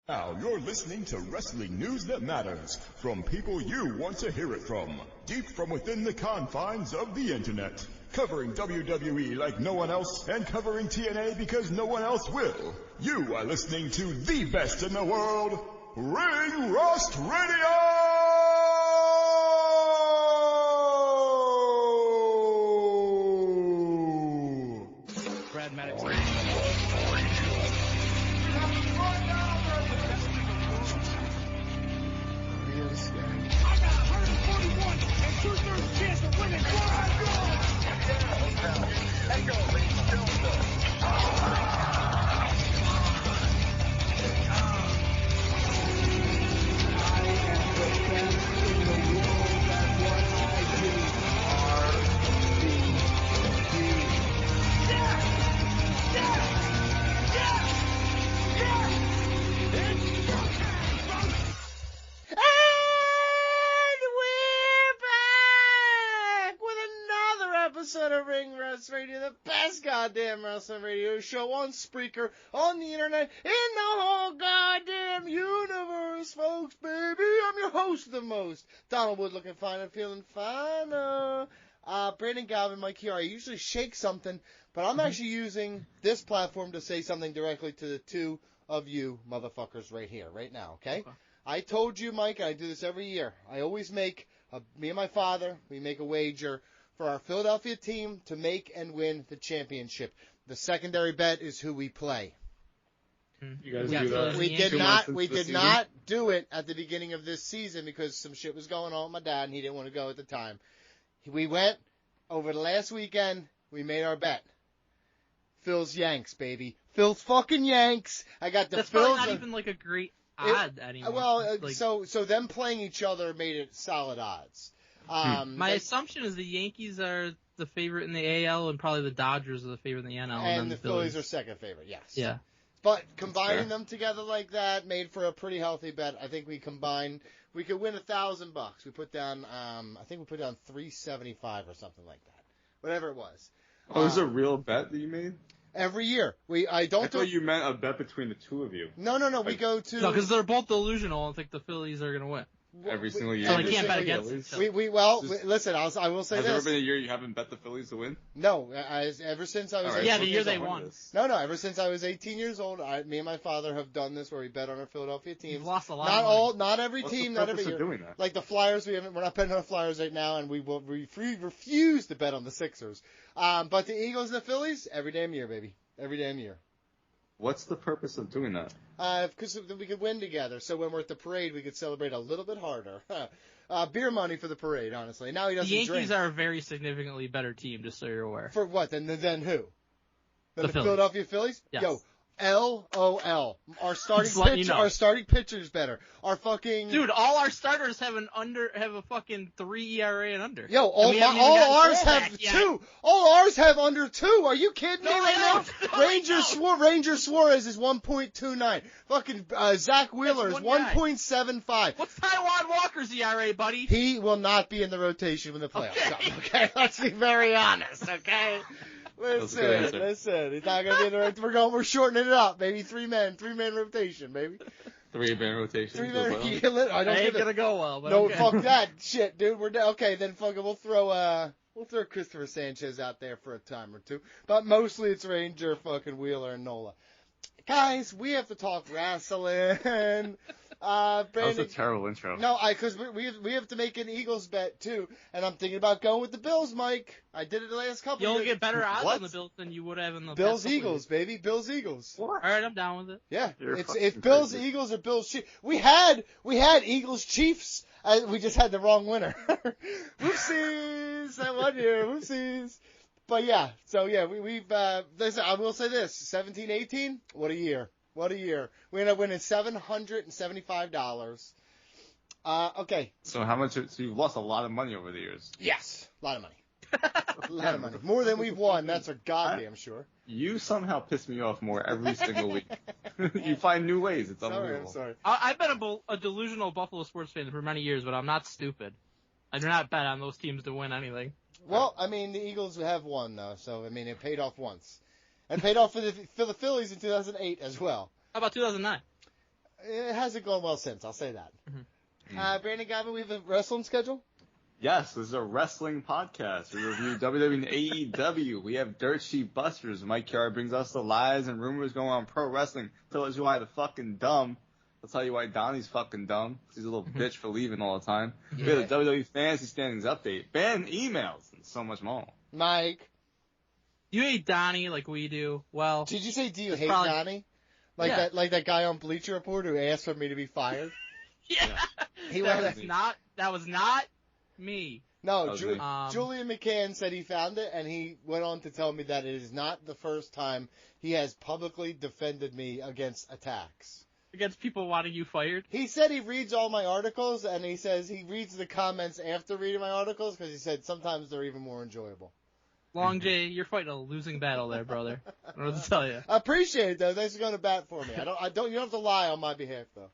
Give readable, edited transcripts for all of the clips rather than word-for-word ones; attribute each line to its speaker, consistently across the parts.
Speaker 1: Now you're listening to wrestling news that matters, from people you want to hear it from, deep from within the confines of the internet. Covering WWE like no one else, and covering TNA because no one else will. You are listening to the best in the world, Ring Rust Radio!
Speaker 2: Brad Maddox.
Speaker 3: I got 141 and 2/3 chance of winning.
Speaker 2: Of Ring Rust Radio, the best goddamn wrestling radio show on Spreaker, on the internet, in the whole goddamn universe, folks, baby. I'm your host of the most, Donald Wood, looking fine and feeling fine. Brandon Galvin, Mike here. I usually shake something, but I'm actually using this platform to say something directly to the two of you motherfuckers right here, right now, okay? I told you, Mike, I do this every year. I always make, me and my father, we make a wager for our Philadelphia team to make and win the championship. The secondary bet is who we play.
Speaker 4: You guys do that?
Speaker 2: We did not do it at the beginning of this season because some shit was going on with my dad and he didn't want to go at the time. We went over the last weekend. We made our bet. Phil's Yanks, baby. Phil's fucking Yanks. I got the
Speaker 4: That's
Speaker 2: Phil's.
Speaker 4: That's not even like a great odd anymore.
Speaker 2: Well, so them playing each other made it solid odds.
Speaker 4: My assumption is the Yankees are the favorite in the AL and probably the Dodgers are the favorite in the NL.
Speaker 2: And the Phillies are second favorite, yes.
Speaker 4: Yeah.
Speaker 2: But combining them together like that made for a pretty healthy bet. I think we could win $1,000. We put down, I think we put down $375 or something like that. Whatever it was.
Speaker 5: Oh, it was a real bet that you made?
Speaker 2: Every year. I
Speaker 5: thought you meant a bet between the two of you.
Speaker 2: No. We go to.
Speaker 4: No, because they're both delusional and think the Phillies are going to win.
Speaker 5: Every single year.
Speaker 4: So they can't bet against each other.
Speaker 2: Listen, I will say this.
Speaker 5: Has there ever been a year you haven't bet the Phillies to win?
Speaker 2: No, ever since I was 18
Speaker 4: Yeah, the year
Speaker 2: years
Speaker 4: they
Speaker 2: old.
Speaker 4: won.
Speaker 2: No, ever since I was 18 years old, me and my father have done this where we bet on our Philadelphia teams.
Speaker 4: You've lost a lot of money.
Speaker 2: Not every
Speaker 5: What's
Speaker 2: team,
Speaker 5: the
Speaker 2: not every
Speaker 5: purpose
Speaker 2: year.
Speaker 5: of doing that?
Speaker 2: Like the Flyers, we're not betting on the Flyers right now, and we refuse to bet on the Sixers. But the Eagles and the Phillies, every damn year, baby. Every damn year.
Speaker 5: What's the purpose of doing that?
Speaker 2: Because we could win together, so when we're at the parade, we could celebrate a little bit harder. Beer money for the parade, honestly. Now he doesn't drink.
Speaker 4: The Yankees are a very significantly better team, just so you're aware.
Speaker 2: For what? Than who? Than the
Speaker 4: Phillies.
Speaker 2: Philadelphia Phillies?
Speaker 4: Yes.
Speaker 2: Yo, LOL. Our starting pitcher's better. Our fucking
Speaker 4: dude, all our starters have a fucking 3 ERA and under.
Speaker 2: Yo, all ours have 2. All ours have under 2. Are you kidding me right now? Ranger Suarez is 1.29. Fucking Zach Wheeler is 1.75.
Speaker 4: What's Taijuan Walker's ERA, buddy?
Speaker 2: He will not be in the rotation when the playoffs come. Okay, let's be very honest. Okay. Listen. He's not gonna be in the rotation. We're shortening it up, baby. 3-man rotation, baby.
Speaker 5: 3-man rotation.
Speaker 2: 3-man.
Speaker 4: I don't think it's gonna go well. But
Speaker 2: no,
Speaker 4: okay.
Speaker 2: Fuck that shit, dude. Okay. Then fucking we'll throw Christopher Sanchez out there for a time or two, but mostly it's Ranger, fucking Wheeler, and Nola. Guys, we have to talk wrestling. Brandon,
Speaker 5: that was a terrible intro.
Speaker 2: No, because we have to make an Eagles bet too, and I'm thinking about going with the Bills, Mike. I did it the last couple.
Speaker 4: You'll
Speaker 2: years.
Speaker 4: get better odds on the Bills than you would have in the
Speaker 2: Bills Eagles, baby. Bills Eagles.
Speaker 4: All right, I'm down with it.
Speaker 2: Yeah, it's Bills Eagles or Bills Chiefs. We had Eagles Chiefs. We just had the wrong winner. Whoopsies! That 1 year. Whoopsies. But yeah, we've listen, I will say this: 17-18. What a year! What a year! We ended up winning $775. Okay.
Speaker 5: So how much? So you've lost a lot of money over the years.
Speaker 2: Yes, a lot of money. A lot of money. More than we've won. That's for goddamn sure.
Speaker 5: You somehow piss me off more every single week. You find new ways. It's unbelievable.
Speaker 2: I'm sorry.
Speaker 4: I've been a delusional Buffalo sports fan for many years, but I'm not stupid. I do not bet on those teams to win anything.
Speaker 2: Well, I mean, the Eagles have won, though, so, I mean, it paid off once. And paid off for the Phillies in 2008 as well.
Speaker 4: How about 2009?
Speaker 2: hasn't gone well since. I'll say that.
Speaker 4: Mm-hmm.
Speaker 2: Brandon Gavin, we have a wrestling schedule?
Speaker 5: Yes, this is a wrestling podcast. We review WWE and AEW. We have Dirt Sheet Busters. Mike Chiara brings us the lies and rumors going on pro wrestling. Tells you why they're fucking dumb. I'll tell you why Donnie's fucking dumb. He's a little bitch for leaving all the time.
Speaker 2: Yeah.
Speaker 5: We have the WWE Fantasy Standings update, band emails, and so much more.
Speaker 2: Mike.
Speaker 4: You hate Donnie like we do. Well,
Speaker 2: Did you say, do you
Speaker 4: It's
Speaker 2: hate
Speaker 4: probably-
Speaker 2: Donnie? Like
Speaker 4: Yeah.
Speaker 2: that guy on Bleacher Report who asked for me to be fired?
Speaker 4: yeah.
Speaker 2: He
Speaker 4: that
Speaker 2: went-
Speaker 4: was not me.
Speaker 2: No,
Speaker 5: was me.
Speaker 2: Julian McCann said he found it, and he went on to tell me that it is not the first time he has publicly defended me against attacks.
Speaker 4: Against people wanting you fired.
Speaker 2: He said he reads all my articles, and he says he reads the comments after reading my articles because he said sometimes they're even more enjoyable.
Speaker 4: Long J, you're fighting a losing battle there, brother. I don't know what to tell you.
Speaker 2: I appreciate it though. Thanks for going to bat for me. You don't have to lie on my behalf though.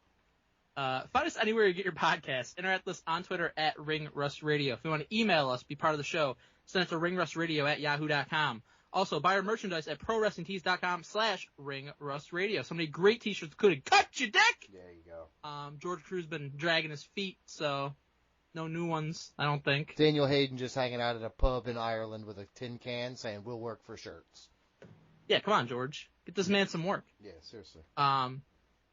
Speaker 4: Find us anywhere you get your podcasts. Interact with us on Twitter at @RingRustRadio. If you want to email us, be part of the show, send it to ringrustradio@yahoo.com. Also, buy our merchandise at prowrestlingtees.com/ringrustradio. So many great t-shirts could cut your dick!
Speaker 2: There you go.
Speaker 4: George Crew's been dragging his feet, so no new ones, I don't think.
Speaker 2: Daniel Hayden just hanging out at a pub in Ireland with a tin can saying, we'll work for shirts.
Speaker 4: Yeah, come on, George. Get this man some work.
Speaker 2: Yeah, seriously.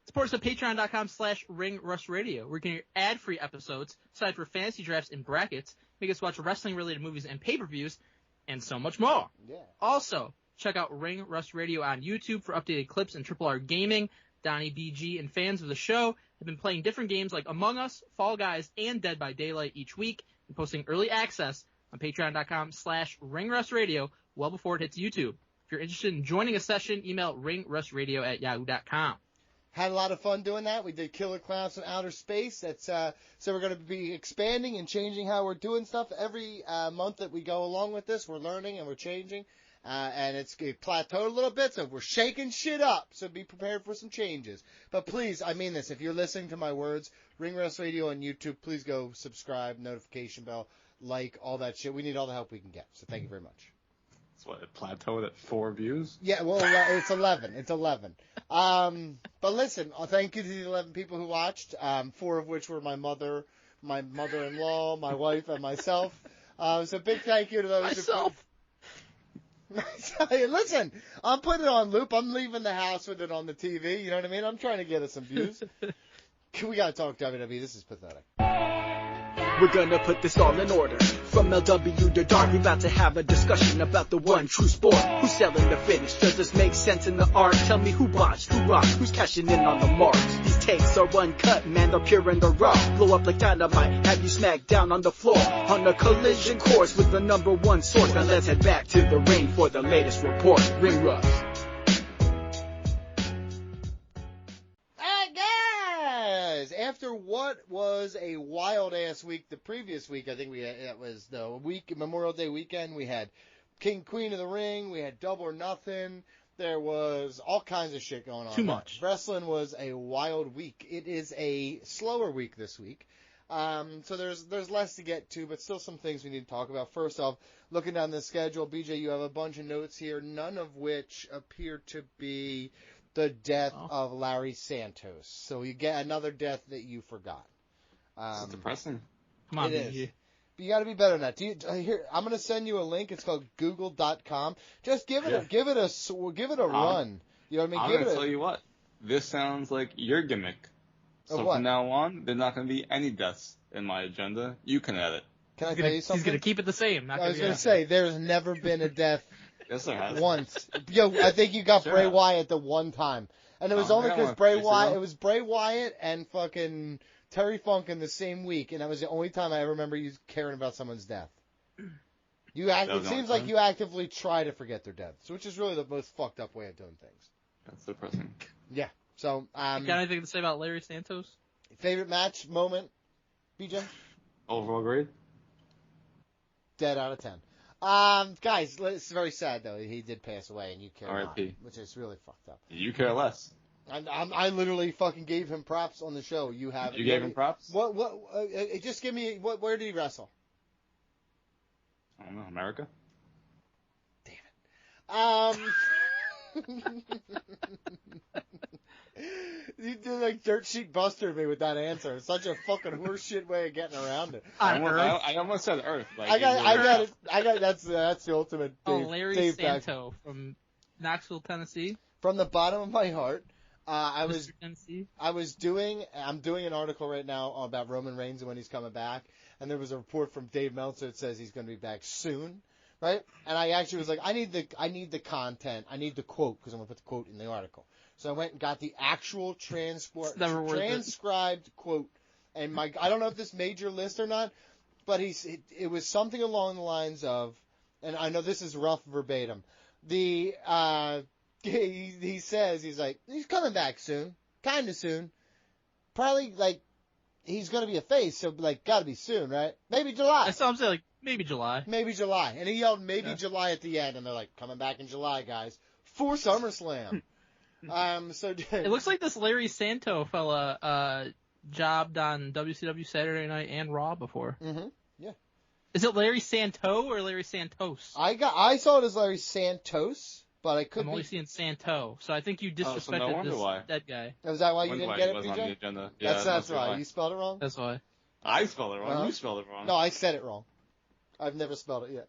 Speaker 4: Support us at patreon.com/ringrustradio. We're getting ad-free episodes, aside for fantasy drafts and brackets, make us watch wrestling-related movies and pay-per-views, and so much more.
Speaker 2: Yeah.
Speaker 4: Also, check out Ring Rust Radio on YouTube for updated clips and Triple R Gaming. Donnie, BG, and fans of the show have been playing different games like Among Us, Fall Guys, and Dead by Daylight each week, and posting early access on patreon.com/ringrustradio well before it hits YouTube. If you're interested in joining a session, email ringrustradio@yahoo.com.
Speaker 2: Had a lot of fun doing that. We did Killer Clowns from Outer Space. That's so we're going to be expanding and changing how we're doing stuff every month that we go along with this. We're learning and we're changing, and it plateaued a little bit, so we're shaking shit up. So be prepared for some changes. But please, I mean this. If you're listening to my words, Ring Rust Radio on YouTube, please go subscribe, notification bell, like all that shit. We need all the help we can get. So thank you very much.
Speaker 5: That's what, it plateaued at 4 views?
Speaker 2: Yeah, well, it's 11. It's 11. But listen, thank you to the 11 people who watched, 4 of which were my mother-in-law, my wife, and myself. So big thank you to those.
Speaker 4: Myself.
Speaker 2: Listen, I'm putting it on loop. I'm leaving the house with it on the TV. You know what I mean? I'm trying to get us some views. We got to talk WWE. This is pathetic.
Speaker 6: We're gonna put this all in order. From LW to Dark, we about to have a discussion about the one true sport. Who's selling the finish? Does this make sense in the art? Tell me who botched, who rocked, who's cashing in on the marks. These takes are uncut, man, they're pure and they're raw. Blow up like dynamite, have you smacked down on the floor. On a collision course with the number one source. Now let's head back to the ring for the latest report. Ring Rust.
Speaker 2: After what was a wild-ass week the previous week, I think it was the week, Memorial Day weekend, we had King Queen of the Ring, we had Double or Nothing, there was all kinds of shit going on.
Speaker 4: Too much.
Speaker 2: Wrestling was a wild week. It is a slower week this week. So there's less to get to, but still some things we need to talk about. First off, looking down the schedule, BJ, you have a bunch of notes here, none of which appear to be the death of Larry Santos. So you get another death that you forgot.
Speaker 5: It's depressing.
Speaker 4: Come on,
Speaker 2: It
Speaker 4: BG.
Speaker 2: is. But you got to be better than that. Here, I'm going to send you a link. It's called Google.com. Just give it a run. You know what I mean?
Speaker 5: I'm going to tell you what. This sounds like your gimmick. So
Speaker 2: what?
Speaker 5: from now on, there's not going to be any deaths in my agenda. You can edit.
Speaker 2: Can I tell you something?
Speaker 4: He's gonna keep it the same.
Speaker 2: I was going to say, there's never been a death
Speaker 5: Yes, there has.
Speaker 2: once. Yo, I think you got
Speaker 5: Sure.
Speaker 2: Bray Wyatt the one time. And it was only
Speaker 5: I got
Speaker 2: because
Speaker 5: one
Speaker 2: Bray
Speaker 5: place to
Speaker 2: Wyatt,
Speaker 5: go.
Speaker 2: it was Bray Wyatt and fucking Terry Funk in the same week, and that was the only time I remember you caring about someone's death. It
Speaker 5: was
Speaker 2: seems
Speaker 5: the
Speaker 2: like
Speaker 5: only
Speaker 2: you actively try to forget their deaths, which is really the most fucked up way of doing things.
Speaker 5: That's depressing.
Speaker 2: Yeah. So,
Speaker 4: Got anything to say about Larry Santos?
Speaker 2: favorite match moment, BJ?
Speaker 5: Overall grade?
Speaker 2: Dead out of 10. Guys, it's very sad though. He did pass away, and you care not,
Speaker 5: R.I.P.
Speaker 2: which is really fucked up.
Speaker 5: You care less.
Speaker 2: I literally fucking gave him props on the show. You have
Speaker 5: You gave him props?
Speaker 2: What? Just give me where did he wrestle?
Speaker 5: I don't know. America?
Speaker 2: You did like dirt sheet buster me with that answer. It's such a fucking horseshit way of getting around it.
Speaker 5: I almost said Earth. Like,
Speaker 2: I got it. That's the ultimate.
Speaker 4: Larry
Speaker 2: Dave
Speaker 4: Santo from Knoxville, Tennessee.
Speaker 2: From the bottom of my heart, I'm doing an article right now about Roman Reigns and when he's coming back, and there was a report from Dave Meltzer that says he's going to be back soon, right? And I actually was like, I need the content, I need the quote because I'm going to put the quote in the article. So I went and got the actual transcribed quote, and I don't know if this made your list or not, but it was something along the lines of, and I know this is rough verbatim. He says, he's like, he's coming back soon, kind of soon, probably like he's gonna be a face, so like gotta be soon, right? Maybe July.
Speaker 4: That's what I'm saying, like maybe July.
Speaker 2: Maybe July, and he yelled maybe July at the end, and they're like coming back in July, guys, for SummerSlam. So
Speaker 4: it looks like this Larry Santo fella jobbed on WCW Saturday Night and Raw before.
Speaker 2: Mm-hmm. Yeah.
Speaker 4: Is it Larry Santo or Larry Santos?
Speaker 2: I saw it as Larry Santos, but I could.
Speaker 4: I'm only seeing Santo, so I think you disrespected this dead guy.
Speaker 2: Is that why you didn't get it,
Speaker 5: BJ? On the agenda.
Speaker 2: Yeah, that's why. You spelled it wrong.
Speaker 4: That's why.
Speaker 5: I spelled it wrong. You spelled it wrong.
Speaker 2: No, I said it wrong. I've never spelled it yet.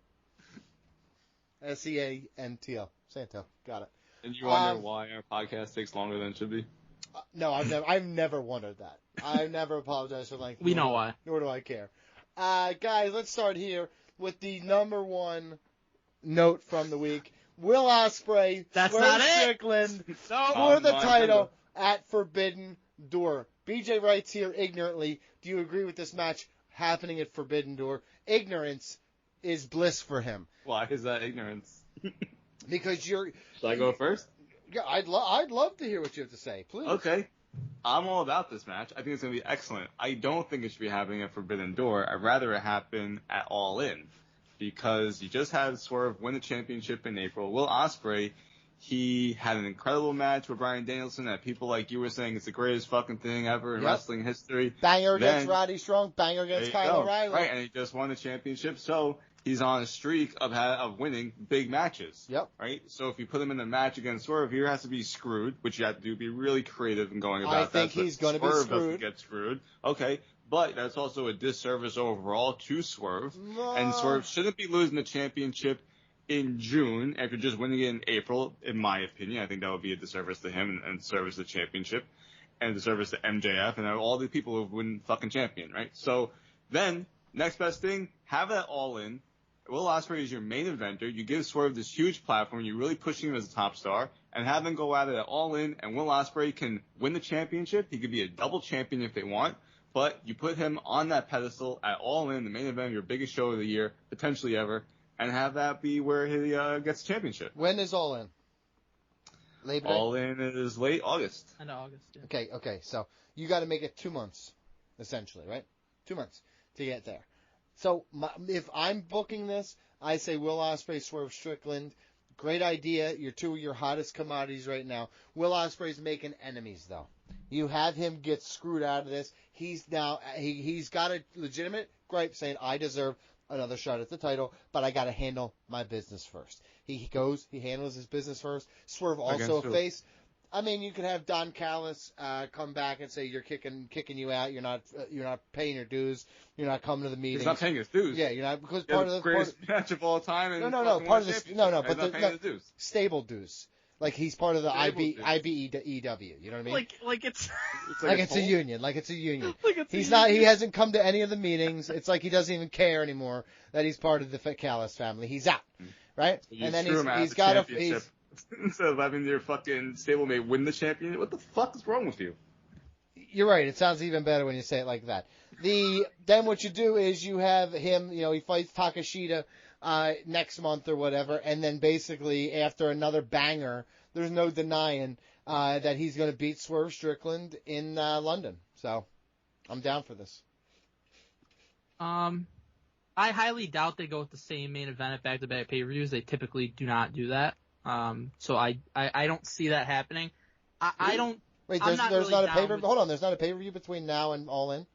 Speaker 2: Santo. Santo. Got it.
Speaker 5: And you wonder why our podcast takes longer than it should be?
Speaker 2: No, I've never wondered that. I've never apologized for length.
Speaker 4: We know why.
Speaker 2: Nor do I care. Guys, let's start here with the number one note from the week. Will Ospreay, Swerve Strickland for the title at Forbidden Door. BJ writes here ignorantly, do you agree with this match happening at Forbidden Door? Ignorance is bliss for him.
Speaker 5: Why is that ignorance?
Speaker 2: Because
Speaker 5: Should I go first?
Speaker 2: Yeah, I'd love to hear what you have to say. Please.
Speaker 5: Okay. I'm all about this match. I think it's going to be excellent. I don't think it should be happening at Forbidden Door. I'd rather it happen at All In. Because you just had Swerve win the championship in April. Will Ospreay, he had an incredible match with Bryan Danielson that people like you were saying it's the greatest fucking thing ever in wrestling history.
Speaker 2: Banger against Roddy Strong, banger against Kyle O'Reilly.
Speaker 5: Right, and he just won the championship, so he's on a streak of winning big matches.
Speaker 2: Yep.
Speaker 5: Right? So if you put him in a match against Swerve, he has to be screwed, which you have to do, be really creative in going about that.
Speaker 2: I think he's going to be
Speaker 5: Swerve
Speaker 2: screwed.
Speaker 5: Doesn't get screwed. Okay. But that's also a disservice overall to Swerve. And Swerve shouldn't be losing the championship in June after just winning it in April, in my opinion. I think that would be a disservice to him and service the championship and disservice to MJF and all the people who've won fucking champion, right? So then, next best thing, have that All In. Will Ospreay is your main eventer. You give Swerve this huge platform. You're really pushing him as a top star. And have them go at it at All In. And Will Ospreay can win the championship. He could be a double champion if they want. But you put him on that pedestal at All In, the main event, your biggest show of the year, potentially ever, and have that be where he gets the championship.
Speaker 2: When is All In? Labor Day?
Speaker 5: All In is late August.
Speaker 4: End of August, yeah.
Speaker 2: Okay. So you got to make it 2 months, essentially, right? 2 months to get there. So if I'm booking this, I say Will Ospreay, Swerve Strickland. Great idea. You're two of your hottest commodities right now. Will Ospreay's making enemies, though. You have him get screwed out of this. He's got a legitimate gripe saying, I deserve another shot at the title, but I got to handle my business first. He handles his business first. Swerve also a face. I mean, you could have Don Callis come back and say you're kicking you out. You're not paying your dues. You're not coming to the meetings.
Speaker 5: He's not paying his dues.
Speaker 2: Yeah, you're not because
Speaker 5: part of the greatest match of all time. And
Speaker 2: part of this. No, but
Speaker 5: the dues.
Speaker 2: Stable dues. Like he's part of the IBEW. You know what I mean?
Speaker 4: Like it's
Speaker 2: it's a union. Like it's a union. He's not. He hasn't come to any of the meetings. It's like he doesn't even care anymore that he's part of the Callis family. He's out, right?
Speaker 5: So
Speaker 2: and then he's got a.
Speaker 5: Instead of having your fucking stablemate win the championship, what the fuck is wrong with you?
Speaker 2: You're right. It sounds even better when you say it like that. Then what you do is you have him. He fights Takashita next month or whatever, and then basically after another banger, there's no denying that he's going to beat Swerve Strickland in London. So I'm down for this.
Speaker 4: I highly doubt they go with the same main event at back-to-back pay-per-views. They typically do not do that. So I don't see that happening. I don't.
Speaker 2: Wait, there's not a pay-per-view. Hold on, there's not a pay-per-view between now and All In.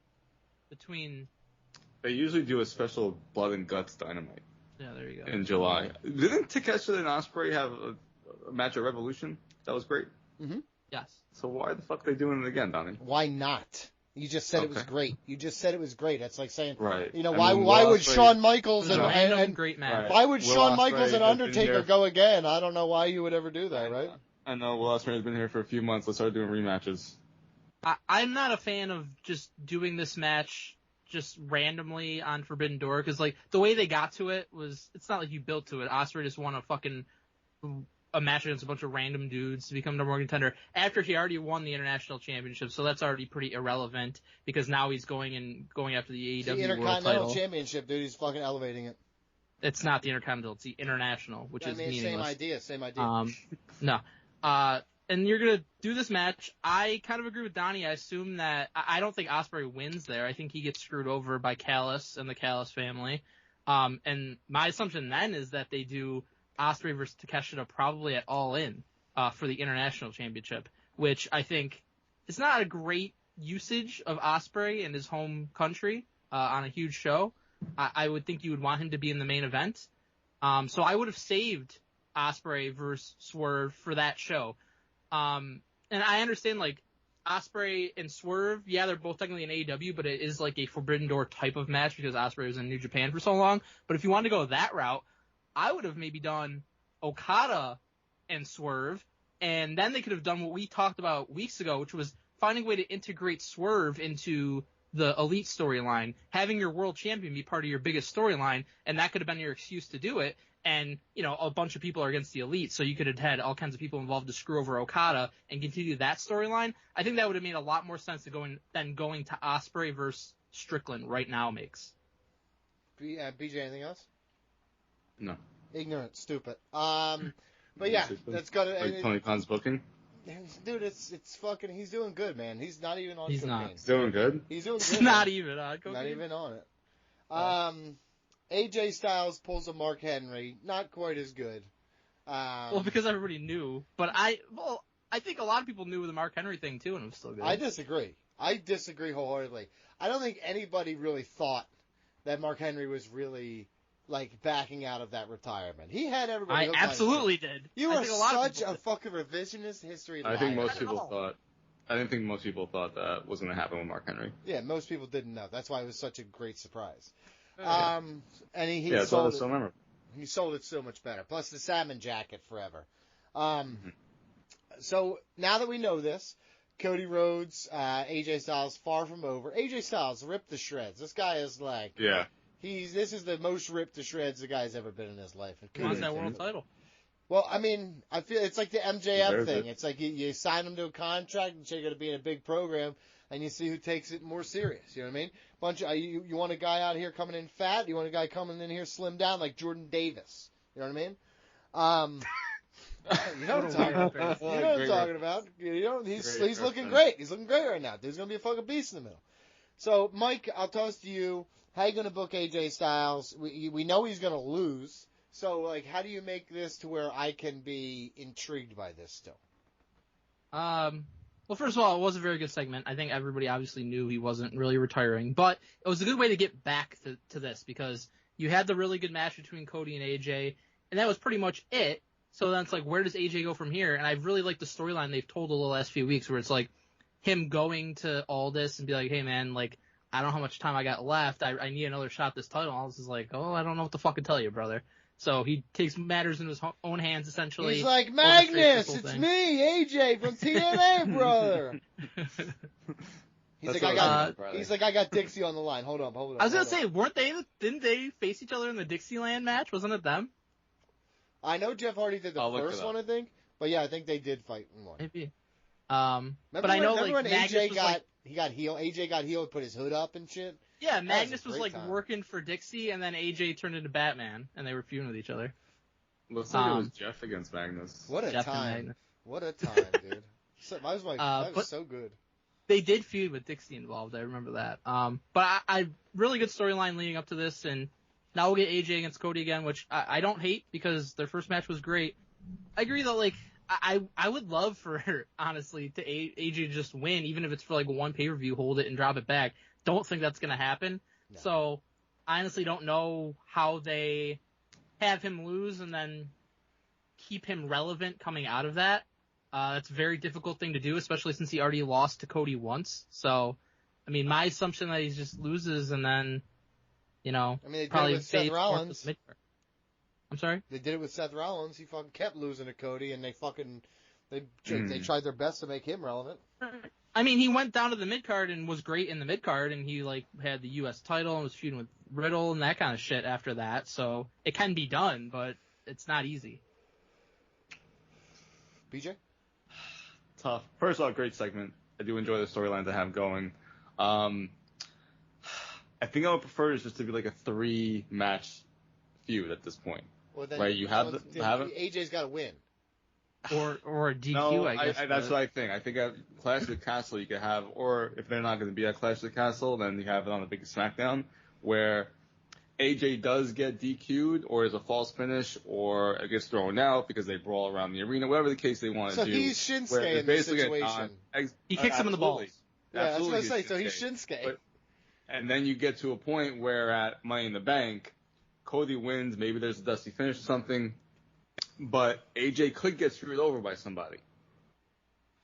Speaker 5: They usually do a special Blood and Guts Dynamite.
Speaker 4: Yeah, there you go.
Speaker 5: In July. Didn't Takeshita and Ospreay have a match at Revolution? That was great.
Speaker 2: Mm-hmm.
Speaker 4: Yes.
Speaker 5: So why the fuck are they doing it again, Donnie?
Speaker 2: Why not? You just said it was
Speaker 5: Okay.
Speaker 2: great. You just said it was great. That's like saying,
Speaker 5: Right.
Speaker 2: you know,
Speaker 5: I
Speaker 2: why
Speaker 5: mean,
Speaker 2: why
Speaker 5: Will
Speaker 2: would
Speaker 5: Ospreay-
Speaker 2: Shawn
Speaker 4: It
Speaker 2: Michaels
Speaker 4: was a
Speaker 2: and,
Speaker 4: random
Speaker 2: and
Speaker 4: great match.
Speaker 5: Right.
Speaker 2: why would
Speaker 5: Will
Speaker 2: Shawn
Speaker 5: Ospreay
Speaker 2: Michaels
Speaker 5: has
Speaker 2: and
Speaker 5: been
Speaker 2: Undertaker
Speaker 5: here-
Speaker 2: go again? I don't know why you would ever do that, right?
Speaker 5: I know Will Ospreay has been here for a few months. Let's start doing rematches.
Speaker 4: I'm not a fan of just doing this match just randomly on Forbidden Door, because like the way they got to it was, it's not like you built to it. Ospreay just won a match against a bunch of random dudes to become number one contender after he already won the international championship, so that's already pretty irrelevant because now he's going after the
Speaker 2: It's the
Speaker 4: AEW world
Speaker 2: Intercontinental
Speaker 4: title.
Speaker 2: Championship, dude. He's fucking elevating it.
Speaker 4: It's not the Intercontinental, it's the International, which is meaningless.
Speaker 2: Same idea.
Speaker 4: No. And you're gonna do this match. I kind of agree with Donnie. I assume that I don't think Ospreay wins there. I think he gets screwed over by Callis and the Callis family. And my assumption then is that they do Ospreay versus Takeshita probably at All In for the International Championship, which I think is not a great usage of Ospreay in his home country on a huge show. I would think you would want him to be in the main event. So I would have saved Ospreay versus Swerve for that show. And I understand, like, Ospreay and Swerve, yeah, they're both technically in AEW, but it is like a Forbidden Door type of match because Ospreay was in New Japan for so long. But if you wanted to go that route, I would have maybe done Okada and Swerve, and then they could have done what we talked about weeks ago, which was finding a way to integrate Swerve into the Elite storyline, having your world champion be part of your biggest storyline, and that could have been your excuse to do it. And, you know, a bunch of people are against the Elite, so you could have had all kinds of people involved to screw over Okada and continue that storyline. I think that would have made a lot more sense than going to Ospreay versus Strickland right now makes.
Speaker 2: BJ, anything else?
Speaker 5: No.
Speaker 2: Ignorant, stupid. But yeah, that's got to.
Speaker 5: Like Tony Khan's booking?
Speaker 2: Dude, it's fucking. He's doing good, man. He's not even on
Speaker 4: He's
Speaker 2: cocaine.
Speaker 4: not.
Speaker 5: He's doing good?
Speaker 2: He's doing
Speaker 4: It's
Speaker 2: good.
Speaker 4: not
Speaker 2: man.
Speaker 4: even on cocaine.
Speaker 2: Not even on it. AJ Styles pulls a Mark Henry, not quite as good.
Speaker 4: Well, because everybody knew, but I think a lot of people knew the Mark Henry thing too, and it was still good.
Speaker 2: I disagree wholeheartedly. I don't think anybody really thought that Mark Henry was really like backing out of that retirement. He had everybody.
Speaker 4: I
Speaker 2: hooked on
Speaker 4: absolutely
Speaker 2: it.
Speaker 4: did.
Speaker 2: You
Speaker 4: I
Speaker 2: are
Speaker 4: think a lot of
Speaker 2: such
Speaker 4: people
Speaker 2: a
Speaker 4: did.
Speaker 2: fucking revisionist history liar.
Speaker 5: I think most
Speaker 4: I
Speaker 5: people
Speaker 4: know.
Speaker 5: thought. I didn't think most people thought that was going to happen with Mark Henry.
Speaker 2: Yeah, most people didn't know. That's why it was such a great surprise.
Speaker 5: Yeah.
Speaker 2: And he
Speaker 5: Yeah, it's all
Speaker 2: sold
Speaker 5: so
Speaker 2: it.
Speaker 5: memorable.
Speaker 2: He sold it so much better. Plus the salmon jacket forever.
Speaker 5: Mm-hmm.
Speaker 2: So now that we know this, Cody Rhodes, AJ Styles, far from over. AJ Styles ripped to shreds. This guy is like,
Speaker 5: Yeah.
Speaker 2: this is the most ripped to shreds the guy's ever been in his life. And
Speaker 4: He wants that
Speaker 2: kudos to
Speaker 4: world
Speaker 2: him.
Speaker 4: title.
Speaker 2: Well, I mean, I feel it's like the MJF
Speaker 5: Deserves
Speaker 2: thing.
Speaker 5: it.
Speaker 2: It's like you sign him to a contract and you're going to be in a big program, and you see who takes it more serious. You know what I mean? You want a guy out here coming in fat? You want a guy coming in here slim down like Jordan Davis? You know what I mean? You know what I'm talking about. You know what I'm talking about. You know, he's looking great. He's looking great right now. There's going to be a fucking beast in the middle. So, Mike, I'll toss to you. How you going to book AJ Styles? We know he's going to lose. So, like, how do you make this to where I can be intrigued by this still?
Speaker 4: Well, first of all, it was a very good segment. I think everybody obviously knew he wasn't really retiring, but it was a good way to get back to this because you had the really good match between Cody and AJ, and that was pretty much it. So then it's like, where does AJ go from here? And I really like the storyline they've told over the last few weeks where it's like him going to all this and be like, hey, man, like, I don't know how much time I got left. I need another shot at this title. And all this is like, oh, I don't know what the fuck to tell you, brother. So he takes matters in his own hands, essentially.
Speaker 2: He's like,
Speaker 4: orchestrates
Speaker 2: Magnus,
Speaker 4: this whole
Speaker 2: it's
Speaker 4: thing.
Speaker 2: me, AJ from TNA, brother.
Speaker 5: That's
Speaker 2: He's like, I got Dixie on the line. Hold on.
Speaker 4: I was gonna say, didn't they face each other in the Dixieland match? Wasn't it them?
Speaker 2: I know Jeff Hardy did the
Speaker 5: I'll look
Speaker 2: first
Speaker 5: it up.
Speaker 2: one, I think. But yeah, I think they did fight in one.
Speaker 4: Maybe.
Speaker 2: Remember
Speaker 4: But I know,
Speaker 2: remember
Speaker 4: like,
Speaker 2: when
Speaker 4: Magnus
Speaker 2: AJ
Speaker 4: was
Speaker 2: got
Speaker 4: like,
Speaker 2: he got healed. AJ got healed, put his hood up and shit.
Speaker 4: yeah,
Speaker 2: was a
Speaker 4: Magnus was
Speaker 2: great
Speaker 4: like
Speaker 2: time.
Speaker 4: working for Dixie, and then AJ turned into Batman, and they were feuding with each other.
Speaker 5: Looks like it was Jeff against Magnus.
Speaker 2: What a
Speaker 4: Jeff and
Speaker 2: time!
Speaker 4: Magnus.
Speaker 2: What a time, dude. That was
Speaker 4: but-
Speaker 2: so good.
Speaker 4: They did feud with Dixie involved. I remember that. But I really good storyline leading up to this, and now we'll get AJ against Cody again, which I don't hate because their first match was great. I agree that like I would love for honestly to AJ just win, even if it's for like one pay-per-view, hold it and drop it back. Don't think that's gonna happen.
Speaker 2: No.
Speaker 4: So I honestly don't know how they have him lose and then keep him relevant coming out of that. That's a very difficult thing to do, especially since he already lost to Cody once. So, I mean, my assumption that he just loses and then,
Speaker 2: I mean, they did
Speaker 4: probably
Speaker 2: it with Seth
Speaker 4: fades forth
Speaker 2: Rollins.
Speaker 4: to the mid-card. I'm sorry?
Speaker 2: They did it with Seth Rollins. He fucking kept losing to Cody, and they tried their best to make him relevant.
Speaker 4: I mean, he went down to the mid-card and was great in the mid-card, and he, had the U.S. title and was feuding with Riddle and that kind of shit after that. So, it can be done, but it's not easy.
Speaker 2: BJ?
Speaker 5: Tough. First of all, great segment. I do enjoy the storylines I have going. I think I would prefer it just to be like a 3-match feud at this point.
Speaker 2: Well, then
Speaker 5: right? You have
Speaker 2: AJ's got to win.
Speaker 4: Or a DQ,
Speaker 5: no,
Speaker 4: I guess.
Speaker 5: that's what I think. I think at Clash of the Castle you could have, or if they're not going to be at Clash of the Castle, then you have it on the big SmackDown where AJ does get DQ'd or is a false finish or it gets thrown out because they brawl around the arena, whatever the case they want to do.
Speaker 2: So he's Shinsuke in this situation.
Speaker 4: He kicks him in the balls.
Speaker 2: Yeah, I was going to say, so he's Shinsuke.
Speaker 5: And then you get to a point where at Money in the Bank, Cody wins, maybe there's a dusty finish or something, but AJ could get screwed over by somebody,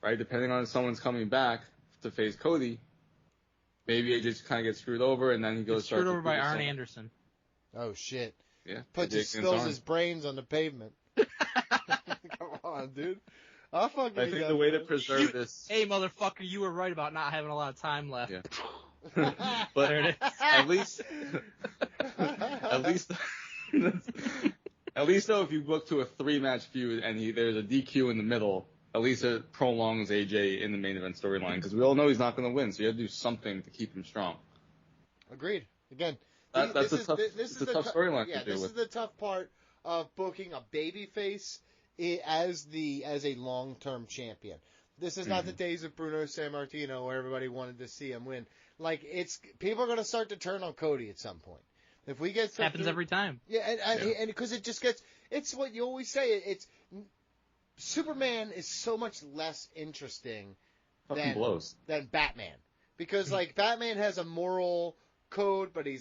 Speaker 5: right? Depending on if someone's coming back to face Cody, maybe AJ just kind of gets screwed over, and then he goes
Speaker 4: screwed over by Arn Anderson.
Speaker 2: Oh shit!
Speaker 5: Yeah,
Speaker 2: spills his brains on the pavement. Come on, dude. I think
Speaker 5: the way to preserve this.
Speaker 4: Hey, motherfucker, you were right about not having a lot of time left.
Speaker 5: Yeah. But
Speaker 4: there it is.
Speaker 5: at least though, if you look to a 3-match feud and there's a DQ in the middle, at least it prolongs AJ in the main event storyline because we all know he's not going to win, so you have to do something to keep him strong.
Speaker 2: Agreed. Again,
Speaker 5: that's a tough storyline to do
Speaker 2: this
Speaker 5: with.
Speaker 2: is the tough part of booking a babyface as a long-term champion. This is not the days of Bruno Sammartino where everybody wanted to see him win. Like, people are going to start to turn on Cody at some point. If we get
Speaker 4: happens every time.
Speaker 2: Yeah, and because it just gets, it's what you always say. It's Superman is so much less interesting than Batman, because like Batman has a moral code, but he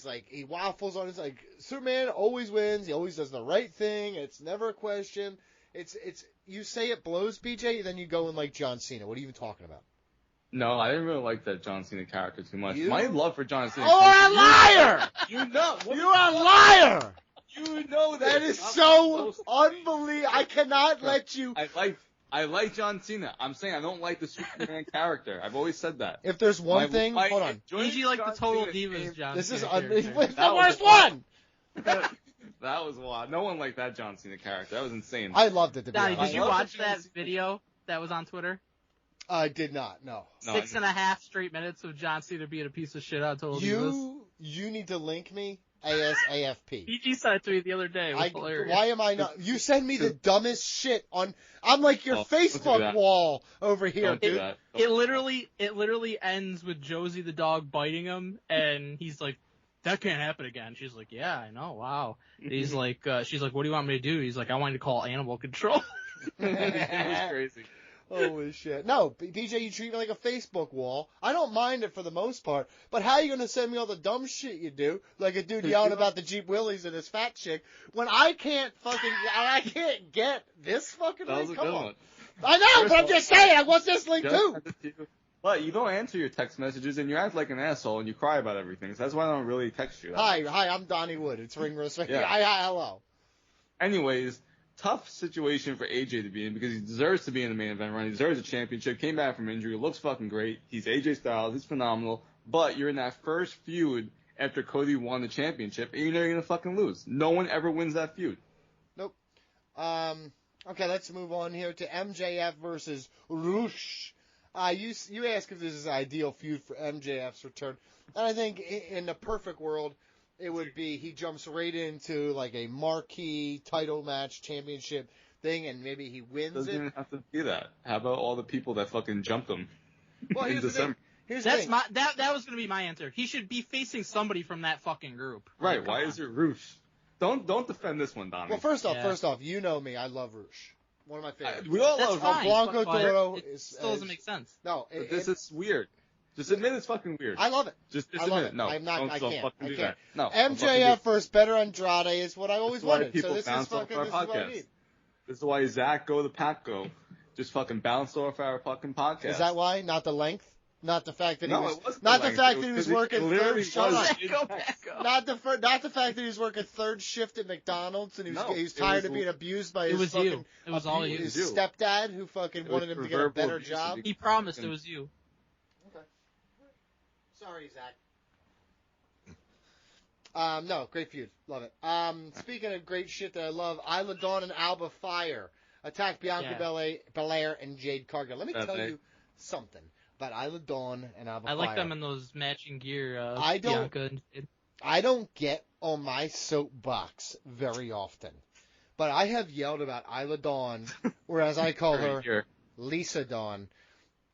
Speaker 2: waffles on it. Like Superman always wins. He always does the right thing. It's never a question. It's you say it blows, BJ, then you go in like John Cena. What are you even talking about?
Speaker 5: No, I didn't really like that John Cena character too much. My love for John Cena.
Speaker 2: Oh, a liar!
Speaker 5: You're
Speaker 2: a liar!
Speaker 5: You know
Speaker 2: that is so unbelievable. I cannot let you.
Speaker 5: I like John Cena. I'm saying I don't like the Superman character. I've always said that.
Speaker 2: If there's one thing, hold on.
Speaker 4: BG like the Total Divas, John.
Speaker 2: This is
Speaker 4: the
Speaker 2: worst one.
Speaker 5: That was wild. No one liked that John Cena character. That was insane.
Speaker 2: I loved it.
Speaker 4: Donnie, did you watch that video that was on Twitter?
Speaker 2: I did not. No.
Speaker 4: 6.5 straight minutes of John Cena being a piece of shit on Total Divas.
Speaker 2: You need to link me ASAFP.
Speaker 4: BG sent it to me the other day. It was hilarious.
Speaker 2: Why am I not? You send me the dumbest shit on. I'm like your Facebook wall over here, dude.
Speaker 4: It literally ends with Josie the dog biting him, and he's like, "That can't happen again." She's like, "Yeah, I know. Wow." He's like, she's like, "What do you want me to do?" He's like, "I want you to call animal control."
Speaker 5: It was crazy.
Speaker 2: Holy shit. No, BJ, you treat me like a Facebook wall. I don't mind it for the most part, but how are you going to send me all the dumb shit you do? Like a dude yelling about the Jeep Willies and his fat chick, when I can't get this fucking
Speaker 5: link?
Speaker 2: Come on.
Speaker 5: One.
Speaker 2: I know, but I'm just saying, what's this link to?
Speaker 5: But you don't answer your text messages and you act like an asshole and you cry about everything, so that's why I don't really text you.
Speaker 2: Hi, I'm Donnie Wood. It's Ring Rust.
Speaker 5: Yeah.
Speaker 2: Hi, hello.
Speaker 5: Anyways, tough situation for AJ to be in because he deserves to be in the main event run. He deserves a championship. Came back from injury. Looks fucking great. He's AJ Styles. He's phenomenal. But you're in that first feud after Cody won the championship, and you know you're going to fucking lose. No one ever wins that feud.
Speaker 2: Nope. Okay, let's move on here to MJF versus Roosh. You ask if this is an ideal feud for MJF's return. And I think in the perfect world, it would be he jumps right into like a marquee title match championship thing, and maybe he wins
Speaker 5: Doesn't
Speaker 2: it.
Speaker 5: even have to be that. How about all the people that fucking jumped him
Speaker 2: in
Speaker 5: December?
Speaker 4: That was gonna be my answer. He should be facing somebody from that fucking group.
Speaker 5: Right? Why is it Roosh? Don't defend this one, Donnie.
Speaker 2: Well, first off, you know me. I love Roosh. One of my favorites.
Speaker 5: We all love
Speaker 4: fine,
Speaker 2: Blanco
Speaker 4: but
Speaker 2: Duro.
Speaker 4: It still doesn't make sense.
Speaker 2: No,
Speaker 5: this is weird. Just admit it's fucking weird.
Speaker 2: I love it.
Speaker 5: Just
Speaker 2: I love
Speaker 5: admit
Speaker 2: it.
Speaker 5: No,
Speaker 2: I'm not. I can't.
Speaker 5: Do that. No.
Speaker 2: MJF versus Better Andrade is what I always wanted.
Speaker 5: People
Speaker 2: so this is
Speaker 5: bounce off
Speaker 2: fucking.
Speaker 5: our
Speaker 2: This is what I
Speaker 5: podcast.
Speaker 2: need.
Speaker 5: This is why Zach go, the pack go. just fucking bounced off our fucking podcast.
Speaker 2: Is that why? Not the length? Not the fact that
Speaker 5: No,
Speaker 2: he was
Speaker 5: it wasn't
Speaker 2: not
Speaker 5: the
Speaker 2: the
Speaker 5: length.
Speaker 2: fact
Speaker 5: It
Speaker 2: that he
Speaker 5: was
Speaker 2: was
Speaker 5: 'cause
Speaker 2: working
Speaker 5: it literally
Speaker 2: third. Shut
Speaker 5: was
Speaker 2: up.
Speaker 4: Go back up.
Speaker 2: Not the fact that he was working third shift at McDonald's and he was
Speaker 5: No,
Speaker 2: tired
Speaker 5: it
Speaker 2: of
Speaker 5: was-
Speaker 2: being abused by
Speaker 4: It
Speaker 2: his
Speaker 4: was
Speaker 2: fucking
Speaker 4: you. It was all you.
Speaker 2: his
Speaker 5: You.
Speaker 2: stepdad who fucking
Speaker 5: It was
Speaker 2: wanted him to get a
Speaker 5: verbal
Speaker 2: better
Speaker 5: abuse.
Speaker 2: job.
Speaker 4: He promised it was you.
Speaker 2: Okay. Sorry, Zach. No, great feud. Love it. Speaking of great shit that I love, Isla Dawn and Alba Fire attack Bianca Belair and Jade Cargill. Let me tell you something about Isla Dawn and Alba Fire.
Speaker 4: I like them in those matching gear.
Speaker 2: I don't-
Speaker 4: Bianca and Jade.
Speaker 2: I don't get on my soapbox very often, but I have yelled about Isla Dawn, or as I call her,
Speaker 5: Here.
Speaker 2: Lisa Dawn,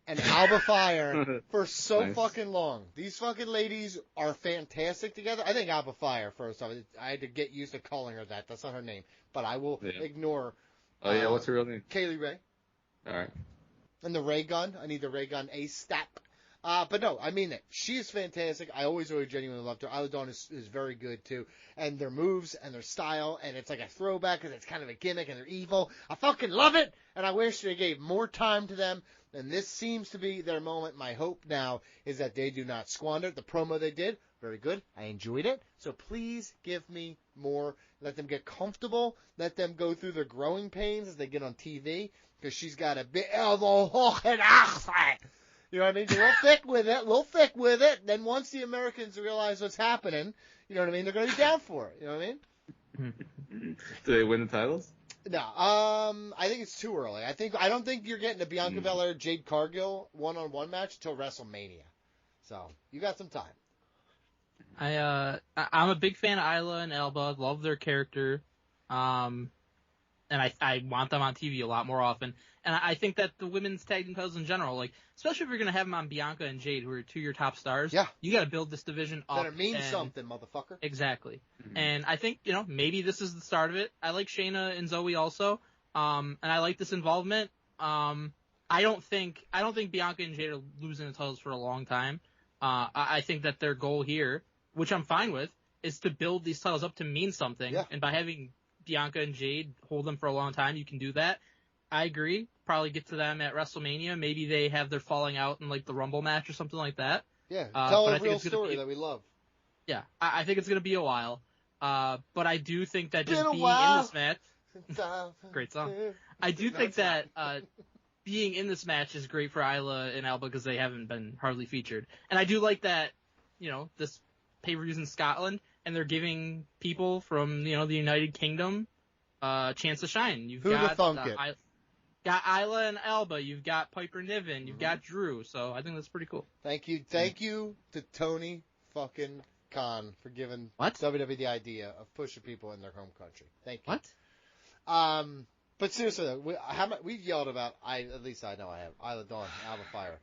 Speaker 2: and Alba Fire for so
Speaker 5: Nice.
Speaker 2: fucking long. These fucking ladies are fantastic together. I think Alba Fire, first off, I had to get used to calling her that. That's not her name, but I will ignore
Speaker 5: Oh yeah, what's her real name?
Speaker 2: Kaylee Ray.
Speaker 5: All right.
Speaker 2: And the ray gun. I need the ray gun ASAP. But no, I mean it. She is fantastic. I always genuinely loved her. Isla Dawn is very good too. And their moves and their style, and it's like a throwback because it's kind of a gimmick and they're evil. I fucking love it, and I wish they gave more time to them. And this seems to be their moment. My hope now is that they do not squander the promo they did. Very good. I enjoyed it. So please give me more. Let them get comfortable. Let them go through their growing pains as they get on TV. Because she's got a bit of a fucking accent. You know what I mean? She's a little thick with it. Then once the Americans realize what's happening, you know what I mean? They're going to be down for it. You know what I mean?
Speaker 5: Do they win the titles?
Speaker 2: No, I think it's too early. I don't think you're getting a Bianca Belair Jade Cargill one-on-one match until WrestleMania. So you got some time.
Speaker 4: I'm a big fan of Isla and Alba. Love their character. And I want them on TV a lot more often. And I think that the women's tag team titles in general, like, especially if you're going to have them on Bianca and Jade, who are two of your top stars, you got to build this division up.
Speaker 2: Better mean something, motherfucker.
Speaker 4: Exactly. Mm-hmm. And I think, maybe this is the start of it. I like Shayna and Zoe also. And I like this involvement. I don't think Bianca and Jade are losing the titles for a long time. I think that their goal here, which I'm fine with, is to build these titles up to mean something. Yeah. And by having Bianca and Jade hold them for a long time, you can do that. I agree. Probably get to them at WrestleMania. Maybe they have their falling out in like the Rumble match or something like that.
Speaker 2: Yeah, tell a real story that we love.
Speaker 4: Yeah, I think it's going to be a while. But I do think that just being in this match, great song. I do think that being in this match is great for Isla and Alba because they haven't been hardly featured. And I do like that, this pay-per-view's in Scotland and they're giving people from, the United Kingdom a chance to shine. You've got Isla and Alba, you've got Piper Niven, you've got Drew, so I think that's pretty cool.
Speaker 2: Thank you to Tony fucking Khan for giving WWE the idea of pushing people in their home country. Thank you.
Speaker 4: What?
Speaker 2: But seriously though, we've yelled about, at least I know I have, Isla Dawn, Alba Fire.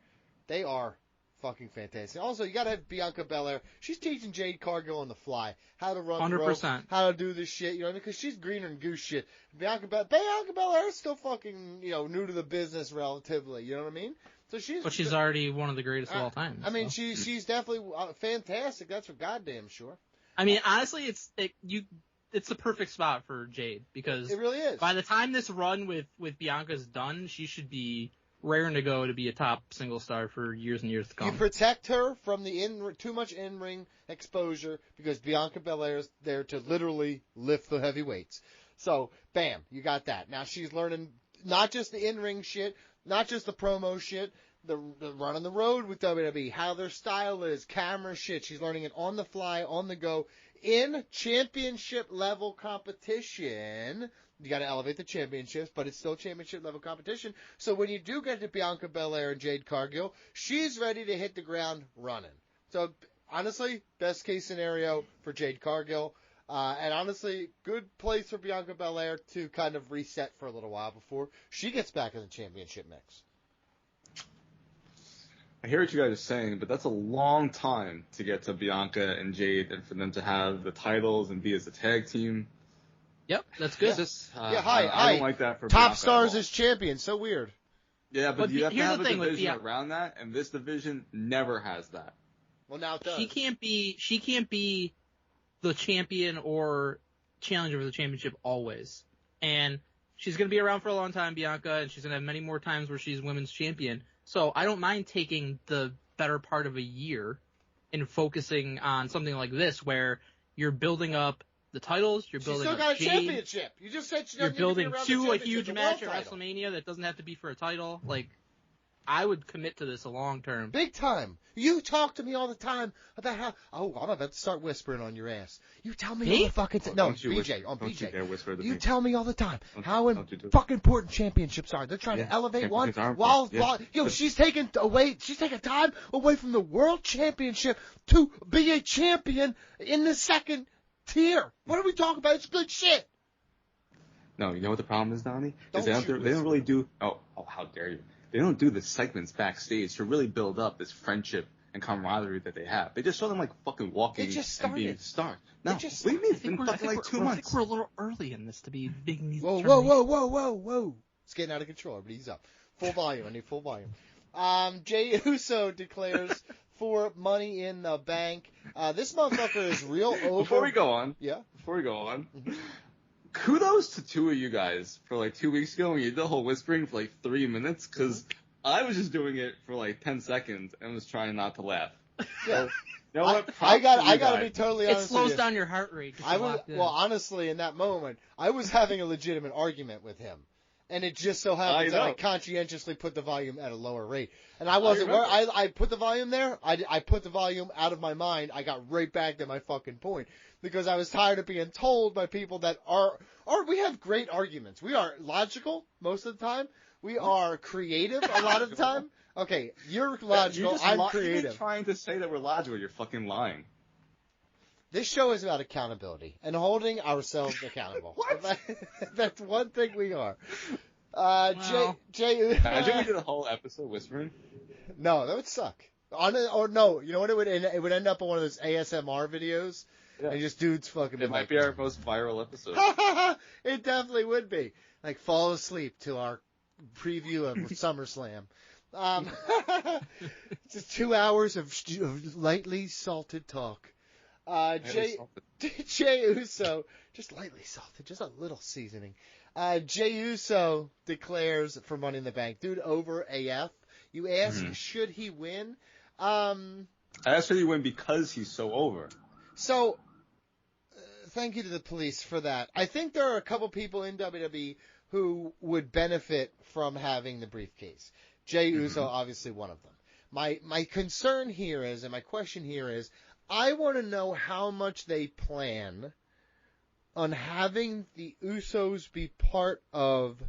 Speaker 2: They are fucking fantastic. Also, you gotta have Bianca Belair. She's teaching Jade Cargill on the fly how to run the rope, how to do this shit. You know what I mean? Because she's greener than goose shit. Bianca Belair is still fucking new to the business relatively. You know what I mean? So she's
Speaker 4: already one of the greatest of all time.
Speaker 2: I mean, she's definitely fantastic. That's for goddamn sure.
Speaker 4: I mean, honestly, it's the perfect spot for Jade because
Speaker 2: it really is.
Speaker 4: By the time this run with Bianca's done, she should be raring to go to be a top single star for years and years to come.
Speaker 2: You protect her from the too much in-ring exposure because Bianca Belair is there to literally lift the heavy weights. So, bam, you got that. Now she's learning not just the in-ring shit, not just the promo shit, the run on the road with WWE, how their style is, camera shit. She's learning it on the fly, on the go, in championship level competition. You got to elevate the championships, but it's still championship level competition. So when you do get to Bianca Belair and Jade Cargill, she's ready to hit the ground running. So honestly, best case scenario for Jade Cargill. And honestly, good place for Bianca Belair to kind of reset for a little while before she gets back in the championship mix.
Speaker 5: I hear what you guys are saying, but that's a long time to get to Bianca and Jade and for them to have the titles and be as a tag team.
Speaker 4: Yep, that's good.
Speaker 5: I don't like that for
Speaker 2: top
Speaker 5: Bianca
Speaker 2: stars as champion. So weird.
Speaker 5: Yeah, but you have to have a division around that, and this division never has that.
Speaker 2: Well, now it does.
Speaker 4: She can't be the champion or challenger for the championship always. And she's going to be around for a long time, Bianca, and she's going to have many more times where she's women's champion. So I don't mind taking the better part of a year and focusing on something like this where you're building up the titles, you're building up
Speaker 2: She's still got a
Speaker 4: Jade,
Speaker 2: championship. You just said she
Speaker 4: you're
Speaker 2: doesn't need to be
Speaker 4: building
Speaker 2: around
Speaker 4: to
Speaker 2: the
Speaker 4: a
Speaker 2: championship,
Speaker 4: huge
Speaker 2: the
Speaker 4: match
Speaker 2: world
Speaker 4: at
Speaker 2: title.
Speaker 4: WrestleMania that doesn't have to be for a title. Like, I would commit to this a long term.
Speaker 2: Big time. You talk to me all the time about how, I'm about to start whispering on your ass. You tell me all the fucking time. No, BJ, on
Speaker 5: Don't you dare whisper to
Speaker 2: You
Speaker 5: me.
Speaker 2: tell me all the time how
Speaker 5: don't you do it.
Speaker 2: fucking important championships are. They're trying to elevate one
Speaker 5: championships are
Speaker 2: while,
Speaker 5: important, yeah.
Speaker 2: she's taking time away from the world championship to be a champion in the second tier. What are we talking about? It's good shit.
Speaker 5: No, you know what the problem is, Donnie?
Speaker 2: Don't
Speaker 5: They
Speaker 2: you
Speaker 5: don't
Speaker 2: whisper.
Speaker 5: really do. Oh, how dare you? They don't do the segments backstage to really build up this friendship and camaraderie that they have. They just show them like fucking walking
Speaker 2: They just
Speaker 5: and being
Speaker 2: started.
Speaker 5: stars.
Speaker 2: They
Speaker 5: No,
Speaker 2: just
Speaker 5: what do you mean? It's
Speaker 4: I think
Speaker 5: been
Speaker 4: we're,
Speaker 5: fucking like 2
Speaker 4: I
Speaker 5: months.
Speaker 4: think we're a little early in this to be making these
Speaker 2: Whoa,
Speaker 4: determinations.
Speaker 2: whoa. It's getting out of control. Everybody ease up. Full volume. I need full volume. Jey Uso declares for Money in the Bank. This motherfucker is real over.
Speaker 5: Before we go on,
Speaker 2: Yeah?
Speaker 5: kudos to two of you guys for like 2 weeks ago when you did the whole whispering for like 3 minutes, because I was just doing it for like 10 seconds and was trying not to laugh.
Speaker 2: Yeah.
Speaker 5: You know what?
Speaker 2: I
Speaker 5: Props to you
Speaker 2: gotta be
Speaker 5: guys.
Speaker 2: totally
Speaker 4: It
Speaker 2: honest with
Speaker 4: slows
Speaker 2: you.
Speaker 4: down your heart rate.
Speaker 2: Honestly, in that moment, I was having a legitimate argument with him. And it just so happens that I
Speaker 5: know.
Speaker 2: conscientiously put the volume at a lower rate. And I wasn't
Speaker 5: remember.
Speaker 2: I put the volume there. I put the volume out of my mind. I got right back to my fucking point. Because I was tired of being told by people that we have great arguments. We are logical most of the time. We are creative a lot of the time. Okay, you're logical. I'm creative.
Speaker 5: You're trying to say that we're logical. You're fucking lying.
Speaker 2: This show is about accountability and ourselves accountable.
Speaker 5: What?
Speaker 2: That's one thing we are.
Speaker 4: Wow.
Speaker 2: Jey.
Speaker 5: Imagine we did a whole episode whispering.
Speaker 2: No, that would suck. Or no, you know what? It would end up on one of those ASMR videos,
Speaker 5: Yeah.
Speaker 2: and just dudes fucking.
Speaker 5: It might be our most viral episode.
Speaker 2: It definitely would be. Like fall asleep to our preview of SummerSlam. Just 2 hours of lightly salted talk. Jey Uso, just lightly salted, just a little seasoning. Jey Uso declares for Money in the Bank. Dude, over AF. You ask, should he win?
Speaker 5: I asked should he win because he's so over.
Speaker 2: So, thank you to the police for that. I think there are a couple people in WWE who would benefit from having the briefcase. Jey Uso, obviously one of them. My concern here is, and my question here is, I want to know how much they plan on having the Usos be part of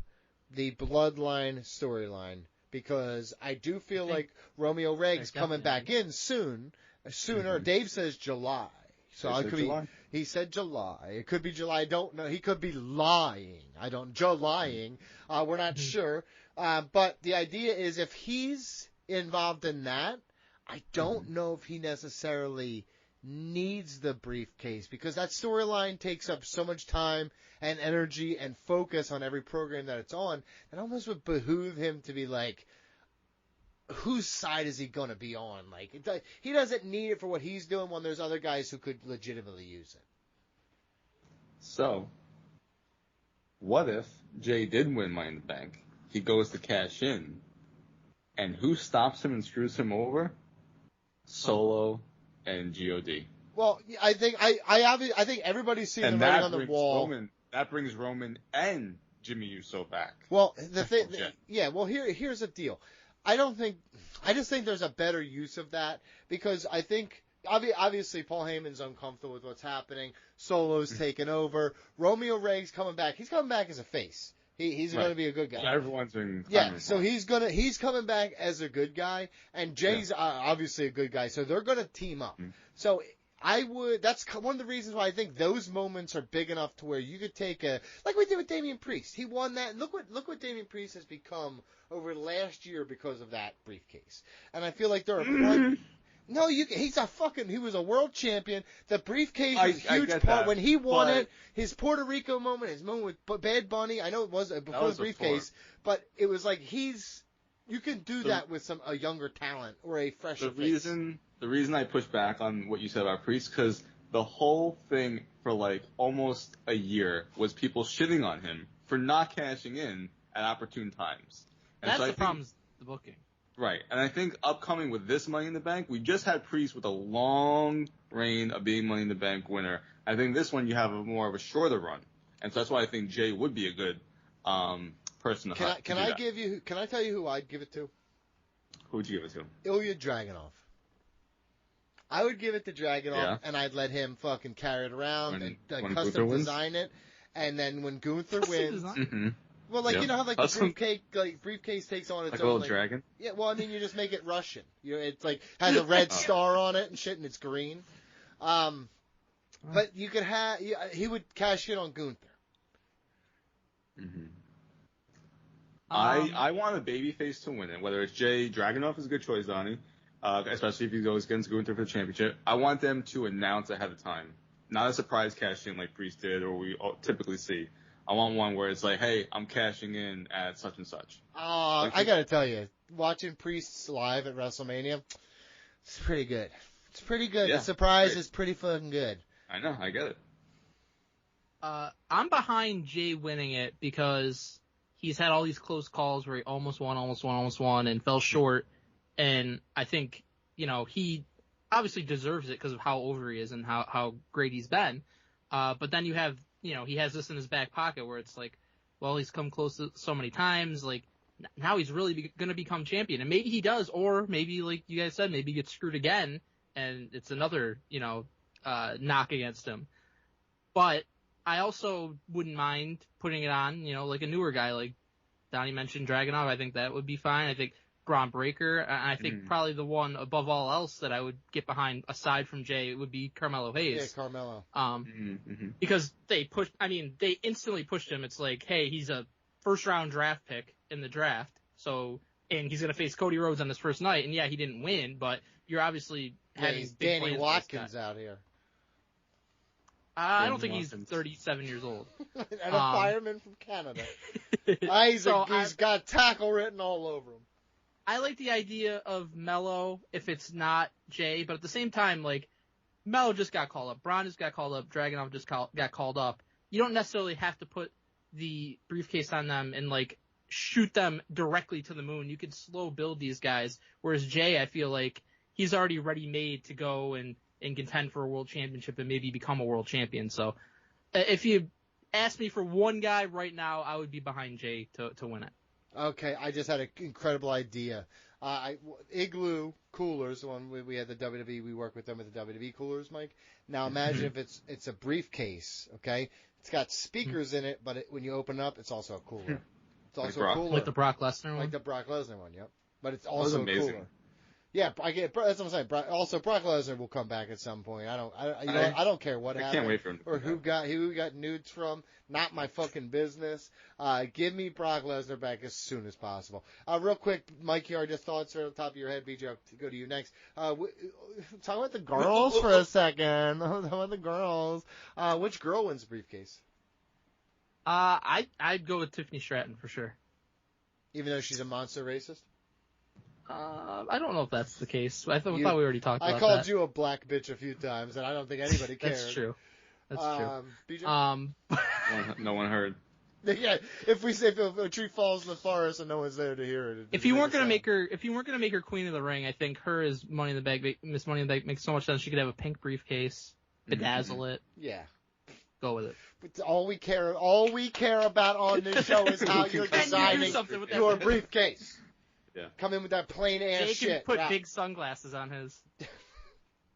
Speaker 2: the Bloodline storyline, because I do feel like Romeo Reigns coming back in sooner. Dave says July. So I could be. He said July. It could be July. I don't know. He could be lying. We're not sure. But the idea is, if he's involved in that, I don't know if he necessarily needs the briefcase, because that storyline takes up so much time and energy and focus on every program that it's on. It almost would behoove him to be like, whose side is he going to be on? Like, he doesn't need it for what he's doing when there's other guys who could legitimately use it.
Speaker 5: So, what if Jey did win Money in the Bank? He goes to cash in, and who stops him and screws him over? Solo and God.
Speaker 2: Well, I think I think everybody's seen the writing on the wall.
Speaker 5: That brings Roman and Jimmy Uso back.
Speaker 2: Well, here's the deal. I just think there's a better use of that, because I think obviously Paul Heyman's uncomfortable with what's happening. Solo's taking over. Romeo Reigns coming back. He's coming back as a face. He's going to be a good guy.
Speaker 5: Everyone's been
Speaker 2: so he's coming back as a good guy, and Jay's obviously a good guy, so they're going to team up. So that's one of the reasons why I think those moments are big enough to where you could take like we did with Damian Priest. He won that, and look what Damian Priest has become over the last year because of that briefcase. And I feel like there are No, he was a world champion. The briefcase was a huge part when he won it. His Puerto Rico moment, his moment with Bad Bunny. I know it was before the briefcase, but it was like you can do that with a younger talent or a fresher face.
Speaker 5: The reason I push back on what you said about Priest, because the whole thing for like almost a year was people shitting on him for not cashing in at opportune times. And
Speaker 4: That's
Speaker 5: so
Speaker 4: the problem, is the booking.
Speaker 5: Right. And I think upcoming with this Money in the Bank, we just had Priest with a long reign of being Money in the Bank winner. I think this one you have more of a shorter run. And so that's why I think Jay would be a good person to have.
Speaker 2: Can I tell you who I'd give it to?
Speaker 5: Who would you give it to?
Speaker 2: Ilya Dragunov. I would give it to Dragunov, and I'd let him fucking carry it around and custom design it. And then when Gunther wins, well, like you know how like the briefcase takes on its
Speaker 5: like
Speaker 2: own
Speaker 5: a little
Speaker 2: like,
Speaker 5: dragon.
Speaker 2: Yeah, well, I mean you just make it Russian. You know, it's like has a red star on it and shit, and it's green. But you could have he would cash in on Gunther.
Speaker 5: Mm-hmm. I want a babyface to win it. Whether it's Jay, Dragunov is a good choice, Donnie. Especially if he goes against Gunther for the championship. I want them to announce ahead of time. Not a surprise cash in like Priest did or we typically see. I want one where it's like, hey, I'm cashing in at such and such.
Speaker 2: I gotta tell you, watching Priests live at WrestleMania, it's pretty good. It's pretty good.
Speaker 5: Yeah,
Speaker 2: the surprise is pretty fucking good.
Speaker 5: I know, I get it.
Speaker 4: I'm behind Jay winning it because he's had all these close calls where he almost won, and fell short. And I think, he obviously deserves it because of how over he is and how great he's been. But then you have, he has this in his back pocket where it's like, well, he's come close so many times. Like, now he's really going to become champion. And maybe he does, or maybe, like you guys said, maybe he gets screwed again and it's another, knock against him. But I also wouldn't mind putting it on, like a newer guy, like Donnie mentioned Dragunov. I think that would be fine. I think Braun Breaker. And I think probably the one above all else that I would get behind aside from Jay would be Carmelo Hayes.
Speaker 2: Yeah, Carmelo.
Speaker 4: Because they instantly pushed him. It's like, hey, he's a first round draft pick in the draft. So, and he's going to face Cody Rhodes on his first night. And yeah, he didn't win, but you're obviously having big
Speaker 2: Danny
Speaker 4: plans
Speaker 2: Watkins out here.
Speaker 4: I don't think he's 37 years old.
Speaker 2: And a fireman from Canada. He's got tackle written all over him.
Speaker 4: I like the idea of Mello if it's not Jay, but at the same time, like, Mello just got called up. Braun just got called up. Dragunov just got called up. You don't necessarily have to put the briefcase on them and, like, shoot them directly to the moon. You can slow build these guys. Whereas Jay, I feel like he's already ready-made to go and contend for a world championship and maybe become a world champion. So if you ask me for one guy right now, I would be behind Jay to win it. Okay,
Speaker 2: I just had an incredible idea. Igloo coolers, the one we had the WWE, we work with them at the WWE coolers, Mike. Now imagine if it's a briefcase, okay? It's got speakers in it, but when you open it up, it's also a cooler. It's also a cooler.
Speaker 4: Like the Brock Lesnar one?
Speaker 2: Like the Brock Lesnar one, yep. But it's also a cooler. Yeah, that's what I'm saying. Also, Brock Lesnar will come back at some point. I don't care what happened.
Speaker 5: I can't wait for him to
Speaker 2: or who got nudes from. Not my fucking business. Give me Brock Lesnar back as soon as possible. Real quick, Mike, your thoughts are on the top of your head. BJ, I'll go to you next. Talk about the girls for a second. Talk about the girls. Which girl wins the briefcase?
Speaker 4: I'd go with Tiffany Stratton for sure.
Speaker 2: Even though she's a monster racist?
Speaker 4: I don't know if that's the case. I thought we already talked about that.
Speaker 2: I called you a black bitch a few times, and I don't think anybody cared.
Speaker 4: That's true.
Speaker 2: BJ?
Speaker 5: No one heard.
Speaker 2: Yeah, if a tree falls in the forest and no one's there to hear it.
Speaker 4: If you weren't gonna make her Queen of the Ring, I think her as Miss Money in the Bank makes so much sense. She could have a pink briefcase, bedazzle it.
Speaker 2: Yeah.
Speaker 4: Go with it.
Speaker 2: But all we care about on this show is how you're designing your briefcase.
Speaker 5: Yeah.
Speaker 2: Come in with that plain ass shit.
Speaker 4: Jay can put big sunglasses on his.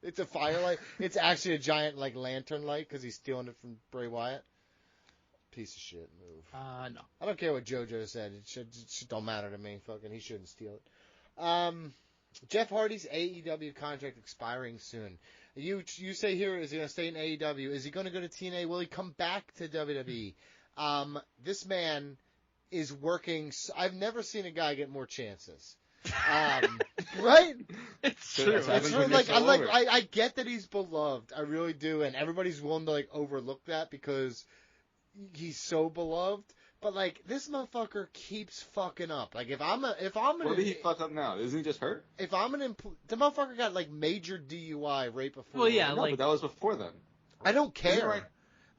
Speaker 2: It's a firelight. It's actually a giant lantern light because he's stealing it from Bray Wyatt. Piece of shit move.
Speaker 4: No.
Speaker 2: I don't care what JoJo said. It don't matter to me. Fucking, he shouldn't steal it. Jeff Hardy's AEW contract expiring soon. You say here, is he going to stay in AEW? Is he going to go to TNA? Will he come back to WWE? This man is working. I've never seen a guy get more chances. Right?
Speaker 4: It's true.
Speaker 2: It's true. I get that he's beloved. I really do, and everybody's willing to overlook that because he's so beloved. But this motherfucker keeps fucking up. What
Speaker 5: did he fuck up now? Isn't he just hurt?
Speaker 2: The motherfucker got major DUI right before.
Speaker 4: Well, yeah,
Speaker 5: but that was before then.
Speaker 2: I don't care.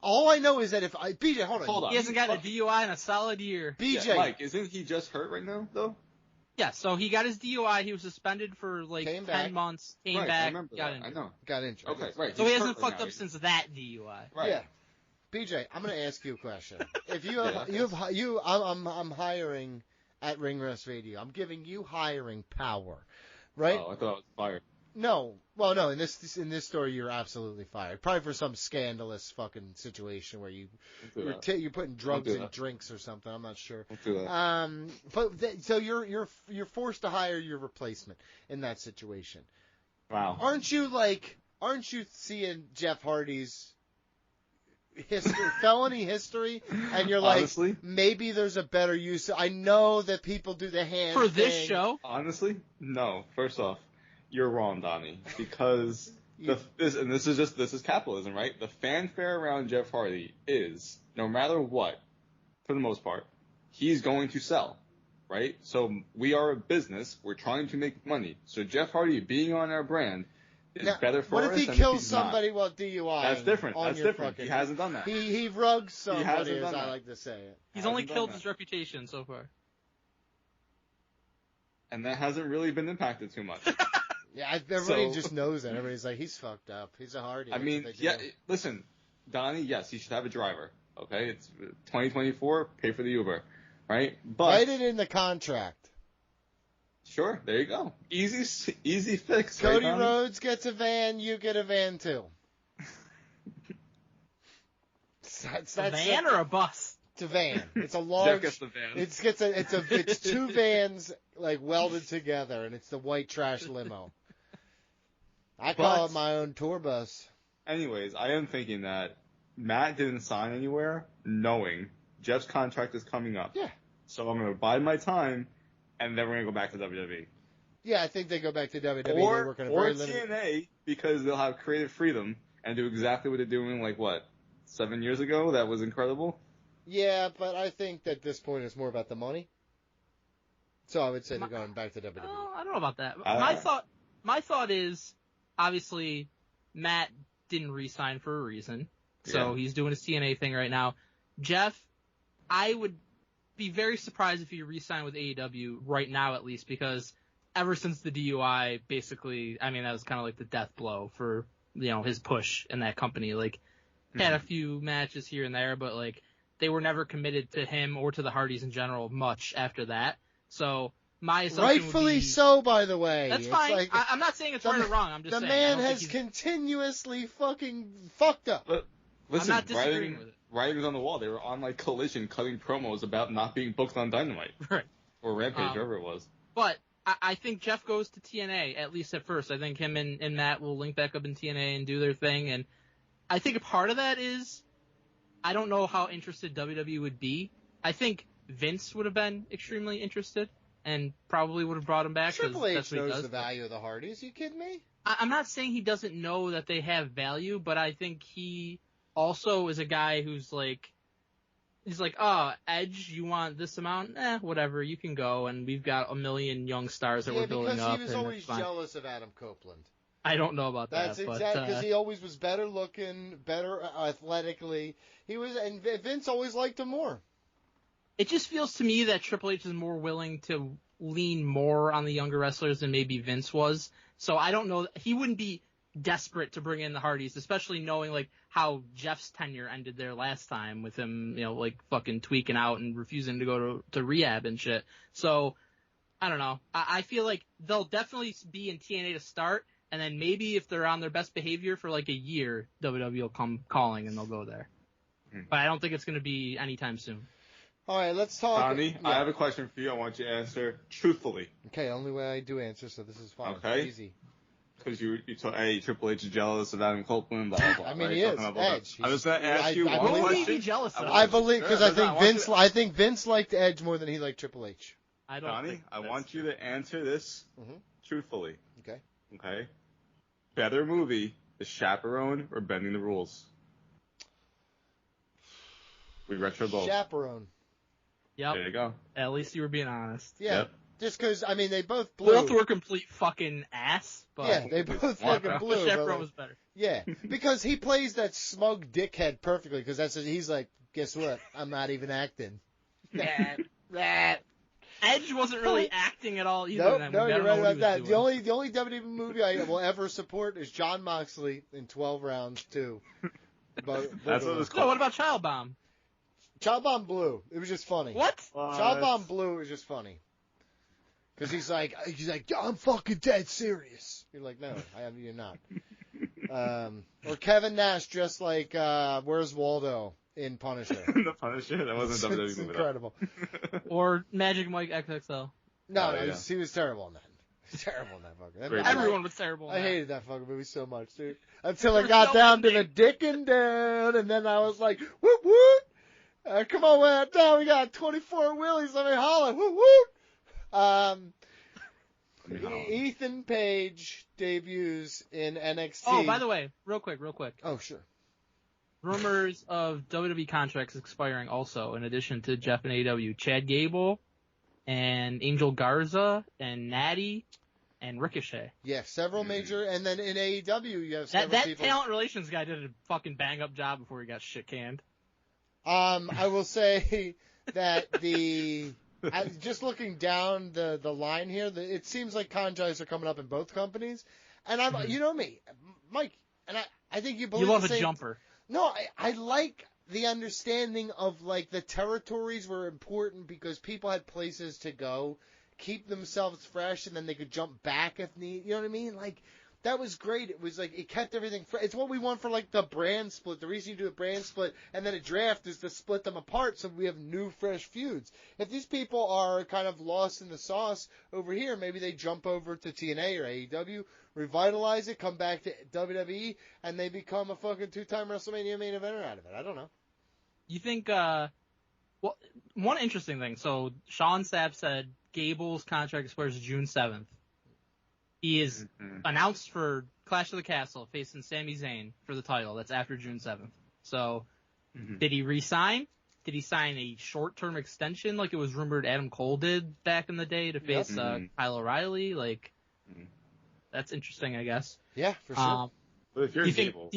Speaker 2: All I know is that if BJ, hold on.
Speaker 5: Hold on.
Speaker 4: He hasn't gotten a DUI in a solid year.
Speaker 2: BJ.
Speaker 5: Yeah, Mike, isn't he just hurt right now, though?
Speaker 4: Yeah, so he got his DUI. He was suspended for like 10 months. Came
Speaker 5: right,
Speaker 4: back.
Speaker 5: I remember
Speaker 4: got
Speaker 5: that.
Speaker 4: injured.
Speaker 5: I know.
Speaker 2: Got injured.
Speaker 5: Okay, right.
Speaker 4: So
Speaker 5: he's
Speaker 4: he hasn't
Speaker 5: hurt right
Speaker 4: fucked
Speaker 5: now.
Speaker 4: up since that DUI.
Speaker 5: Right.
Speaker 2: Yeah. BJ, I'm going to ask you a question. If you have,
Speaker 5: Yeah.
Speaker 2: I'm hiring at Ring Rust Radio. I'm giving you hiring power, right?
Speaker 5: Oh, I thought I was fired.
Speaker 2: No. Well, no. In this story, you're absolutely fired. Probably for some scandalous fucking situation where you're putting drugs in drinks or something. I'm not sure.
Speaker 5: Don't do that.
Speaker 2: But so you're forced to hire your replacement in that situation.
Speaker 5: Wow.
Speaker 2: Aren't you seeing Jeff Hardy's felony history, and you're like,
Speaker 5: Honestly?
Speaker 2: maybe there's a better use. I know that people do the hand
Speaker 4: For this
Speaker 2: thing.
Speaker 4: show?
Speaker 5: Honestly, no. First off, you're wrong, Donnie, because this is capitalism, right? The fanfare around Jeff Hardy is, no matter what, for the most part, he's going to sell, right? So we are a business. We're trying to make money. So Jeff Hardy being on our brand is better for us.
Speaker 2: What if he
Speaker 5: than
Speaker 2: kills
Speaker 5: he's
Speaker 2: somebody
Speaker 5: not.
Speaker 2: while DUI?
Speaker 5: That's different.
Speaker 2: On
Speaker 5: That's
Speaker 2: your
Speaker 5: different.
Speaker 2: Fucking,
Speaker 5: He hasn't done that.
Speaker 2: He rugs somebody,
Speaker 5: hasn't
Speaker 2: as
Speaker 5: done
Speaker 2: I
Speaker 5: that.
Speaker 2: like to say it.
Speaker 4: He's only
Speaker 5: Hasn't done
Speaker 4: killed
Speaker 5: that.
Speaker 4: his reputation so far.
Speaker 5: And that hasn't really been impacted too much.
Speaker 2: Yeah, everybody just knows that. Everybody's like, he's fucked up. He's a Hardy.
Speaker 5: I
Speaker 2: That's
Speaker 5: mean,
Speaker 2: what they
Speaker 5: yeah,
Speaker 2: do.
Speaker 5: listen, Donnie, yes, he should have a driver. Okay, it's 2024, pay for the Uber, right? But
Speaker 2: Write it in the contract.
Speaker 5: sure, there you go. Easy fix.
Speaker 2: Cody
Speaker 5: right, Donnie?
Speaker 2: Rhodes gets a van, you get a van too. That's
Speaker 4: A van or a bus?
Speaker 2: It's a van. It's a
Speaker 5: Jeff
Speaker 2: large.
Speaker 5: gets the van.
Speaker 2: It's two vans like welded together, and it's the white trash limo. I call it my own tour bus.
Speaker 5: Anyways, I am thinking that Matt didn't sign anywhere knowing Jeff's contract is coming up.
Speaker 2: Yeah.
Speaker 5: So I'm going to bide my time, and then we're going to go back to WWE.
Speaker 2: Yeah, I think they go back to WWE. They're
Speaker 5: Or
Speaker 2: working a very
Speaker 5: TNA, because they'll have creative freedom and do exactly what they're doing, 7 years ago? That was incredible.
Speaker 2: Yeah, but I think that at this point it's more about the money. So I would say they're going back to WWE.
Speaker 4: Oh, I don't know about that.
Speaker 5: Uh,
Speaker 4: My thought is, obviously, Matt didn't re-sign for a reason, so he's doing his TNA thing right now. Jeff, I would be very surprised if he re-signed with AEW right now, at least, because ever since the DUI, basically, I mean, that was kind of like the death blow for, his push in that company. Had a few matches here and there, but they were never committed to him or to the Hardys in general much after that. So my assumption
Speaker 2: Rightfully
Speaker 4: would be,
Speaker 2: so, by the way.
Speaker 4: that's
Speaker 2: It's
Speaker 4: fine.
Speaker 2: like
Speaker 4: I'm not saying it's right or wrong. I'm just
Speaker 2: the
Speaker 4: saying.
Speaker 2: man
Speaker 4: I don't
Speaker 2: has
Speaker 4: think he's-
Speaker 2: continuously fucking fucked up.
Speaker 5: But listen,
Speaker 4: I'm not disagreeing with it.
Speaker 5: writings on the wall. They were on Collision cutting promos about not being booked on Dynamite
Speaker 4: Right.
Speaker 5: or Rampage, wherever it was.
Speaker 4: But I think Jeff goes to TNA, at least at first. I think him and Matt will link back up in TNA and do their thing. And I think a part of that is, I don't know how interested WWE would be. I think Vince would have been extremely interested and probably would have brought him back.
Speaker 2: Triple
Speaker 4: that's
Speaker 2: H
Speaker 4: what he
Speaker 2: knows
Speaker 4: does.
Speaker 2: the value of the Hardys. You kidding me?
Speaker 4: I'm not saying he doesn't know that they have value, but I think he also is a guy who's he's like, oh, Edge, you want this amount? Whatever, you can go. And we've got a million young stars that we're building up.
Speaker 2: Because he was
Speaker 4: and
Speaker 2: always
Speaker 4: it's fine.
Speaker 2: jealous of Adam Copeland.
Speaker 4: I don't know about
Speaker 2: That's
Speaker 4: that.
Speaker 2: exactly
Speaker 4: but,
Speaker 2: because he always was better looking, better athletically. And Vince always liked him more.
Speaker 4: It just feels to me that Triple H is more willing to lean more on the younger wrestlers than maybe Vince was. So I don't know. He wouldn't be desperate to bring in the Hardys, especially knowing how Jeff's tenure ended there last time with him, fucking tweaking out and refusing to go to rehab and shit. So I don't know. I feel like they'll definitely be in TNA to start, and then maybe if they're on their best behavior for a year, WWE will come calling and they'll go there. But I don't think it's going to be anytime soon.
Speaker 2: All right, let's talk.
Speaker 5: Donnie, I have a question for you. I want you to answer truthfully.
Speaker 2: Okay, only way I do answer, so this is fine.
Speaker 5: Okay.
Speaker 2: Easy.
Speaker 5: Because you told, hey, Triple H is jealous of Adam Copeland, blah, blah, blah.
Speaker 2: I mean,
Speaker 5: right?
Speaker 2: he is.
Speaker 5: Talking about
Speaker 2: Edge.
Speaker 5: I was going to ask you
Speaker 2: I
Speaker 5: one
Speaker 2: believe-
Speaker 4: What would he
Speaker 5: question.
Speaker 4: be jealous of?
Speaker 2: I believe because
Speaker 5: Sure,
Speaker 2: I think Vince liked Edge more than he liked Triple H.
Speaker 4: I don't
Speaker 5: Donnie,
Speaker 4: think
Speaker 5: I
Speaker 4: that's
Speaker 5: want you to answer this truthfully.
Speaker 2: Okay.
Speaker 5: Okay? Better movie, The Chaperone or Bending the Rules? We retro both.
Speaker 2: Chaperone.
Speaker 4: Yep.
Speaker 5: There you go.
Speaker 4: At least you were being honest.
Speaker 2: Yeah.
Speaker 5: Yep.
Speaker 2: Just because, I mean, they both blew.
Speaker 4: Both were complete fucking ass, but
Speaker 2: Yeah, they both fucking blew.
Speaker 4: the Chaperone was better.
Speaker 2: Yeah, because he plays that smug dickhead perfectly. Because he's like, guess what? I'm not even acting. That.
Speaker 4: Edge wasn't really acting at all either.
Speaker 2: Nope,
Speaker 4: then.
Speaker 2: no, you're right about that.
Speaker 4: Doing.
Speaker 2: The only WWE movie I will ever support is Jon Moxley in 12 Rounds 2.
Speaker 5: That's what it's
Speaker 4: So
Speaker 5: called.
Speaker 4: what about Child Bomb?
Speaker 2: Child Bomb Blue. It was just funny.
Speaker 4: What?
Speaker 2: Child Bomb Blue is just funny. Because he's like, I'm fucking dead serious. You're like, no, you're not. Or Kevin Nash dressed like Where's Waldo in Punisher.
Speaker 5: The Punisher? That wasn't a WWE
Speaker 2: It's
Speaker 5: movie.
Speaker 2: incredible.
Speaker 4: Or Magic Mike XXL.
Speaker 2: No,
Speaker 5: yeah.
Speaker 2: he was terrible in that. He was terrible in that fucking.
Speaker 5: Great.
Speaker 4: Everyone was terrible.
Speaker 2: I hated that fucking movie so much, dude. Until I got down to the dickin' down, and then I was like, whoop whoop. Come on, man, down. We got 24 wheelies. Let me holler. Whoop whoop. Ethan Page debuts in NXT.
Speaker 4: Oh, by the way, real quick.
Speaker 2: Oh, sure.
Speaker 4: Rumors of WWE contracts expiring also, in addition to Jeff and AEW. Chad Gable and Angel Garza and Natty and Ricochet.
Speaker 2: Yeah, several major, and then in AEW you have several
Speaker 4: That
Speaker 2: people.
Speaker 4: talent relations guy did a fucking bang up job before he got shit canned.
Speaker 2: I will say that just looking down the line here, it seems like contracts are coming up in both companies, and you know me, Mike, and I think you believe
Speaker 4: You love
Speaker 2: the
Speaker 4: a
Speaker 2: same.
Speaker 4: jumper.
Speaker 2: No, I like the understanding of, like, the territories were important because people had places to go, keep themselves fresh, and then they could jump back if need. You know what I mean? Like, that was great. It was like, it kept everything fresh. It's what we want for, like, the brand split. The reason you do a brand split and then a draft is to split them apart so we have new, fresh feuds. If these people are kind of lost in the sauce over here, maybe they jump over to TNA or AEW, revitalize it, come back to WWE, and they become a fucking 2-time WrestleMania main eventer out of it. I don't know.
Speaker 4: You think, well, one interesting thing. So, Sean Sapp said Gable's contract expires June 7th. He is announced for Clash of the Castle, facing Sami Zayn for the title. That's after June 7th. So, did he re-sign? Did he sign a short-term extension like it was rumored Adam Cole did back in the day to face Kyle O'Reilly? Like, that's interesting, I guess.
Speaker 2: Yeah, for sure.
Speaker 5: But if you're Gable,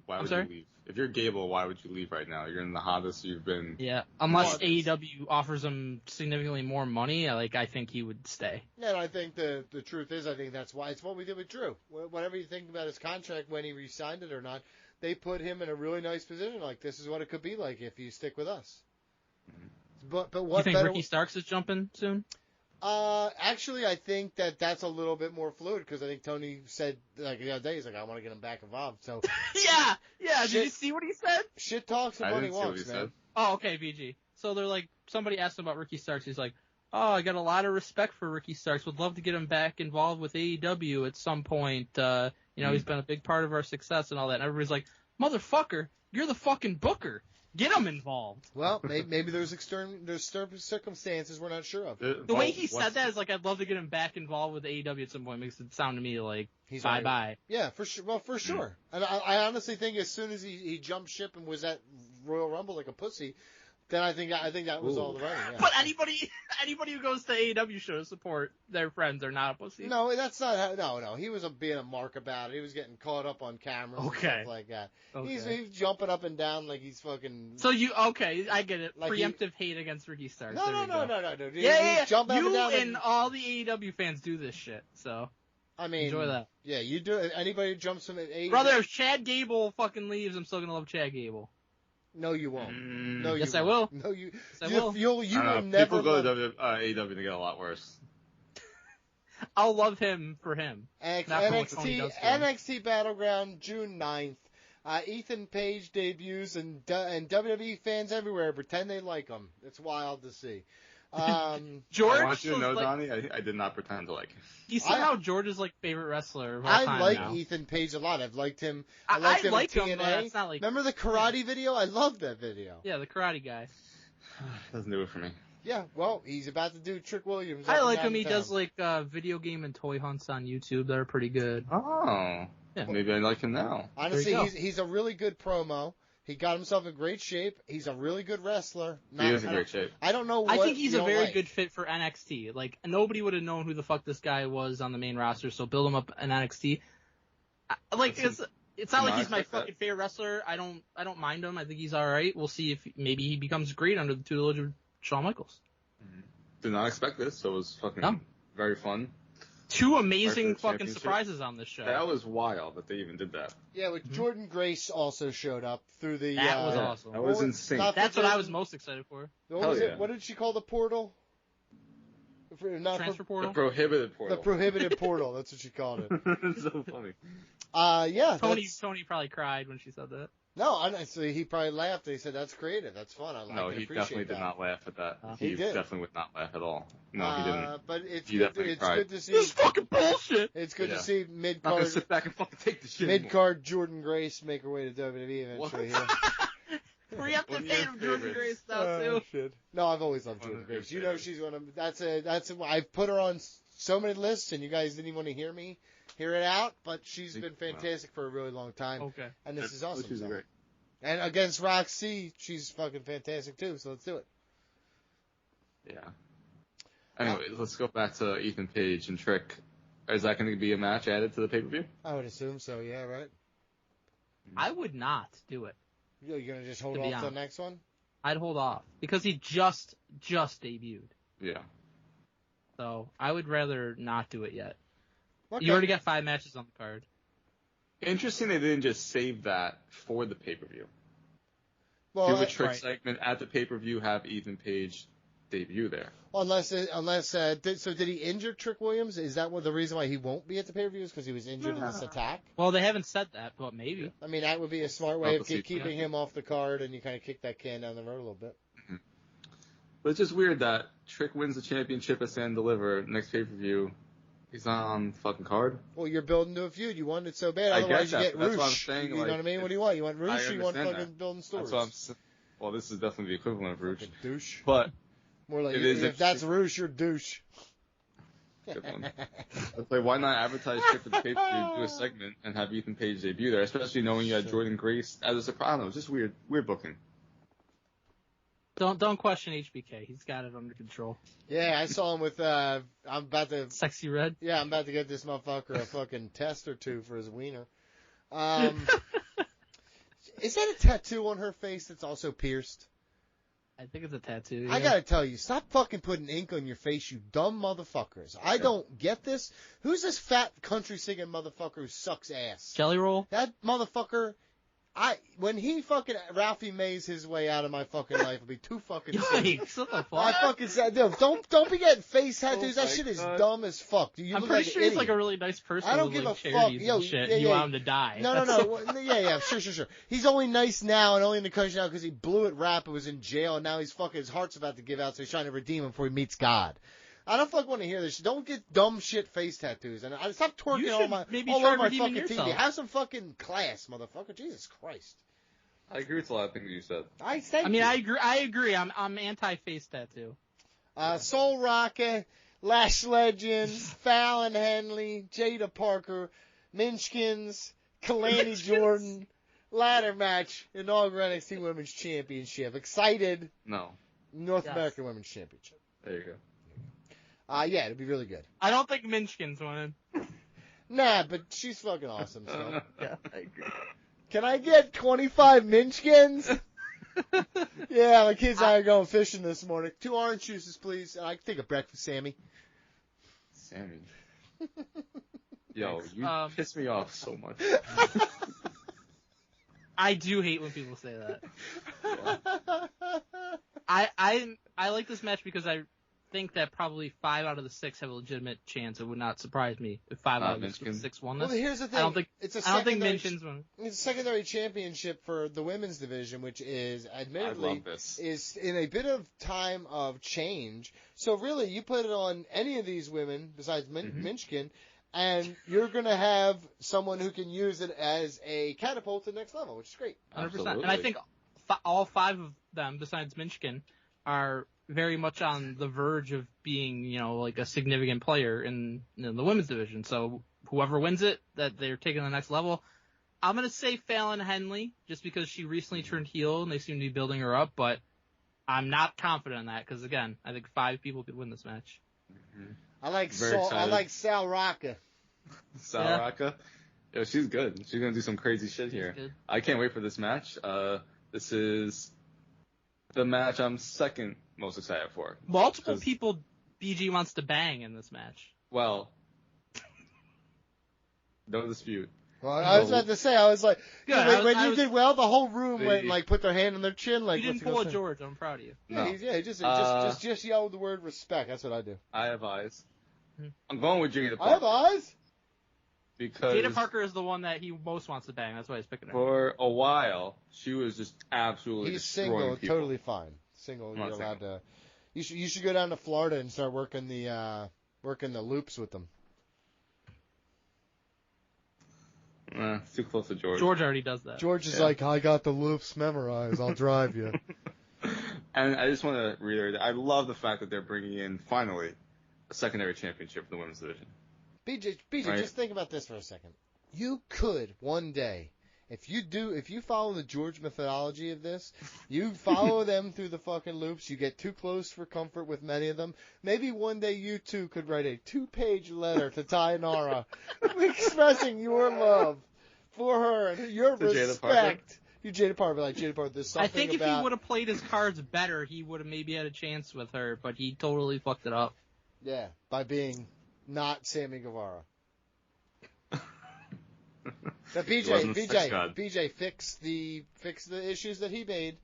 Speaker 5: why would
Speaker 4: you
Speaker 5: leave? If you're Gable, why would you leave right now? You're in the hottest you've been.
Speaker 4: Yeah, unless AEW offers him significantly more money, I think he would stay.
Speaker 2: Yeah, and I think the truth is, I think that's why. It's what we did with Drew. Whatever you think about his contract, when he re-signed it or not, they put him in a really nice position. Like, this is what it could be like if you stick with us. But what?
Speaker 4: You think
Speaker 2: better
Speaker 4: Ricky Starks is jumping soon?
Speaker 2: Actually, I think that's a little bit more fluid because I think Tony said, like, the other day, he's like, I want to get him back involved. So
Speaker 4: yeah. Did you see what he said?
Speaker 2: Shit talks and money walks, man.
Speaker 4: Oh, okay, BG. So they're like, somebody asked him about Ricky Starks. He's like, oh, I got a lot of respect for Ricky Starks. Would love to get him back involved with AEW at some point. He's been a big part of our success and all that. And everybody's like, motherfucker, you're the fucking booker. Get him involved.
Speaker 2: Well, maybe there's circumstances we're not sure of.
Speaker 4: The way he said that is like, I'd love to get him back involved with AEW at some point. Makes it sound to me like
Speaker 2: he's
Speaker 4: bye-bye.
Speaker 2: Yeah, for sure. Well, for sure. And I honestly think as soon as he jumped ship and was at Royal Rumble like a pussy, then I think that was all the writing. Yeah.
Speaker 4: But anybody who goes to AEW show to support their friends are not a pussy.
Speaker 2: No, that's not how. No. He was being a mark about it. He was getting caught up on camera and stuff like that.
Speaker 4: Okay.
Speaker 2: He's jumping up and down like he's fucking.
Speaker 4: So I get it. Like preemptive hate against Ricky Starks.
Speaker 2: No, dude.
Speaker 4: Yeah.
Speaker 2: He's jumping
Speaker 4: you
Speaker 2: up and down.
Speaker 4: And all the AEW fans do this shit. So
Speaker 2: I mean,
Speaker 4: enjoy that.
Speaker 2: Yeah, you do. Anybody who jumps from AEW.
Speaker 4: Brother, if Chad Gable fucking leaves, I'm still gonna love Chad Gable.
Speaker 2: No, you won't.
Speaker 4: Yes, I will.
Speaker 2: No, you.
Speaker 4: Yes, I will.
Speaker 2: You will never.
Speaker 5: People go to AEW and they get a lot worse.
Speaker 4: I'll love him for him.
Speaker 2: NXT Battleground, June 9th. Ethan Page debuts, and WWE fans everywhere pretend they like him. It's wild to see.
Speaker 4: George,
Speaker 5: I want you to know, Donnie, I did not pretend to like him.
Speaker 4: He's somehow George's favorite wrestler of all
Speaker 2: I
Speaker 4: time
Speaker 2: like
Speaker 4: now.
Speaker 2: Ethan Page a lot. I've liked him.
Speaker 4: I
Speaker 2: liked him
Speaker 4: like
Speaker 2: in
Speaker 4: him,
Speaker 2: TNA.
Speaker 4: but it's not like...
Speaker 2: Remember the karate video? I love that video.
Speaker 4: Yeah, the karate guy.
Speaker 5: Doesn't do it for me.
Speaker 2: Yeah, well, he's about to do Trick Williams.
Speaker 4: I like him. He does video game and toy hunts on YouTube that are pretty good.
Speaker 5: Oh, yeah. Maybe I like him now.
Speaker 2: Honestly, he's a really good promo. He got himself in great shape. He's a really good wrestler.
Speaker 5: He is in great shape.
Speaker 2: I don't know what
Speaker 4: I think he's
Speaker 2: you
Speaker 4: a
Speaker 2: don't
Speaker 4: very
Speaker 2: like.
Speaker 4: good fit for NXT. Like, nobody would have known who the fuck this guy was on the main roster, so build him up in NXT. It's not like he's my fucking favorite wrestler. I don't mind him. I think he's all right. We'll see if maybe he becomes great under the tutelage of Shawn Michaels.
Speaker 5: Did not expect this, so it was fucking very fun.
Speaker 4: Two amazing fucking surprises on this show.
Speaker 5: That was wild that they even did that.
Speaker 2: Yeah, with Jordan Grace also showed up through the.
Speaker 4: That was awesome.
Speaker 5: That was insane.
Speaker 4: That's what I was most excited for.
Speaker 2: What was it? What did she call the portal?
Speaker 4: Transfer portal?
Speaker 5: The prohibited portal.
Speaker 2: The prohibited portal. That's what she called it.
Speaker 5: It's so funny.
Speaker 2: Yeah.
Speaker 4: Tony probably cried when she said that.
Speaker 2: No, so he probably laughed. He said, "That's creative. That's fun.
Speaker 5: He definitely did not laugh at that. He definitely would not laugh at all. No, he didn't.
Speaker 2: But it's
Speaker 5: cried.
Speaker 2: good to see.
Speaker 4: This is fucking bullshit.
Speaker 2: It's good to see mid
Speaker 5: Not gonna
Speaker 2: card.
Speaker 5: sit back and fucking take the shit.
Speaker 2: Mid-card Jordan Grace make her way to WWE eventually.
Speaker 4: We have to pay him Jordan Grace now too.
Speaker 2: Shit. No, I've always loved Jordan Grace. You know she's one of I've put her on so many lists, and you guys didn't even want to hear it out, but she's been fantastic for a really long time.
Speaker 4: Okay.
Speaker 2: And this is awesome.
Speaker 5: She's great.
Speaker 2: And against Roxy, she's fucking fantastic too. So let's do it.
Speaker 5: Yeah. Anyway, let's go back to Ethan Page and Trick. Is that going to be a match added to the pay-per-view?
Speaker 2: I would assume so. Yeah, right.
Speaker 4: I would not do it.
Speaker 2: You're gonna just hold off to the next one?
Speaker 4: I'd hold off because he just debuted.
Speaker 5: Yeah.
Speaker 4: So I would rather not do it yet.
Speaker 2: Okay.
Speaker 4: You already got 5 matches on the card.
Speaker 5: Interesting they didn't just save that for the pay-per-view.
Speaker 2: Well,
Speaker 5: do a Trick segment at the pay-per-view, have Ethan Page debut there.
Speaker 2: So did he injure Trick Williams? Is that the reason why he won't be at the pay-per-view is because he was injured in this attack?
Speaker 4: Well, they haven't said that, but maybe.
Speaker 5: Yeah.
Speaker 2: I mean, that would be a smart way of keeping him off the card, and you kind of kick that can down the road a little bit.
Speaker 5: Mm-hmm. But it's just weird that Trick wins the championship at Stand and Deliver. Next pay-per-view, he's not on the fucking card.
Speaker 2: Well, you're building to a feud. You want it so bad. Otherwise, you get
Speaker 5: That's
Speaker 2: Roosh.
Speaker 5: what I'm saying.
Speaker 2: You know what I mean? What do you want? You want Roosh or you want fucking
Speaker 5: that.
Speaker 2: building stores?
Speaker 5: That's what well, this is definitely the equivalent of Roosh.
Speaker 2: Douche.
Speaker 5: But
Speaker 2: more like if that's Roosh, you're douche.
Speaker 5: Good one. It's like, why not advertise Trick for the pay-per-view, do a segment, and have Ethan Page debut there, especially knowing you had Jordan Grace as a surprise. I don't know, just weird booking.
Speaker 4: Don't question HBK. He's got it under control.
Speaker 2: Yeah, I saw him with I'm about to
Speaker 4: Sexy Red.
Speaker 2: Yeah, I'm about to get this motherfucker a fucking test or two for his wiener. Is that a tattoo on her face that's also pierced?
Speaker 4: I think it's a tattoo. Yeah.
Speaker 2: I gotta tell you, stop fucking putting ink on your face, you dumb motherfuckers. I don't get this. Who's this fat country singing motherfucker who sucks ass?
Speaker 4: Jelly Roll?
Speaker 2: That motherfucker. When he fucking Ralphie Mays his way out of my fucking life, it'll be too fucking soon.
Speaker 4: Yikes, what the fuck?
Speaker 2: I fucking said, dude, don't be getting face tattoos. That shit is dumb as fuck.
Speaker 4: I'm pretty sure he's like a really nice person.
Speaker 2: I don't give a fuck.
Speaker 4: Yo, shit. You want him to die.
Speaker 2: No. Yeah, sure. He's only nice now and only in the country now because he blew it rap and was in jail, and now his heart's about to give out, so he's trying to redeem him before he meets God. I don't fucking want to hear this. Don't get dumb shit face tattoos. And stop twerking all over my fucking TV. Have some fucking class, motherfucker. Jesus Christ.
Speaker 5: I agree with a lot of things you said.
Speaker 2: I
Speaker 4: agree. I'm anti-face tattoo.
Speaker 2: Soul Rocket, Lash Legends, Fallon Henley, Jada Parker, Minchkins, Kalani Jordan, ladder match, inaugural NXT Women's Championship. Excited.
Speaker 5: No.
Speaker 2: North American Women's Championship.
Speaker 5: There you go.
Speaker 2: Yeah, it'd be really good.
Speaker 4: I don't think Minchkins winning.
Speaker 2: Nah, but she's fucking awesome, so.
Speaker 4: Yeah, I agree.
Speaker 2: Can I get 25 Minchkins? Yeah, my kids and I are going fishing this morning. 2 orange juices, please. I can take a breakfast, Sammy.
Speaker 5: Sammy. Yo, you piss me off so much.
Speaker 4: I do hate when people say that. I like this match because I think that probably 5 out of the 6 have a legitimate chance. It would not surprise me if 5 out of the 6 won this.
Speaker 2: Well, here's the thing.
Speaker 4: I don't think Minchkins won.
Speaker 2: It's a secondary championship for the women's division, which is admittedly is in a bit of time of change. So really, you put it on any of these women besides Minchkin, and you're going to have someone who can use it as a catapult to the next level, which is great.
Speaker 4: 100%. And I think all 5 of them, besides Minchkin, are very much on the verge of being, like a significant player in the women's division. So whoever wins it, that they're taking to the next level, I'm going to say Fallon Henley, just because she recently turned heel and they seem to be building her up, but I'm not confident in that because, again, I think 5 people could win this match.
Speaker 5: Mm-hmm.
Speaker 2: I like Sal Rocca.
Speaker 5: Sal Rocca? Yo, she's good. She's going to do some crazy shit here.
Speaker 4: Good.
Speaker 5: I can't wait for this match. This is the match I'm second most excited for.
Speaker 4: Multiple people BG wants to bang in this match.
Speaker 5: Well, no dispute.
Speaker 2: Well, I was about to say, I was like,
Speaker 4: Good,
Speaker 2: when you did well, the whole room went like put their hand on their chin, like
Speaker 4: you didn't pull a George. I'm proud of you.
Speaker 2: Yeah,
Speaker 5: No.
Speaker 2: just yell the word respect. That's what I do.
Speaker 5: I have eyes. I'm going with Jada Parker.
Speaker 2: I have eyes.
Speaker 5: Because
Speaker 4: Jada Parker is the one that he most wants to bang. That's why he's picking her.
Speaker 5: for a while, she was just absolutely
Speaker 2: He's
Speaker 5: destroying
Speaker 2: single,
Speaker 5: people.
Speaker 2: totally fine. Single,
Speaker 5: I'm
Speaker 2: you're
Speaker 5: not
Speaker 2: allowed to. You should go down to Florida and start working the loops with them.
Speaker 5: It's too close to George.
Speaker 4: George already does that.
Speaker 2: George is like, I got the loops memorized. I'll drive you.
Speaker 5: And I just want to reiterate, I love the fact that they're bringing in, finally, a secondary championship for the women's division.
Speaker 2: BJ,
Speaker 5: Right.
Speaker 2: just think about this for a second. You could one day, if you follow the George methodology of this, you follow them through the fucking loops, you get too close for comfort with many of them. Maybe one day you too could write a 2-page letter to Tayanara expressing your love for her and your
Speaker 5: To Jada Parker?
Speaker 2: respect. You Jada Parker, like Jada Parker, there's something
Speaker 4: I think if
Speaker 2: about...
Speaker 4: he would have played his cards better, he would have maybe had a chance with her, but he totally fucked it up.
Speaker 2: Yeah, by being not Sammy Guevara. But BJ, fix the issues that he made.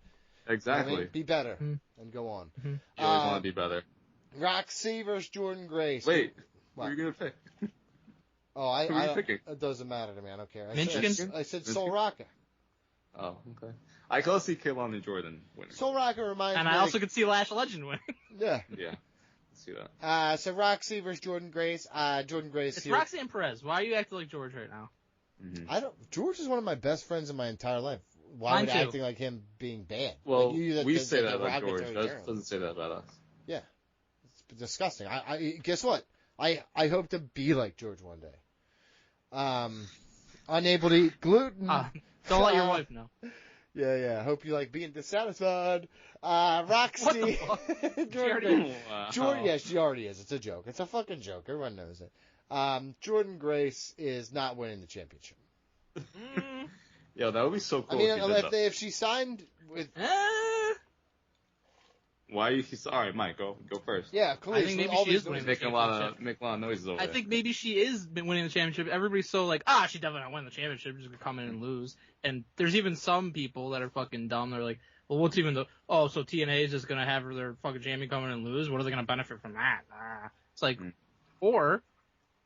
Speaker 5: Exactly.
Speaker 2: I mean, be better and go on.
Speaker 5: You always want to be better.
Speaker 2: Roxy versus Jordan Grace.
Speaker 5: Wait,
Speaker 2: What?
Speaker 5: who are you going to pick?
Speaker 2: Oh, I
Speaker 5: Who are you picking?
Speaker 2: It doesn't matter to me. I don't care.
Speaker 4: Michigan?
Speaker 2: I said
Speaker 5: Michigan?
Speaker 2: Soul Rocka.
Speaker 5: Oh, okay. I can also see Kayvon and Jordan winning.
Speaker 2: Soul Rocka reminds
Speaker 4: And
Speaker 2: me.
Speaker 4: I also could see Lash Legend winning.
Speaker 2: Yeah.
Speaker 5: Yeah, let's see that.
Speaker 2: So Roxy versus Jordan Grace. Jordan Grace.
Speaker 4: It's
Speaker 2: here.
Speaker 4: Roxy and Perez. Why are you acting like George right now?
Speaker 5: Mm-hmm.
Speaker 2: George is one of my best friends in my entire life. Why
Speaker 4: Mine
Speaker 2: would
Speaker 4: too.
Speaker 2: acting like him being bad?
Speaker 5: Well,
Speaker 2: Like you,
Speaker 5: we say that about
Speaker 2: derogatory
Speaker 5: George.
Speaker 2: term.
Speaker 5: That doesn't say that about us.
Speaker 2: Yeah, it's disgusting. I guess what? I hope to be like George one day. Unable to eat gluten.
Speaker 4: Don't let your wife know.
Speaker 2: Yeah. I hope you like being dissatisfied. Roxy. Jordan.
Speaker 5: Wow.
Speaker 2: Jordan. Yeah, she already is. It's a joke. It's a fucking joke. Everyone knows it. Jordan Grace is not winning the championship.
Speaker 5: Yo, that would be so cool.
Speaker 2: I mean,
Speaker 5: if,
Speaker 2: if she signed with.
Speaker 5: Why are you? All right, Mike, go first.
Speaker 2: Yeah, clearly.
Speaker 4: I think maybe
Speaker 2: all
Speaker 4: she
Speaker 2: these
Speaker 4: is winning
Speaker 5: Making a lot of noises over
Speaker 4: I
Speaker 5: there.
Speaker 4: think maybe she is winning the championship. Everybody's so like, she definitely not win the championship. She's gonna come in and lose. And there's even some people that are fucking dumb. They're like, well, what's even the? Oh, so TNA is just gonna have their fucking champion come in and lose. What are they gonna benefit from that? It's like, or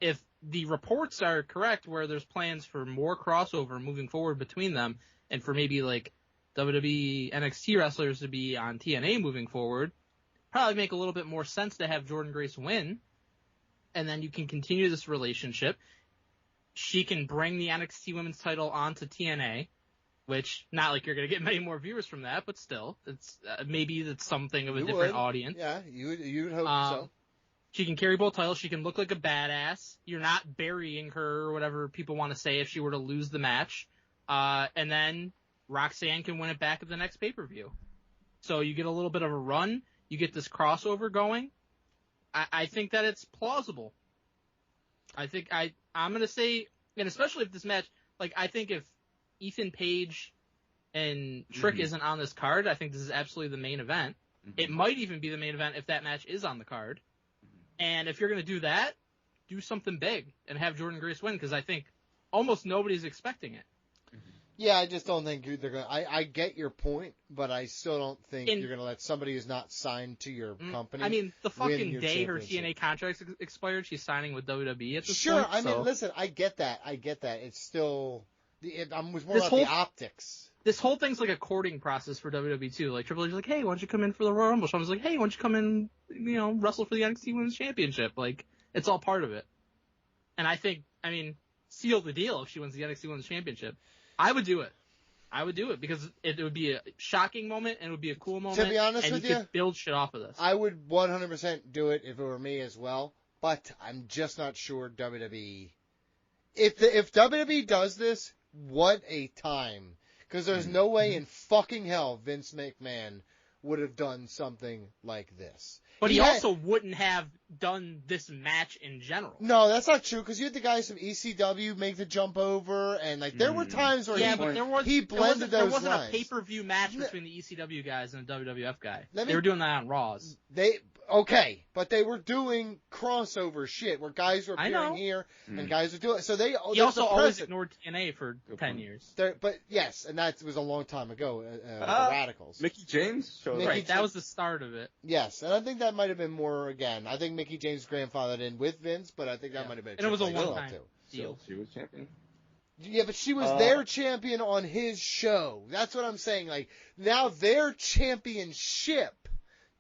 Speaker 4: if the reports are correct, where there's plans for more crossover moving forward between them, and for maybe like WWE NXT wrestlers to be on TNA moving forward. Probably make a little bit more sense to have Jordan Grace win, and then you can continue this relationship. She can bring the NXT Women's title onto TNA, which not like you're gonna get many more viewers from that, but still, it's maybe it's something of a different audience.
Speaker 2: Yeah, you would hope so.
Speaker 4: She can carry both titles. She can look like a badass. You're not burying her or whatever people want to say if she were to lose the match. And then Roxanne can win it back at the next pay-per-view. So you get a little bit of a run. You get this crossover going. I think that it's plausible. I think I'm going to say, and especially if this match, like I think if Ethan Page and Trick isn't on this card, I think this is absolutely the main event. It might even be the main event if that match is on the card. And if you're going to do that, do something big and have Jordan Grace win, because I think almost nobody's expecting it.
Speaker 2: Yeah, I just don't think they're going to... I get your point, but I still don't think you're going to let somebody who's not signed to your company
Speaker 4: I mean, the fucking
Speaker 2: win
Speaker 4: day her
Speaker 2: championship.
Speaker 4: TNA contract expired, she's signing with WWE at this
Speaker 2: Sure,
Speaker 4: point.
Speaker 2: I mean,
Speaker 4: so.
Speaker 2: listen, I get that. It's still... I'm more
Speaker 4: This
Speaker 2: about
Speaker 4: whole-
Speaker 2: the optics.
Speaker 4: This whole thing's like a courting process for WWE too. Like Triple H is like, hey, why don't you come in for the Royal Rumble? Sean's like, hey, why don't you come in, wrestle for the NXT Women's Championship? Like, it's all part of it. And I think, seal the deal if she wins the NXT Women's Championship. I would do it. Because it would be a shocking moment and it would be a cool moment.
Speaker 2: To be honest
Speaker 4: and
Speaker 2: with
Speaker 4: you could build shit off of this.
Speaker 2: I would 100% do it if it were me as well, but I'm just not sure WWE... If WWE does this, what a time. Because there's no way in fucking hell Vince McMahon would have done something like this.
Speaker 4: But he also wouldn't have done this match in general.
Speaker 2: No, that's not true, because you had the guys from ECW make the jump over, and like there were times where he blended those lines.
Speaker 4: There wasn't a pay-per-view match between the ECW guys and the WWF guy. They were doing that on Raws.
Speaker 2: But they were doing crossover shit where guys were appearing here and guys were doing. So he
Speaker 4: also always ignored TNA for 10 years.
Speaker 2: But yes, and that was a long time ago. The Radicals.
Speaker 5: Mickey James showed up.
Speaker 4: Right, that was the start of it.
Speaker 2: Yes, and I think that might have been more again. I think Mickey James grandfathered in with Vince, but I think that might have been.
Speaker 4: And it was a one-time deal.
Speaker 5: She was champion.
Speaker 2: Yeah, but she was their champion on his show. That's what I'm saying. Like now, their championship.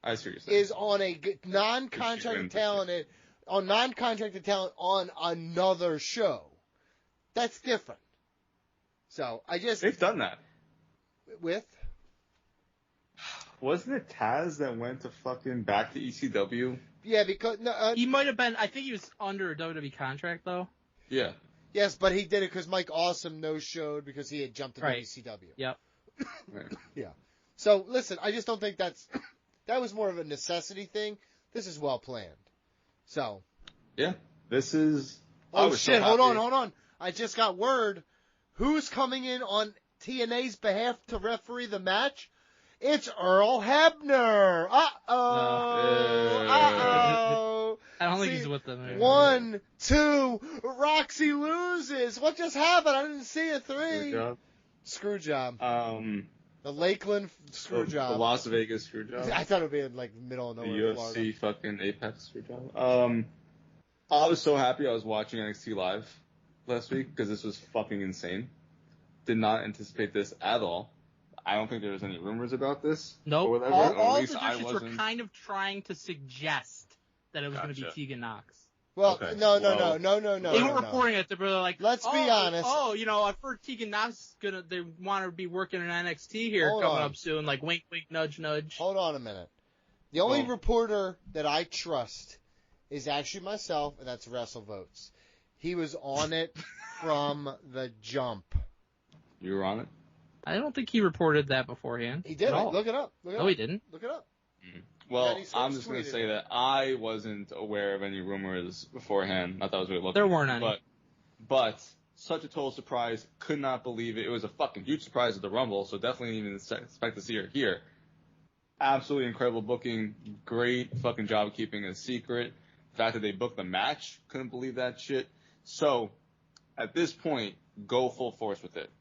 Speaker 5: I see what you're saying.
Speaker 2: Is on a non-contracted talent on another show. That's different. So
Speaker 5: they've done that.
Speaker 2: With?
Speaker 5: Wasn't it Taz that went to fucking back to ECW?
Speaker 2: Yeah, because
Speaker 4: he might have been. I think he was under a WWE contract though.
Speaker 5: Yeah.
Speaker 2: Yes, but he did it because Mike Awesome no-showed because he had jumped to WCW.
Speaker 4: Yep.
Speaker 5: Right.
Speaker 2: Yeah. So listen, I just don't think that was more of a necessity thing. This is well planned. So.
Speaker 5: Yeah. This is.
Speaker 2: Oh shit! Hold on. I just got word. Who's coming in on TNA's behalf to referee the match? It's Earl Hebner. Uh-oh.
Speaker 4: I don't think he's with them anymore.
Speaker 2: 1, 2, Roxy loses. What just happened? I didn't see a 3. Screw job. The Lakeland screw job.
Speaker 5: The Las Vegas screw job.
Speaker 2: I thought it would be in like middle of nowhere.
Speaker 5: The UFC fucking Apex screw job. I was so happy I was watching NXT Live last week because this was fucking insane. Did not anticipate this at all. I don't think there was any rumors about this.
Speaker 4: Nope.
Speaker 5: Or whatever.
Speaker 4: All the predictions were kind of trying to suggest that it was going to be Tegan Knox.
Speaker 2: Well,
Speaker 5: okay.
Speaker 2: No.
Speaker 4: They weren't reporting it. They were like,
Speaker 2: let's be honest.
Speaker 4: I've heard Tegan Knox they want to be working in NXT here coming up soon. Like, wink, wink, nudge, nudge.
Speaker 2: Hold on a minute. The only reporter that I trust is actually myself, and that's WrestleVotes. He was on it from the jump.
Speaker 5: You were on it?
Speaker 4: I don't think he reported that beforehand.
Speaker 2: He did. Look it up.
Speaker 4: No, he didn't.
Speaker 2: Look it up.
Speaker 5: Mm-hmm. Well, I'm just going to say that I wasn't aware of any rumors beforehand. Not that I was really looking.
Speaker 4: There weren't any.
Speaker 5: But such a total surprise. Could not believe it. It was a fucking huge surprise at the Rumble, so definitely didn't even expect to see her here. Absolutely incredible booking. Great fucking job keeping it a secret. The fact that they booked the match, couldn't believe that shit. So, at this point, go full force with it.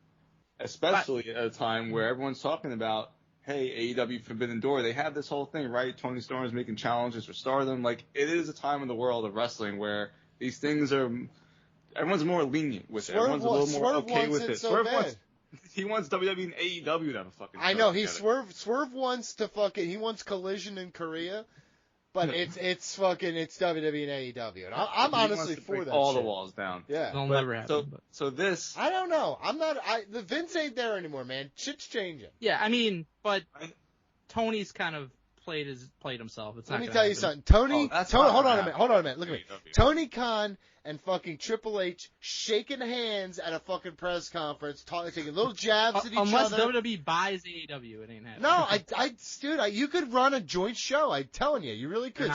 Speaker 5: Especially at a time where everyone's talking about, hey, AEW Forbidden Door, they have this whole thing, right? Tony Storm's making challenges for Stardom. Like, it is a time in the world of wrestling where these things are, everyone's more lenient with it. Everyone's a little more okay with it. He wants WWE and AEW to have a fucking
Speaker 2: I know, Swerve wants to he wants Collision in Korea. But it's WWE and AEW. And I'm honestly for that
Speaker 5: all
Speaker 2: shit.
Speaker 5: The walls down.
Speaker 2: Yeah.
Speaker 4: It'll never happen.
Speaker 5: So this.
Speaker 2: I don't know. The Vince ain't there anymore, man. Shit's changing.
Speaker 4: Yeah, I mean, but Tony's kind of played himself.
Speaker 2: Let me tell you something. Tony, hold on a minute. Look at me. Tony Khan and fucking Triple H shaking hands at a fucking press conference, taking little jabs at each
Speaker 4: unless
Speaker 2: other.
Speaker 4: Unless WWE buys AEW, it ain't happening.
Speaker 2: No, you could run a joint show. I'm telling you, you really could.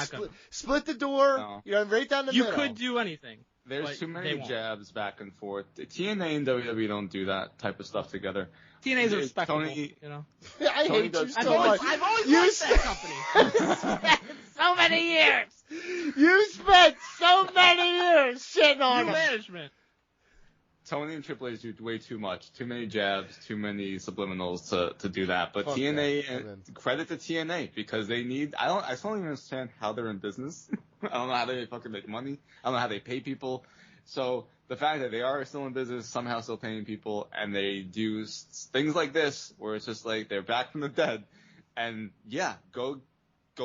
Speaker 2: Split the door, right down the middle.
Speaker 4: You could do anything.
Speaker 5: There's too many jabs back and forth. TNA and WWE don't do that type of stuff together.
Speaker 4: TNA's respectable,
Speaker 2: Tony,
Speaker 4: I
Speaker 2: hate you so much.
Speaker 4: I've always liked that company.
Speaker 2: So many years. You spent so many years shitting on
Speaker 4: New management.
Speaker 5: Tony and Triple H do way too much. Too many jabs, too many subliminals to do that. But credit to TNA because they need. I still don't even understand how they're in business. I don't know how they fucking make money. I don't know how they pay people. So the fact that they are still in business, somehow still paying people, and they do things like this where it's just like they're back from the dead, and go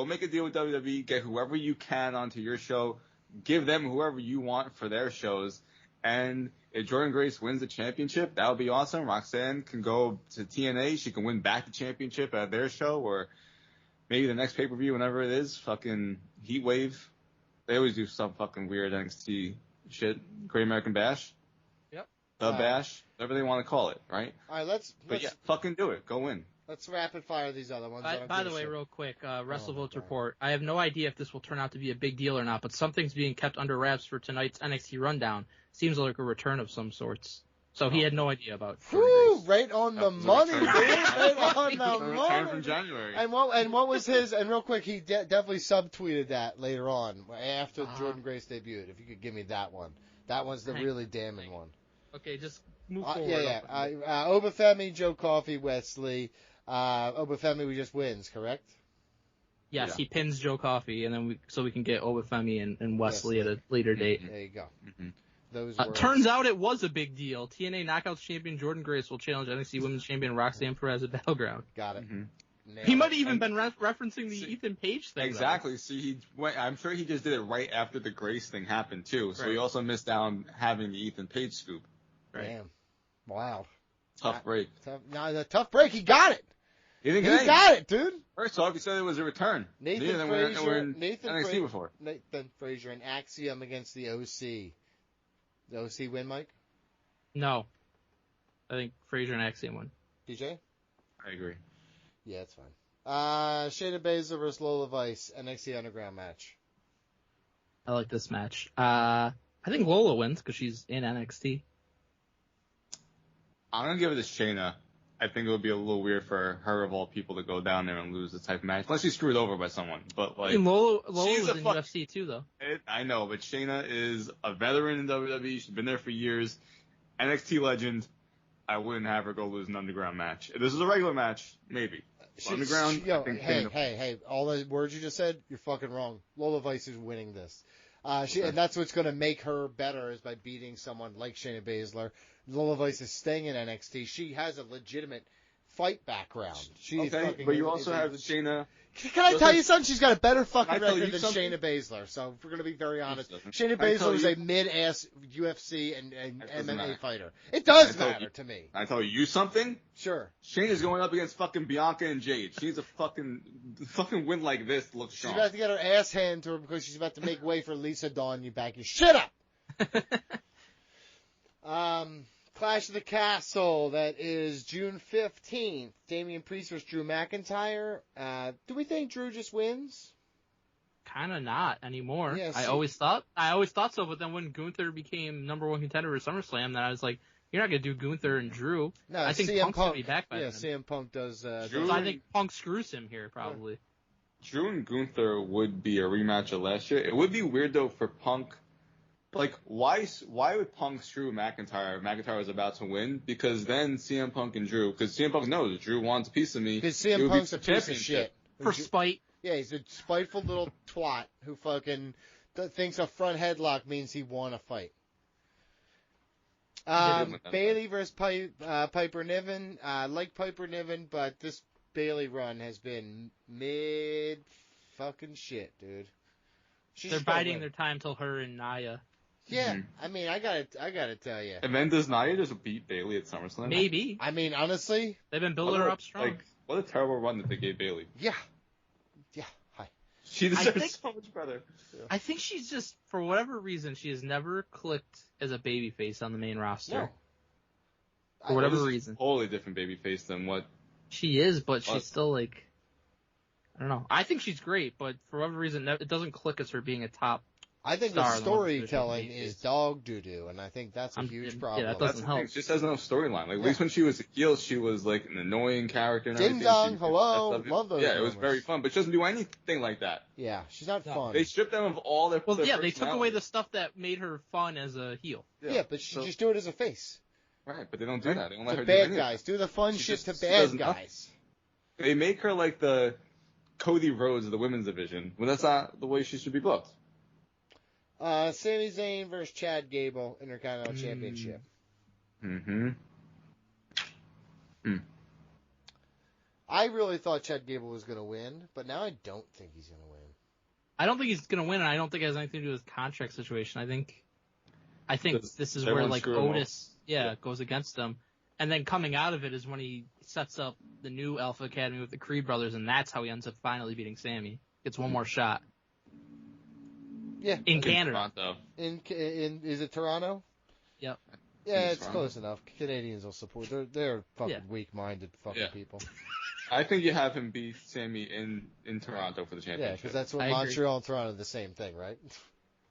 Speaker 5: make a deal with WWE, get whoever you can onto your show, give them whoever you want for their shows, and if Jordan Grace wins the championship, that would be awesome. Roxanne can go to TNA, she can win back the championship at their show, or maybe the next pay-per-view, whenever it is, fucking Heatwave. They always do some fucking weird NXT shit. Great American Bash.
Speaker 4: Yep.
Speaker 5: the bash, whatever they want to call it, right?
Speaker 2: All right, let's
Speaker 5: fucking do it. Go in.
Speaker 2: Let's rapid fire these other ones.
Speaker 4: By the way, real quick, WrestleVotes report. I have no idea if this will turn out to be a big deal or not, but something's being kept under wraps for tonight's NXT rundown. Seems like a return of some sorts. So he had no idea about.
Speaker 2: Whew, right on the money, dude. Right on the
Speaker 5: Return
Speaker 2: money.
Speaker 5: from January.
Speaker 2: And what was his? And real quick, he definitely subtweeted that later on after Jordan Grace debuted. If you could give me that one, that one's the really damning one.
Speaker 4: Okay, just move forward.
Speaker 2: Obafemi, Joe Coffey, Wesley. Obafemi just wins, correct?
Speaker 4: Yes, he pins Joe Coffey, and then we can get Obafemi and Wesley at a later date.
Speaker 2: There you go.
Speaker 5: Mm-hmm.
Speaker 4: Turns out it was a big deal. TNA Knockouts champion Jordan Grace will challenge NXT Women's champion Roxanne Perez at Battleground.
Speaker 2: Got it.
Speaker 5: Mm-hmm.
Speaker 4: He might have even been referencing the Ethan Page thing.
Speaker 5: Exactly.
Speaker 4: Though.
Speaker 5: See, I'm sure he just did it right after the Grace thing happened too. So
Speaker 4: right.
Speaker 5: he also missed out on having the Ethan Page scoop.
Speaker 4: Right.
Speaker 2: Damn. Wow.
Speaker 5: Tough break.
Speaker 2: The tough break. He got it.
Speaker 5: He
Speaker 2: got it, dude.
Speaker 5: First off, he said it was a return.
Speaker 2: Nathan Frazier and Axiom against the OC. The OC win, Mike?
Speaker 4: No. I think Frazier and Axiom won.
Speaker 2: DJ?
Speaker 5: I agree.
Speaker 2: Yeah, it's fine. Shayna Baszler versus Lola Vice, NXT Underground match.
Speaker 4: I like this match. I think Lola wins because she's in NXT.
Speaker 5: I'm going to give it to Shayna. I think it would be a little weird for her, of all people, to go down there and lose this type of match. Unless she's screwed over by someone. But like,
Speaker 4: Lola was in UFC too, though.
Speaker 5: I know, but Shayna is a veteran in WWE. She's been there for years. NXT legend. I wouldn't have her go lose an underground match. If this is a regular match, maybe. Underground,
Speaker 2: hey, all the words you just said, you're fucking wrong. Lola Vice is winning this. And that's what's going to make her better is by beating someone like Shayna Baszler. Lola Vice is staying in NXT. She has a legitimate fight background.
Speaker 5: But you also have Shayna.
Speaker 2: Can I tell you something? She's got a better fucking record than Shayna Baszler. So if we're going to be very honest, Shayna Baszler is a mid-ass UFC and MMA fighter. It does matter to me.
Speaker 5: I tell you something?
Speaker 2: Sure.
Speaker 5: Shayna's going up against fucking Bianca and Jade. She's a fucking win like this looks strong.
Speaker 2: She's about to get her ass handed to her because she's about to make way for Lisa Dawn. You back your shit up. Clash of the Castle, that is June 15th. Damian Priest versus Drew McIntyre. Do we think Drew just wins?
Speaker 4: Kind of not anymore.
Speaker 2: Yeah,
Speaker 4: I always thought so, but then when Gunther became number one contender at SummerSlam, then I was like, you're not going to do Gunther and Drew.
Speaker 2: No,
Speaker 4: I think Punk's going to be back by then.
Speaker 2: CM Punk does.
Speaker 4: So I think Punk screws him here, probably.
Speaker 5: Drew and Gunther would be a rematch of last year. It would be weird, though, for Punk. Like, why would Punk screw McIntyre if McIntyre was about to win? Because then CM Punk and Drew, because CM Punk knows Drew wants a piece of me.
Speaker 2: Because CM Punk's a piece of shit.
Speaker 4: For spite.
Speaker 2: Yeah, he's a spiteful little twat who fucking thinks a front headlock means he won a fight. Bayley versus Piper Niven. I like Piper Niven, but this Bayley run has been mid fucking shit, dude.
Speaker 4: They're biding their time till her and Nia.
Speaker 2: Yeah, I mean, I gotta tell you.
Speaker 5: And then does Nia just beat Bayley at SummerSlam?
Speaker 4: Maybe.
Speaker 2: I mean, honestly,
Speaker 4: they've been building her up strong.
Speaker 5: Like, what a terrible run that they gave Bayley.
Speaker 2: Yeah. Hi.
Speaker 5: She deserves so much better. Yeah.
Speaker 4: I think she's just, for whatever reason, she has never clicked as a babyface on the main roster.
Speaker 2: No.
Speaker 4: For whatever reason.
Speaker 5: Totally different babyface than what
Speaker 4: she is, but she's still like, I don't know. I think she's great, but for whatever reason, it doesn't click as her being a top.
Speaker 2: I think the storytelling is dog doo-doo, and I think that's a huge problem.
Speaker 4: Yeah, that doesn't help.
Speaker 5: She just has no storyline. Like, at least when she was a heel, she was like an annoying character and everything.
Speaker 2: Ding dong, hello, love those.
Speaker 5: Yeah, it was very fun, but she doesn't do anything like that.
Speaker 2: Yeah, she's not fun.
Speaker 5: They stripped them of all their.
Speaker 4: Well, yeah, they took away the stuff that made her fun as a heel.
Speaker 2: Yeah, but she just do it as a face.
Speaker 5: Right, but they don't do that. They don't let her
Speaker 2: do bad
Speaker 5: anything.
Speaker 2: Guys. Do the fun shit to bad guys.
Speaker 5: They make her like the Cody Rhodes of the women's division. Well, that's not the way she should be booked.
Speaker 2: Sami Zayn versus Chad Gable, Intercontinental Championship. I really thought Chad Gable was going to win, but now I don't think he's going to win.
Speaker 4: I don't think he's going to win, and I don't think it has anything to do with his contract situation. I think this is where like Otis, goes against him, and then coming out of it is when he sets up the new Alpha Academy with the Creed brothers, and that's how he ends up finally beating Sammy. Gets one more shot.
Speaker 2: Yeah.
Speaker 4: In Canada.
Speaker 5: Toronto.
Speaker 2: In is it Toronto?
Speaker 4: Yep.
Speaker 2: Yeah, it's close enough. Canadians will support. They're fucking weak-minded fucking people.
Speaker 5: I think you have him beat Sammy in Toronto for the championship.
Speaker 2: Yeah, because that's what Montreal and Toronto are the same thing, right?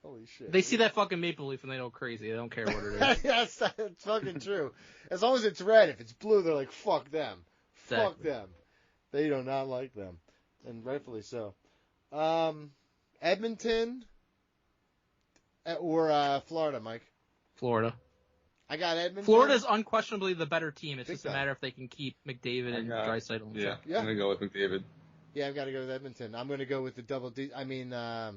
Speaker 2: Holy shit.
Speaker 4: They see that fucking maple leaf and they go crazy. They don't care what it is.
Speaker 2: Yes, that's fucking true. As long as it's red. If it's blue, they're like, fuck them.
Speaker 4: Exactly.
Speaker 2: Fuck them. They do not like them. And rightfully so. Edmonton or Florida, Mike?
Speaker 4: Florida.
Speaker 2: I got Edmonton.
Speaker 4: Florida's unquestionably the better team. It's
Speaker 2: Big
Speaker 4: just a
Speaker 2: time.
Speaker 4: matter if they can keep McDavid and Draisaitl.
Speaker 5: Yeah,
Speaker 2: Yeah.
Speaker 5: I'm going to go with McDavid.
Speaker 2: Yeah, I've got to go with Edmonton. I'm going to go with the double D. I mean, the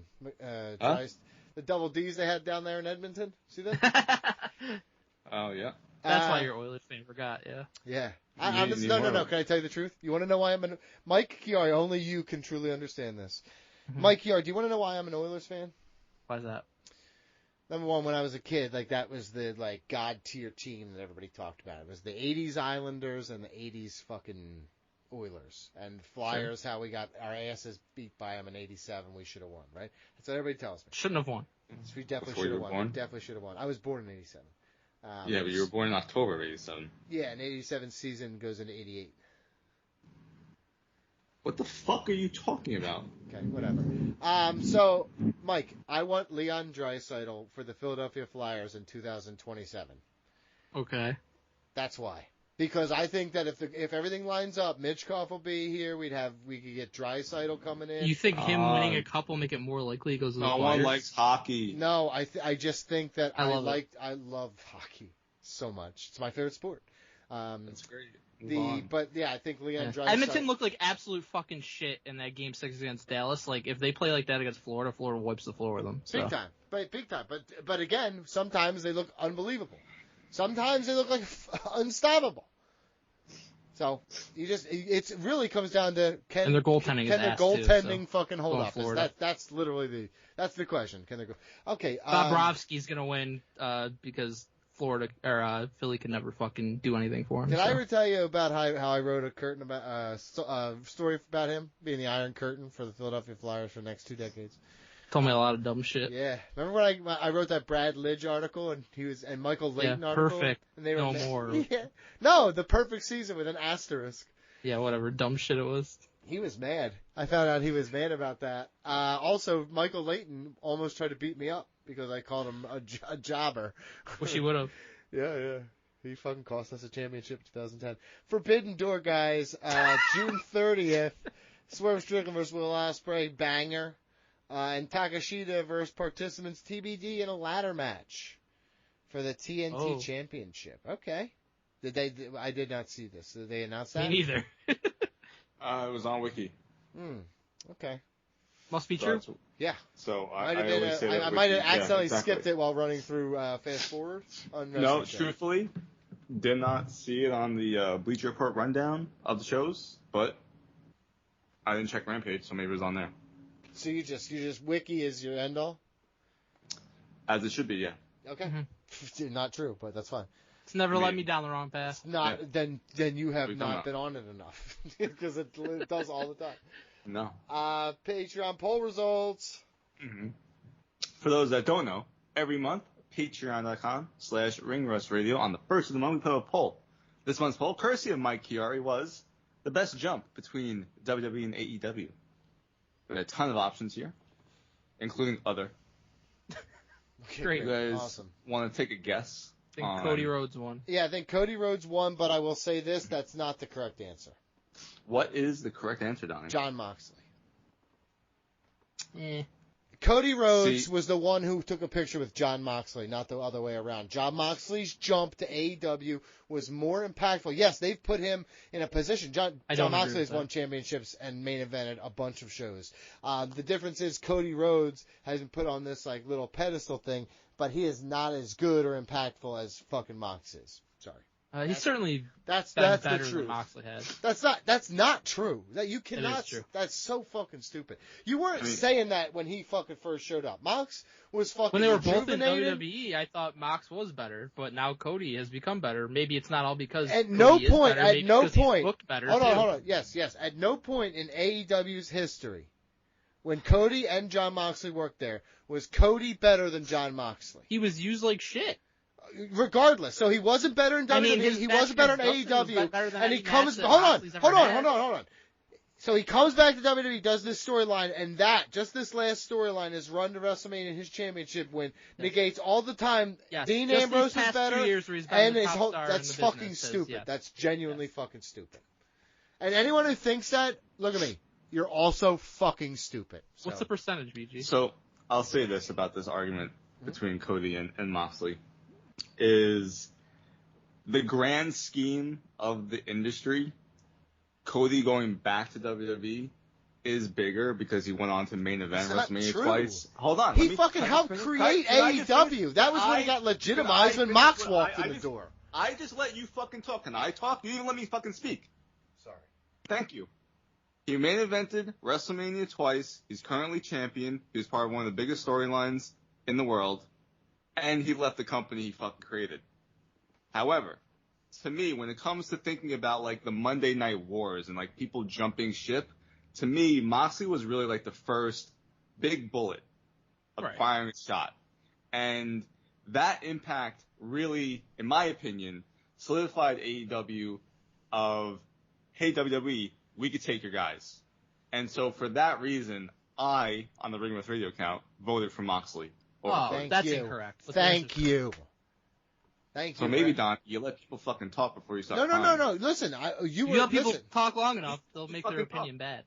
Speaker 2: double Ds they had down there in Edmonton. See that?
Speaker 5: Oh, yeah.
Speaker 4: That's why your Oilers fan forgot, yeah.
Speaker 2: Yeah. No. Can I tell you the truth? You want to know why I'm an Mike Chiari? Only you can truly understand this. Mike Chiari, do you want to know why I'm an Oilers fan?
Speaker 4: Why is that?
Speaker 2: Number one, when I was a kid, that was the god tier team that everybody talked about. It was the '80s Islanders and the '80s fucking Oilers and Flyers. Sure. How we got our asses beat by them in '87. We should have won, right? That's what everybody tells me.
Speaker 4: Shouldn't have won.
Speaker 2: So we definitely should have won. We definitely should have won. I was born in '87.
Speaker 5: Yeah, but you were born in October of '87.
Speaker 2: Yeah, and '87 season goes into '88.
Speaker 5: What the fuck are you talking about?
Speaker 2: Okay, whatever. So, Mike, I want Leon Draisaitl for the Philadelphia Flyers in 2027.
Speaker 4: Okay.
Speaker 2: That's why. Because I think that if everything lines up, Mitchkov will be here. We could get Draisaitl coming in.
Speaker 4: You think him winning a cup will make it more likely he goes to the Flyers?
Speaker 5: No one likes hockey.
Speaker 2: No, I just think that I
Speaker 4: love
Speaker 2: hockey so much. It's my favorite sport.
Speaker 5: That's great.
Speaker 2: But yeah, I think Leon Draisaitl.
Speaker 4: Edmonton looked like absolute fucking shit in that Game 6 against Dallas. Like, if they play like that against Florida, Florida wipes the floor with them. So.
Speaker 2: Big time. But again, sometimes they look unbelievable. Sometimes they look like unstoppable. So it really comes down to
Speaker 4: and their goaltending is ass
Speaker 2: goaltending
Speaker 4: too,
Speaker 2: fucking hold up. That's literally the question. Can they go? Okay.
Speaker 4: Bobrovsky's gonna win because Florida or Philly can never fucking do anything for him.
Speaker 2: Did I ever tell you about how I wrote a curtain about story about him being the Iron Curtain for the Philadelphia Flyers for the next 2 decades?
Speaker 4: Told me a lot of dumb shit.
Speaker 2: Yeah, remember when I wrote that Brad Lidge article and Michael Layton article?
Speaker 4: Perfect.
Speaker 2: And they were
Speaker 4: no more.
Speaker 2: Yeah. No, the perfect season with an asterisk.
Speaker 4: Yeah, whatever dumb shit it was.
Speaker 2: He was mad. I found out he was mad about that. Also, Michael Layton almost tried to beat me up because I called him a jobber.
Speaker 4: Wish he would have.
Speaker 2: Yeah. He fucking cost us a championship in 2010. Forbidden Door, guys. June 30th. Swerve Strickland versus Will Ospreay. Banger. And Takashita versus Participants TBD in a ladder match for the TNT Championship. Okay. I did not see this. Did they announce that?
Speaker 4: Me neither.
Speaker 5: It was on Wiki.
Speaker 2: Okay.
Speaker 4: Must be true.
Speaker 2: Yeah.
Speaker 5: So
Speaker 2: I might have accidentally skipped it while running through fast forward.
Speaker 5: No, truthfully, did not see it on the Bleacher Report rundown of the shows, but I didn't check Rampage, so maybe it was on there.
Speaker 2: So you just Wiki is your end all?
Speaker 5: As it should be, yeah.
Speaker 2: Okay. Mm-hmm. Not true, but that's fine.
Speaker 4: It's never led me down the wrong path.
Speaker 2: Not then you have not been on it enough because it does all the time.
Speaker 5: No.
Speaker 2: Patreon poll results.
Speaker 5: Mm-hmm. For those that don't know, every month, patreon.com/ringrustradio on the first of the month we put a poll. This month's poll, courtesy of Mike Chiari, was the best jump between WWE and AEW. We had a ton of options here, including other.
Speaker 4: Great.
Speaker 5: You guys
Speaker 2: awesome.
Speaker 5: Want to take a guess?
Speaker 4: I think Cody Rhodes won.
Speaker 2: Yeah, I think Cody Rhodes won, but I will say this, that's not the correct answer.
Speaker 5: What is the correct answer, Donnie?
Speaker 2: John Moxley. Cody Rhodes was the one who took a picture with John Moxley, not the other way around. John Moxley's jump to AEW was more impactful. Yes, they've put him in a position. John Moxley has won championships and main evented a bunch of shows. The difference is Cody Rhodes has been put on this little pedestal thing, but he is not as good or impactful as fucking Mox is. Sorry.
Speaker 4: He's certainly
Speaker 2: that's
Speaker 4: better
Speaker 2: the truth.
Speaker 4: than Moxley has.
Speaker 2: That's not true. That you cannot.
Speaker 4: It is true.
Speaker 2: That's so fucking stupid. You weren't saying that when he fucking first showed up. Mox was fucking.
Speaker 4: When they were both in WWE, I thought Mox was better, but now Cody has become better. Maybe it's not all because
Speaker 2: at no point. At no point.
Speaker 4: Looked better.
Speaker 2: Hold on. Yes. At no point in AEW's history, when Cody and John Moxley worked there, was Cody better than John Moxley.
Speaker 4: He was used like shit.
Speaker 2: regardless. So he wasn't better in WWE.
Speaker 4: I mean,
Speaker 2: he wasn't better in AEW. And he comes. Hold on. So he comes back to WWE, does this storyline, and just this last storyline, his run to WrestleMania and his championship win, negates all the time. Dean Ambrose is better, and his whole. That's fucking stupid. Yes. That's genuinely fucking stupid. And anyone who thinks that, look at me. You're also fucking stupid. So.
Speaker 4: What's the percentage, BG?
Speaker 5: So I'll say this about this argument between Cody and Moxley is the grand scheme of the industry. Cody going back to WWE is bigger because he went on to main event WrestleMania twice. Hold on.
Speaker 2: He fucking helped create AEW. That was when he got legitimized when Mox walked in the door.
Speaker 5: I just let you fucking talk. Can I talk? You didn't let me fucking speak.
Speaker 2: Sorry.
Speaker 5: Thank you. He main evented WrestleMania twice. He's currently champion. He was part of one of the biggest storylines in the world. And he left the company he fucking created. However, to me, when it comes to thinking about like the Monday Night Wars and like people jumping ship, to me, Moxley was really like the first big bullet of firing a shot. And that impact really, in my opinion, solidified AEW of, hey, WWE, we could take your guys. And so for that reason, I, on the Ring With Radio account, voted for Moxley.
Speaker 4: That's incorrect.
Speaker 2: Thank you.
Speaker 5: So maybe, Don, you let people fucking talk before you start
Speaker 2: No. Listen, you
Speaker 4: let people talk long enough, they'll make their opinion bad.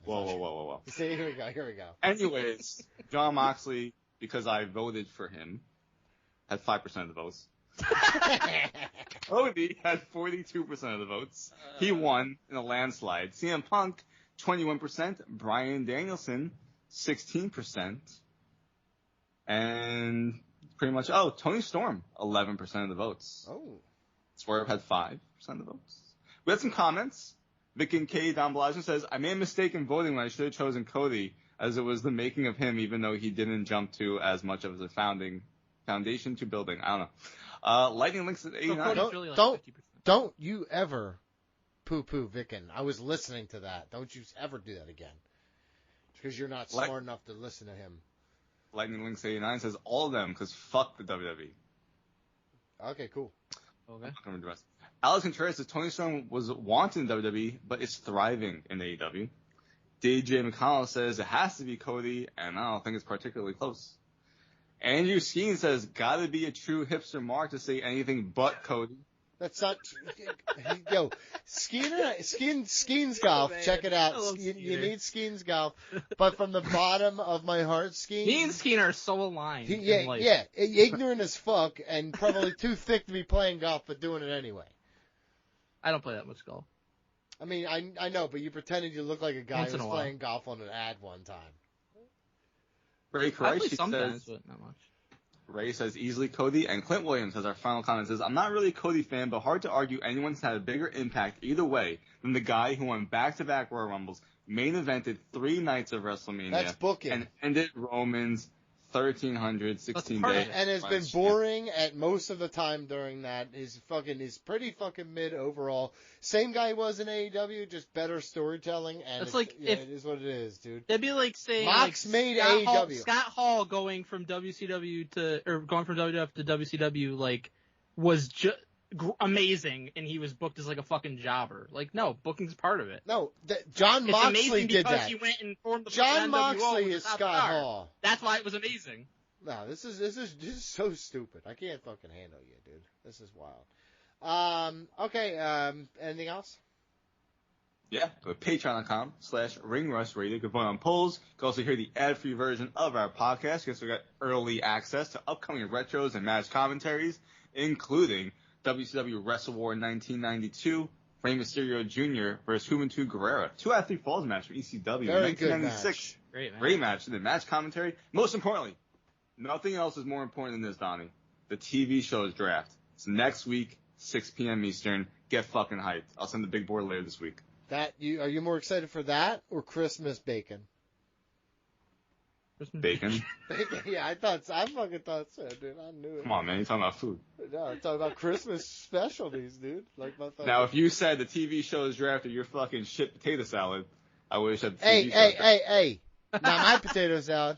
Speaker 5: Whoa.
Speaker 2: See, here we go.
Speaker 5: Anyways, John Moxley, because I voted for him, had 5% of the votes. Cody had 42% of the votes. He won in a landslide. CM Punk, 21%. Bryan Danielson, 16%. And pretty much, Tony Storm, 11% of the votes.
Speaker 2: Oh.
Speaker 5: Swerve had 5% of the votes. We had some comments. Vic and K. Don Blasio says, I made a mistake in voting when I should have chosen Cody, as it was the making of him, even though he didn't jump to as much of a foundation to building. I don't know. Lightning Links at 89.
Speaker 2: Don't you ever poo-poo Vicken. I was listening to that. Don't you ever do that again. Because you're not smart enough to listen to him.
Speaker 5: Lightning Links 89 says all of them, because fuck the WWE.
Speaker 2: Okay, cool.
Speaker 4: Okay.
Speaker 5: Alex Contreras says Tony Storm was wanted in WWE, but is thriving in AEW. DJ McConnell says it has to be Cody, and I don't think it's particularly close. Andrew Skeen says, gotta be a true hipster mark to say anything but Cody.
Speaker 2: That's not, yo, Skeen's golf, check it out. You need Skeen's golf, but from the bottom of my heart, Skeen.
Speaker 4: Me and Skeen are so aligned.
Speaker 2: Ignorant as fuck, and probably too thick to be playing golf, but doing it anyway.
Speaker 4: I don't play that much golf.
Speaker 2: I mean, I know, but you pretended you looked like a guy who was playing golf on an ad one time.
Speaker 5: Ray
Speaker 4: I play sometimes, but not much.
Speaker 5: Ray says easily Cody, and Clint Williams has our final comment says, I'm not really a Cody fan, but hard to argue anyone's had a bigger impact either way than the guy who won back-to-back Royal Rumbles, main evented 3 nights of WrestleMania,
Speaker 2: that's booking,
Speaker 5: and ended Roman's 1,316 days.
Speaker 2: And has been boring at most of the time during that. He's pretty fucking mid overall. Same guy he was in AEW, just better storytelling. And
Speaker 4: it's like
Speaker 2: it is what it is, dude.
Speaker 4: That'd be like saying
Speaker 2: Mox made AEW.
Speaker 4: Scott Hall going from WWF to WCW was just amazing, and he was booked as like a fucking jobber. Like, no, booking's part of it.
Speaker 2: No, John Moxley did that.
Speaker 4: He went and formed the
Speaker 2: John Moxley is Scott Hall.
Speaker 4: That's why it was amazing.
Speaker 2: No, this is so stupid. I can't fucking handle you, dude. This is wild. Okay. Anything else?
Speaker 5: Yeah, go to patreon.com/ringrustradio. You can vote on polls. You can also hear the ad-free version of our podcast. You also got early access to upcoming retros and match commentaries, including WCW Wrestle War 1992, Rey Mysterio Jr. versus Juventud Guerrera. 2 out of 3 falls match for ECW.
Speaker 2: Very
Speaker 5: 1996.
Speaker 4: Great match.
Speaker 5: Great match. The match commentary. Most importantly, nothing else is more important than this, Donnie. The TV show's draft. It's next week, 6 p.m. Eastern. Get fucking hyped. I'll send the big board later this week.
Speaker 2: Are you more excited for that or Christmas bacon?
Speaker 5: Bacon?
Speaker 2: Yeah, I fucking thought so, dude. I knew it.
Speaker 5: Come on, man. You're talking about food.
Speaker 2: No, I'm talking about Christmas specialties, dude. Like my fucking...
Speaker 5: Now, if you said the TV show's drafted your fucking shit potato salad, I would have said the TV
Speaker 2: Hey. Not my potato salad.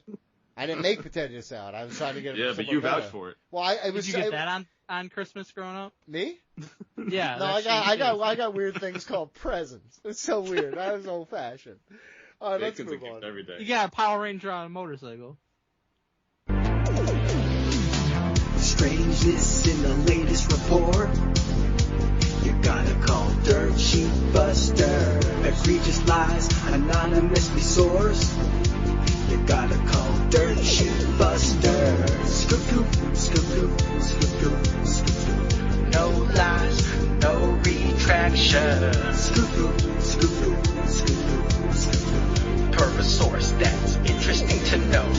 Speaker 2: I didn't make potato salad. I was trying to get it.
Speaker 5: Yeah, but you vouched for it.
Speaker 2: Well, I was.
Speaker 4: Did you get that on Christmas growing up?
Speaker 2: Me?
Speaker 4: Yeah.
Speaker 2: No, I got weird things called presents. It's so weird. I was old fashioned. All right, let's move on.
Speaker 5: Every day.
Speaker 4: You got a Power Ranger on a motorcycle.
Speaker 6: Strangeness in the latest report. You gotta call Dirt Sheet Buster. Egregious lies anonymously sourced. You gotta call Dirt Sheet Buster. Scoop, scoop, scoop, scoop. No lies, no retraction. Scoop, scoop, scoop, scoop. Per a source that's interesting to know.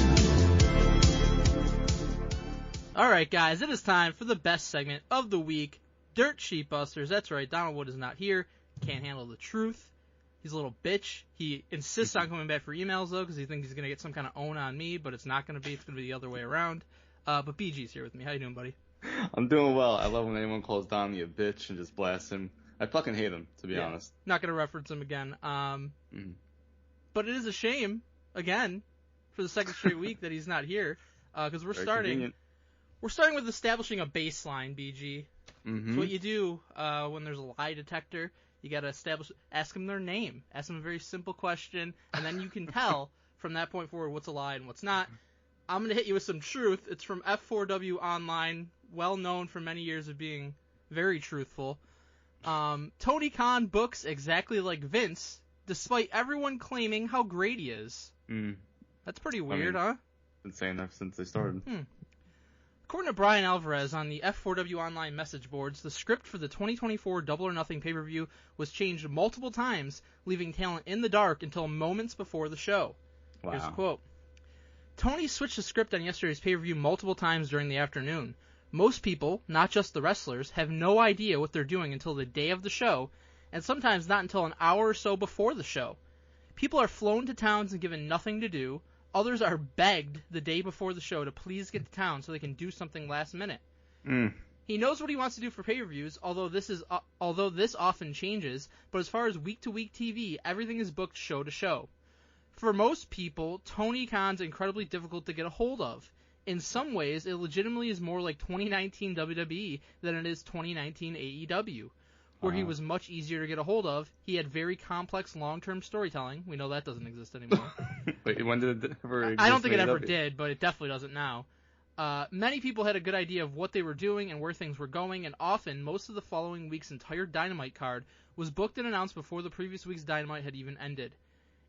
Speaker 4: All right, guys, it is time for the best segment of the week, Dirt Sheet Busters. That's right, Donald Wood is not here. Can't handle the truth. He's a little bitch. He insists on coming back for emails, though, because he thinks he's going to get some kind of own on me, but it's not going to be. It's going to be the other way around. But BG's here with me. How you doing, buddy?
Speaker 5: I'm doing well. I love when anyone calls Donnie a bitch and just blasts him. I fucking hate him, to be honest.
Speaker 4: Not going to reference him again. But it is a shame, again, for the second straight week that he's not here, because we're starting with establishing a baseline, BG.
Speaker 5: Mm-hmm.
Speaker 4: So what you do when there's a lie detector, you got to ask them their name. Ask them a very simple question, and then you can tell from that point forward what's a lie and what's not. I'm going to hit you with some truth. It's from F4W Online, well known for many years of being very truthful. Tony Khan books exactly like Vince, despite everyone claiming how great he is. That's pretty weird, huh?
Speaker 5: Been saying that since they started.
Speaker 4: According to Brian Alvarez on the F4W Online message boards, the script for the 2024 Double or Nothing pay-per-view was changed multiple times, leaving talent in the dark until moments before the show.
Speaker 5: Wow.
Speaker 4: Here's the quote. Tony switched the script on yesterday's pay-per-view multiple times during the afternoon. Most people, not just the wrestlers, have no idea what they're doing until the day of the show, and sometimes not until an hour or so before the show. People are flown to towns and given nothing to do. Others are begged the day before the show to please get to town so they can do something last minute. He knows what he wants to do for pay-per-views, although this often changes, but as far as week-to-week TV, everything is booked show to show. For most people, Tony Khan's incredibly difficult to get a hold of. In some ways, it legitimately is more like 2019 WWE than it is 2019 AEW, where he was much easier to get a hold of. He had very complex long-term storytelling. We know that doesn't exist anymore.
Speaker 5: Wait, when did it ever exist?
Speaker 4: I don't think it ever did, but it definitely doesn't now. Many people had a good idea of what they were doing and where things were going, and often most of the following week's entire Dynamite card was booked and announced before the previous week's Dynamite had even ended.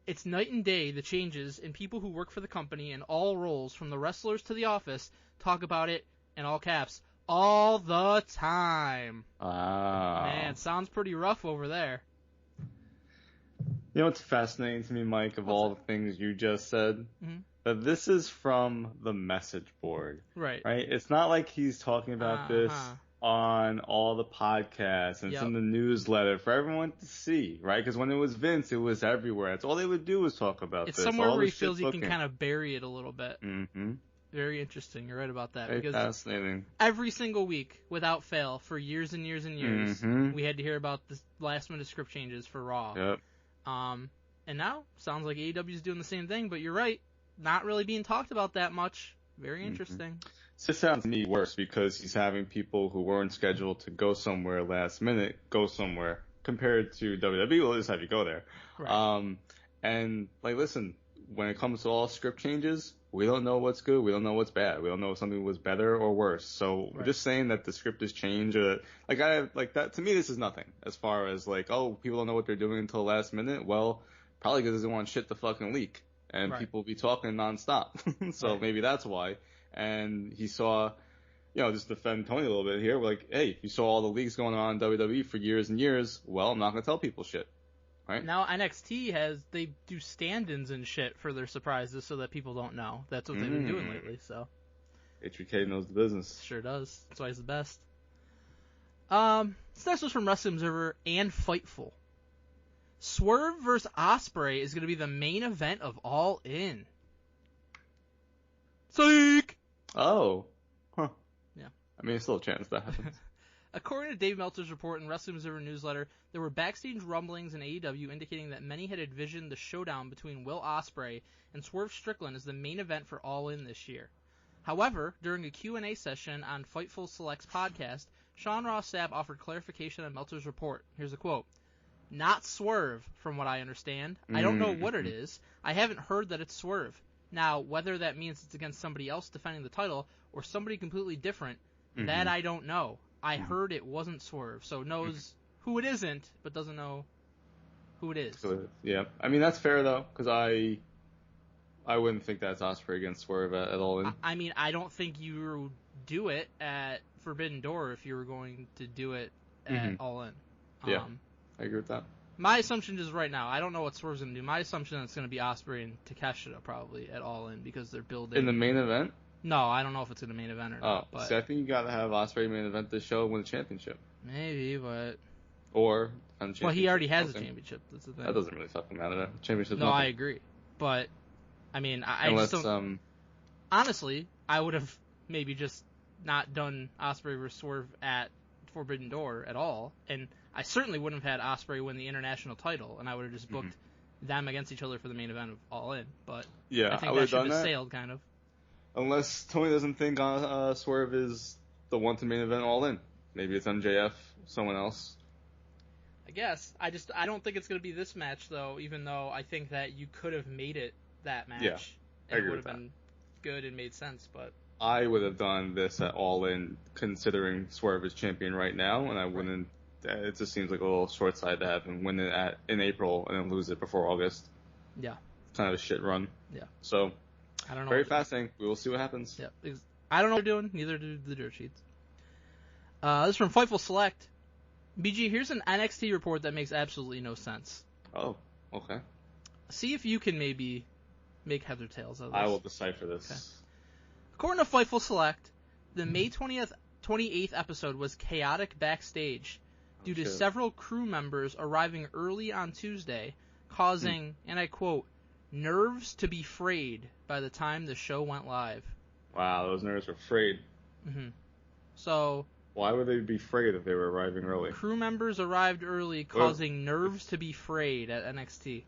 Speaker 4: It's night and day, the changes, and people who work for the company in all roles, from the wrestlers to the office, talk about it, in all caps, all the time.
Speaker 5: Wow.
Speaker 4: Man, sounds pretty rough over there.
Speaker 5: You know what's fascinating to me, Mike, of all the things you just said? That this is from the message board.
Speaker 4: Right.
Speaker 5: It's not like he's talking about this on all the podcasts and it's in the newsletter for everyone to see, right? Because when it was Vince, it was everywhere. That's all they would do was talk about this.
Speaker 4: It's somewhere where he feels he can kind of bury it a little bit.
Speaker 5: Mm-hmm.
Speaker 4: Very interesting. You're right about that.
Speaker 5: Very
Speaker 4: because
Speaker 5: fascinating.
Speaker 4: Every single week, without fail, for years and years and years, we had to hear about the last-minute script changes for Raw.
Speaker 5: Yep.
Speaker 4: And now, sounds like AEW is doing the same thing, but you're right. Not really being talked about that much. Very interesting.
Speaker 5: This sounds to me worse because he's having people who weren't scheduled to go somewhere last minute go somewhere compared to WWE. We'll just have you go there. Right. And listen, when it comes to all script changes, we don't know what's good. We don't know what's bad. We don't know if something was better or worse. So we're just saying that the script is changed. That to me, this is nothing as far as people don't know what they're doing until the last minute. Well, probably because they want shit to fucking leak and people be talking nonstop. So maybe that's why. And he saw, just defend Tony a little bit here. We're like, hey, you saw all the leaks going on in WWE for years and years. Well, I'm not going to tell people shit. Right?
Speaker 4: Now NXT they do stand-ins and shit for their surprises so that people don't know. That's what they've been doing lately, so.
Speaker 5: HBK knows the business.
Speaker 4: Sure does. That's why he's the best. This next was from Wrestling Observer and Fightful. Swerve vs. Ospreay is going to be the main event of All In. Psych!
Speaker 5: Oh. Huh.
Speaker 4: Yeah.
Speaker 5: I mean, it's still a chance that happens.
Speaker 4: According to Dave Meltzer's report in Wrestling Observer Newsletter, there were backstage rumblings in AEW indicating that many had envisioned the showdown between Will Ospreay and Swerve Strickland as the main event for All In this year. However, during a Q&A session on Fightful Select's podcast, Sean Ross Sapp offered clarification on Meltzer's report. Here's a quote. Not Swerve, from what I understand. I don't know what it is. I haven't heard that it's Swerve. Now, whether that means it's against somebody else defending the title or somebody completely different, that I don't know. I heard it wasn't Swerve, so knows who it isn't, but doesn't know who it is.
Speaker 5: Yeah, I mean, that's fair, though, because I wouldn't think that's Ospreay against Swerve at all.
Speaker 4: I mean, I don't think you would do it at Forbidden Door if you were going to do it at All In.
Speaker 5: Yeah, I agree with that.
Speaker 4: My assumption is right now, I don't know what Swerve's going to do. My assumption is it's going to be Ospreay and Takeshita probably at All In because they're building.
Speaker 5: In the main event?
Speaker 4: No, I don't know if it's in the main event or not. But
Speaker 5: see, I think you got to have Ospreay main event this show and win the championship.
Speaker 4: Maybe, but.
Speaker 5: Or.
Speaker 4: Well, he already has a championship. That's the thing.
Speaker 5: That doesn't really fucking matter. Championship.
Speaker 4: No, nothing. I agree. But, I mean, I just don't. Honestly, I would have maybe just not done Ospreay versus Swerve at Forbidden Door at all, and I certainly wouldn't have had Ospreay win the international title, and I would have just booked them against each other for the main event of All In. But
Speaker 5: yeah,
Speaker 4: I think that should have sailed, kind of. Unless
Speaker 5: Tony doesn't think Swerve is the one to main event All In. Maybe it's MJF, someone else.
Speaker 4: I guess. I don't think it's going to be this match, though, even though I think that you could have made it that match.
Speaker 5: Yeah, I agree
Speaker 4: it would
Speaker 5: with
Speaker 4: have been good and made sense, but...
Speaker 5: I would have done this at All In, considering Swerve is champion right now, and I wouldn't... It just seems like a little short-sighted to have him win it in April and then lose it before August.
Speaker 4: Yeah.
Speaker 5: It's kind of a shit run.
Speaker 4: Yeah.
Speaker 5: So,
Speaker 4: I don't know.
Speaker 5: Very fascinating. We will see what happens.
Speaker 4: Yeah. I don't know what they're doing. Neither do the dirt sheets. This is from Fightful Select. BG, here's an NXT report that makes absolutely no sense.
Speaker 5: Oh, okay.
Speaker 4: See if you can maybe make heads or tails of this.
Speaker 5: I will decipher this.
Speaker 4: Okay. According to Fightful Select, the May 28th episode was chaotic backstage due to several crew members arriving early on Tuesday, causing, and I quote, nerves to be frayed by the time the show went live.
Speaker 5: Wow, those nerves were frayed.
Speaker 4: Mm-hmm. So...
Speaker 5: Why would they be frayed if they were arriving early?
Speaker 4: Crew members arrived early, causing nerves to be frayed at NXT.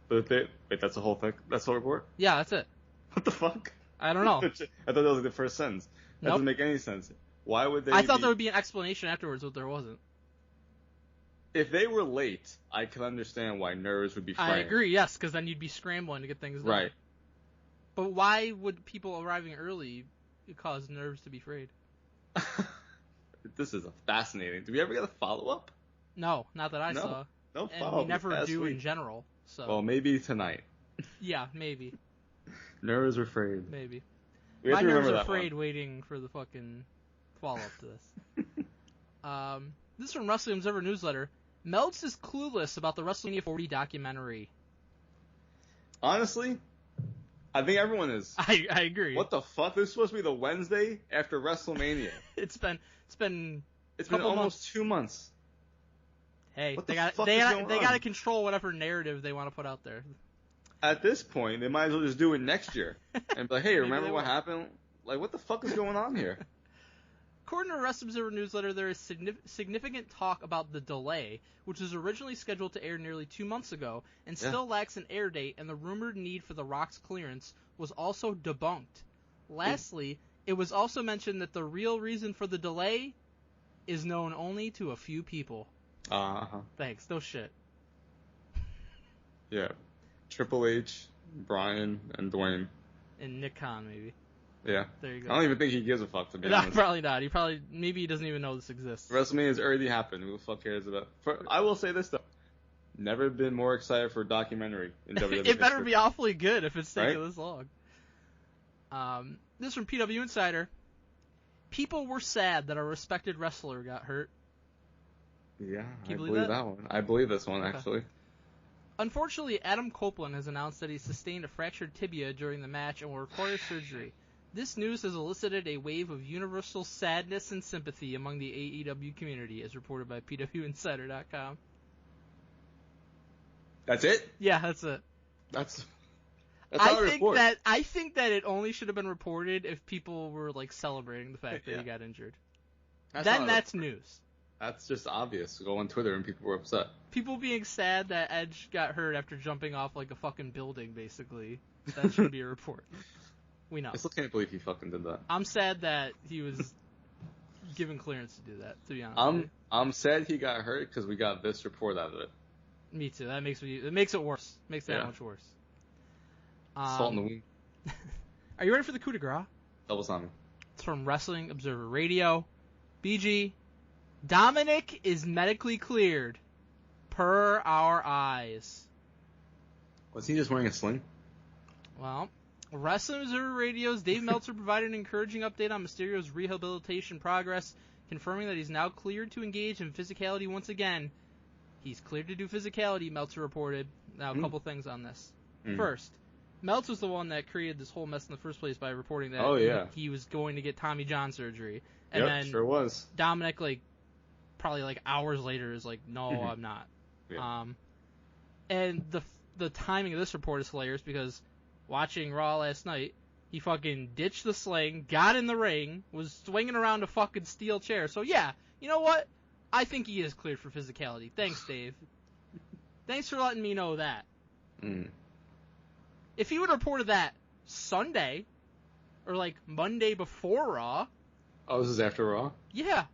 Speaker 5: But wait, that's the whole thing? That's the report?
Speaker 4: Yeah, that's it.
Speaker 5: What the fuck?
Speaker 4: I don't know.
Speaker 5: I thought that was like the first sentence. That doesn't make any sense. Why would they?
Speaker 4: I thought there would be an explanation afterwards, but there wasn't.
Speaker 5: If they were late, I could understand why nerves would be frayed.
Speaker 4: I agree, yes, because then you'd be scrambling to get things done.
Speaker 5: Right.
Speaker 4: But why would people arriving early cause nerves to be frayed?
Speaker 5: This is fascinating. Do we ever get a follow-up?
Speaker 4: No, not that I saw.
Speaker 5: No follow-up.
Speaker 4: And we never do in general. So.
Speaker 5: Well, maybe tonight.
Speaker 4: Yeah, maybe.
Speaker 5: Nerves were frayed.
Speaker 4: Maybe.
Speaker 5: My
Speaker 4: nerves are frayed waiting for the fucking follow-up to this. This is from Wrestling Observer Newsletter. Meltz is clueless about the WrestleMania 40 documentary.
Speaker 5: Honestly, I think everyone is.
Speaker 4: I agree.
Speaker 5: What the fuck? This is supposed to be the Wednesday after WrestleMania.
Speaker 4: It's been
Speaker 5: almost 2 months.
Speaker 4: Hey,
Speaker 5: what
Speaker 4: they
Speaker 5: got
Speaker 4: to control whatever narrative they want to put out there.
Speaker 5: At this point, they might as well just do it next year and be like, "Hey, remember what happened? Like, what the fuck is going on here?"
Speaker 4: According to the Wrestling Observer Newsletter, there is significant talk about the delay, which was originally scheduled to air nearly 2 months ago and still lacks an air date, and the rumored need for The Rock's clearance was also debunked. Lastly, it was also mentioned that the real reason for the delay is known only to a few people. Thanks. No shit.
Speaker 5: Yeah. Triple H, Brian, and Dwayne.
Speaker 4: And Nick Khan, maybe.
Speaker 5: Yeah.
Speaker 4: There you go.
Speaker 5: I don't even think he gives a fuck, to be honest.
Speaker 4: Probably not. Maybe he doesn't even know this exists.
Speaker 5: WrestleMania has already happened. Who the fuck cares about it? I will say this, though. Never been more excited for a documentary in WWE.
Speaker 4: It better be awfully good if it's taking this long. This is from PW Insider. People were sad that a respected wrestler got hurt.
Speaker 5: Yeah, I believe that one. I believe this one, actually.
Speaker 4: Unfortunately, Adam Copeland has announced that he sustained a fractured tibia during the match and will require surgery. This news has elicited a wave of universal sadness and sympathy among the AEW community, as reported by PWInsider.com.
Speaker 5: That's it?
Speaker 4: Yeah, that's it.
Speaker 5: That's not a report.
Speaker 4: I think that it only should have been reported if people were like celebrating the fact that he got injured. That's news.
Speaker 5: That's just obvious. Go on Twitter and people were upset.
Speaker 4: People being sad that Edge got hurt after jumping off like a fucking building, basically. That should be a report. We know.
Speaker 5: I still can't believe he fucking did that.
Speaker 4: I'm sad that he was given clearance to do that, to be honest with you.
Speaker 5: I'm sad he got hurt because we got this report out of it.
Speaker 4: Me too. It makes it worse. Makes that much worse.
Speaker 5: Salt in the wound.
Speaker 4: Are you ready for the coup de grace?
Speaker 5: Double Simon.
Speaker 4: It's from Wrestling Observer Radio. BG, Dominic is medically cleared, per our eyes.
Speaker 5: Was he just wearing a sling?
Speaker 4: Well, Wrestling Observer Radio's Dave Meltzer provided an encouraging update on Mysterio's rehabilitation progress, confirming that he's now cleared to engage in physicality once again. He's cleared to do physicality, Meltzer reported. Now, a couple things on this. First, Meltz was the one that created this whole mess in the first place by reporting that he was going to get Tommy John surgery. And then
Speaker 5: sure was.
Speaker 4: Dominic, probably hours later, is like, no, I'm not.
Speaker 5: Yeah.
Speaker 4: And the timing of this report is hilarious because watching Raw last night, he fucking ditched the sling, got in the ring, was swinging around a fucking steel chair. So yeah, you know what? I think he is cleared for physicality. Thanks, Dave. Thanks for letting me know that. If he would have reported that Sunday, or Monday before Raw.
Speaker 5: Oh, this is after Raw?
Speaker 4: Yeah.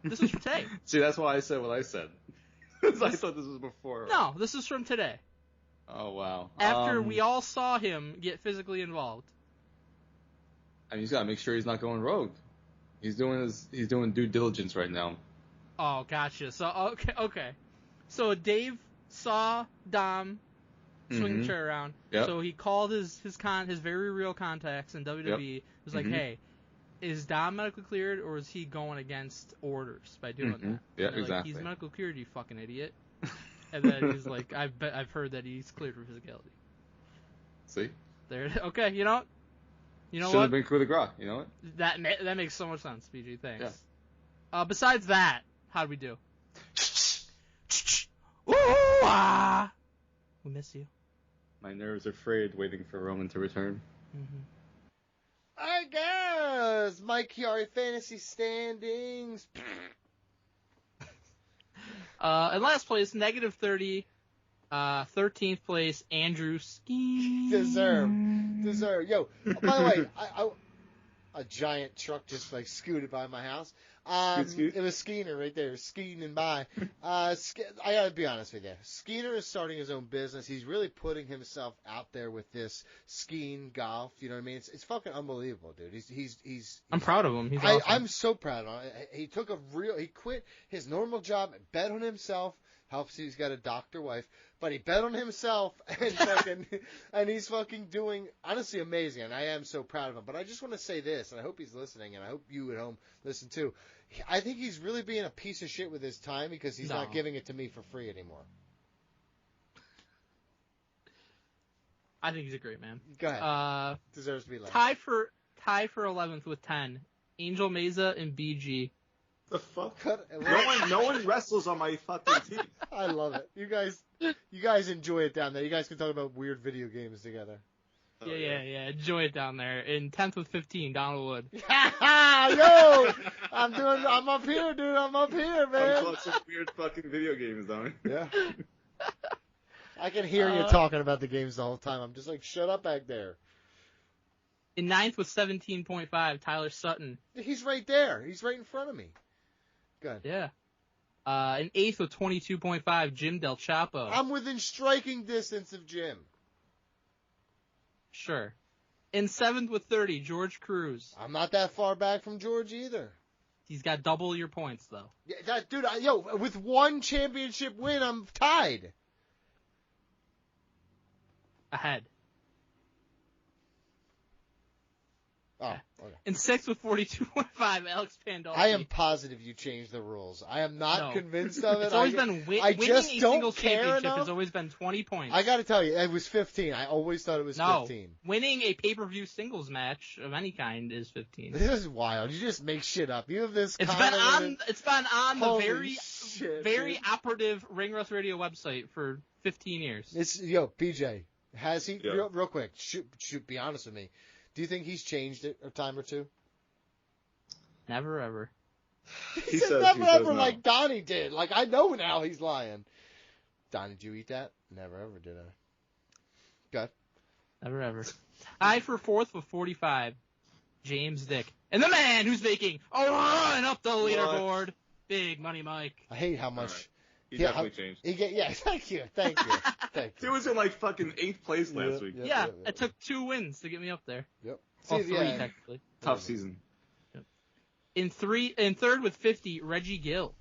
Speaker 4: This is from today.
Speaker 5: See, that's why I said what I said. I thought this was before Raw.
Speaker 4: No, this is from today.
Speaker 5: Oh, wow.
Speaker 4: After we all saw him get physically involved.
Speaker 5: I mean, he's got to make sure he's not going rogue. He's doing due diligence right now.
Speaker 4: Oh, gotcha. So, okay. So Dave saw Dom swing the chair around.
Speaker 5: Yep.
Speaker 4: So he called his very real contacts in WWE. It was like, hey, is Dom medically cleared or is he going against orders by doing that?
Speaker 5: Yeah,
Speaker 4: and
Speaker 5: exactly.
Speaker 4: He's medically cleared, you fucking idiot. And then he's like, I've heard that he's cleared for physicality.
Speaker 5: See?
Speaker 4: There. Okay, you know
Speaker 5: Should
Speaker 4: what?
Speaker 5: have been coup de grace, you know what?
Speaker 4: That makes so much sense, BG. Thanks.
Speaker 5: Yeah.
Speaker 4: Besides that, how'd we do? Ooh-ah! We miss you.
Speaker 5: My nerves are frayed waiting for Roman to return.
Speaker 2: I guess Mike Chiari fantasy standings.
Speaker 4: In last place, negative 30. 13th place, Andrew Ski.
Speaker 2: Deserve. Yo, by the way, a giant truck just scooted by my house.
Speaker 5: Scoot.
Speaker 2: It was Skeeter right there, Skeeting by. I gotta be honest with you. Skeeter is starting his own business. He's really putting himself out there with this skiing golf. You know what I mean? It's fucking unbelievable, dude. He's
Speaker 4: I'm proud of him. He's awesome.
Speaker 2: I'm so proud of him. He took he quit his normal job, bet on himself. Helps he's got a doctor wife, but he bet on himself and he's fucking doing honestly amazing, and I am so proud of him. But I just want to say this, and I hope he's listening, and I hope you at home listen too. I think he's really being a piece of shit with his time because he's not giving it to me for free anymore.
Speaker 4: I think he's a great man.
Speaker 2: Go ahead. Deserves to be last.
Speaker 4: Tie for 11th with 10. Angel Meza and BG.
Speaker 5: The fuck?
Speaker 2: No
Speaker 5: one wrestles on my fucking team.
Speaker 2: I love it. You guys enjoy it down there. You guys can talk about weird video games together.
Speaker 4: Yeah. Enjoy it down there. In 10th with 15, Donald Wood.
Speaker 2: Yo, I'm up here, dude. I'm up here, man.
Speaker 5: I'm playing some weird fucking video games, Donnie.
Speaker 2: Yeah. I can hear you talking about the games the whole time. I'm just like, shut up back there.
Speaker 4: In 9th with 17.5, Tyler Sutton.
Speaker 2: He's right there. He's right in front of me. Good.
Speaker 4: Yeah. In 8th with 22.5, Jim Del Chapo.
Speaker 2: I'm within striking distance of Jim.
Speaker 4: Sure. In 7th with 30, George Cruz.
Speaker 2: I'm not that far back from George either.
Speaker 4: He's got double your points, though.
Speaker 2: Yeah, dude, with one championship win, I'm tied.
Speaker 4: Ahead.
Speaker 2: Oh, okay.
Speaker 4: In 6th with 42.5, Alex Pandolfi.
Speaker 2: I am positive you changed the rules. I am not convinced of it.
Speaker 4: It's always been winning a singles championship has always been 20 points.
Speaker 2: I got to tell you, it was 15. I always thought it was 15.
Speaker 4: Winning a pay-per-view singles match of any kind is 15.
Speaker 2: This is wild. You just make shit up. You have this.
Speaker 4: It's been on the very
Speaker 2: dude.
Speaker 4: operative Ring Rust Radio website for 15 years.
Speaker 2: BJ, has he?
Speaker 5: Yeah.
Speaker 2: Real quick, shoot. Be honest with me. Do you think he's changed it a time or two?
Speaker 4: Never ever.
Speaker 2: He
Speaker 5: says
Speaker 2: said never
Speaker 5: he says
Speaker 2: ever
Speaker 5: no.
Speaker 2: like Donnie did. Like, I know now he's lying. Donnie, did you eat that? Never ever did I. Good.
Speaker 4: Never ever. Tied for fourth with 45, James Dick. And the man who's making a run up the leaderboard, Big Money Mike.
Speaker 2: I hate how much.
Speaker 5: Right. He definitely changed.
Speaker 2: Thank you. Thank you.
Speaker 5: He was in like fucking 8th place last week.
Speaker 4: Yeah, it took 2 wins to get me up there.
Speaker 2: Yep.
Speaker 4: Well, 3 technically.
Speaker 5: Tough season.
Speaker 4: Yep. In third with 50, Reggie Gill.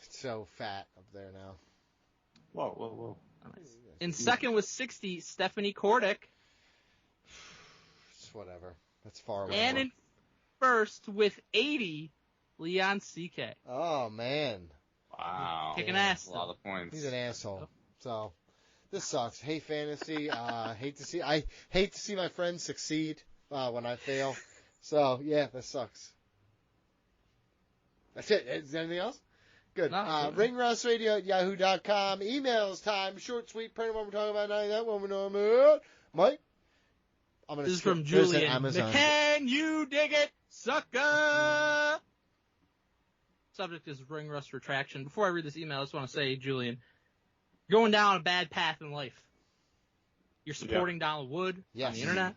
Speaker 2: So fat up there now.
Speaker 5: Whoa.
Speaker 4: Nice. In second with 60, Stephanie Kordick.
Speaker 2: It's whatever. That's far away.
Speaker 4: And in first with 80, Leon CK.
Speaker 2: Oh, man.
Speaker 5: Wow.
Speaker 4: Kicking ass.
Speaker 5: A lot of points.
Speaker 2: He's an asshole. So, this sucks. Hate fantasy. I hate to see my friends succeed when I fail. So, yeah, that sucks. That's it. Is there anything else? Good.
Speaker 4: No,
Speaker 2: ringrustradio@yahoo.com. Emails time. Short, sweet, print when we're talking about 90, when we know about. Mike?
Speaker 4: This is from Julian. Can you dig it, sucker? Subject is ring rust retraction. Before I read this email, I just want to say, Julian, you're going down a bad path in life. You're supporting Donald Wood on the internet.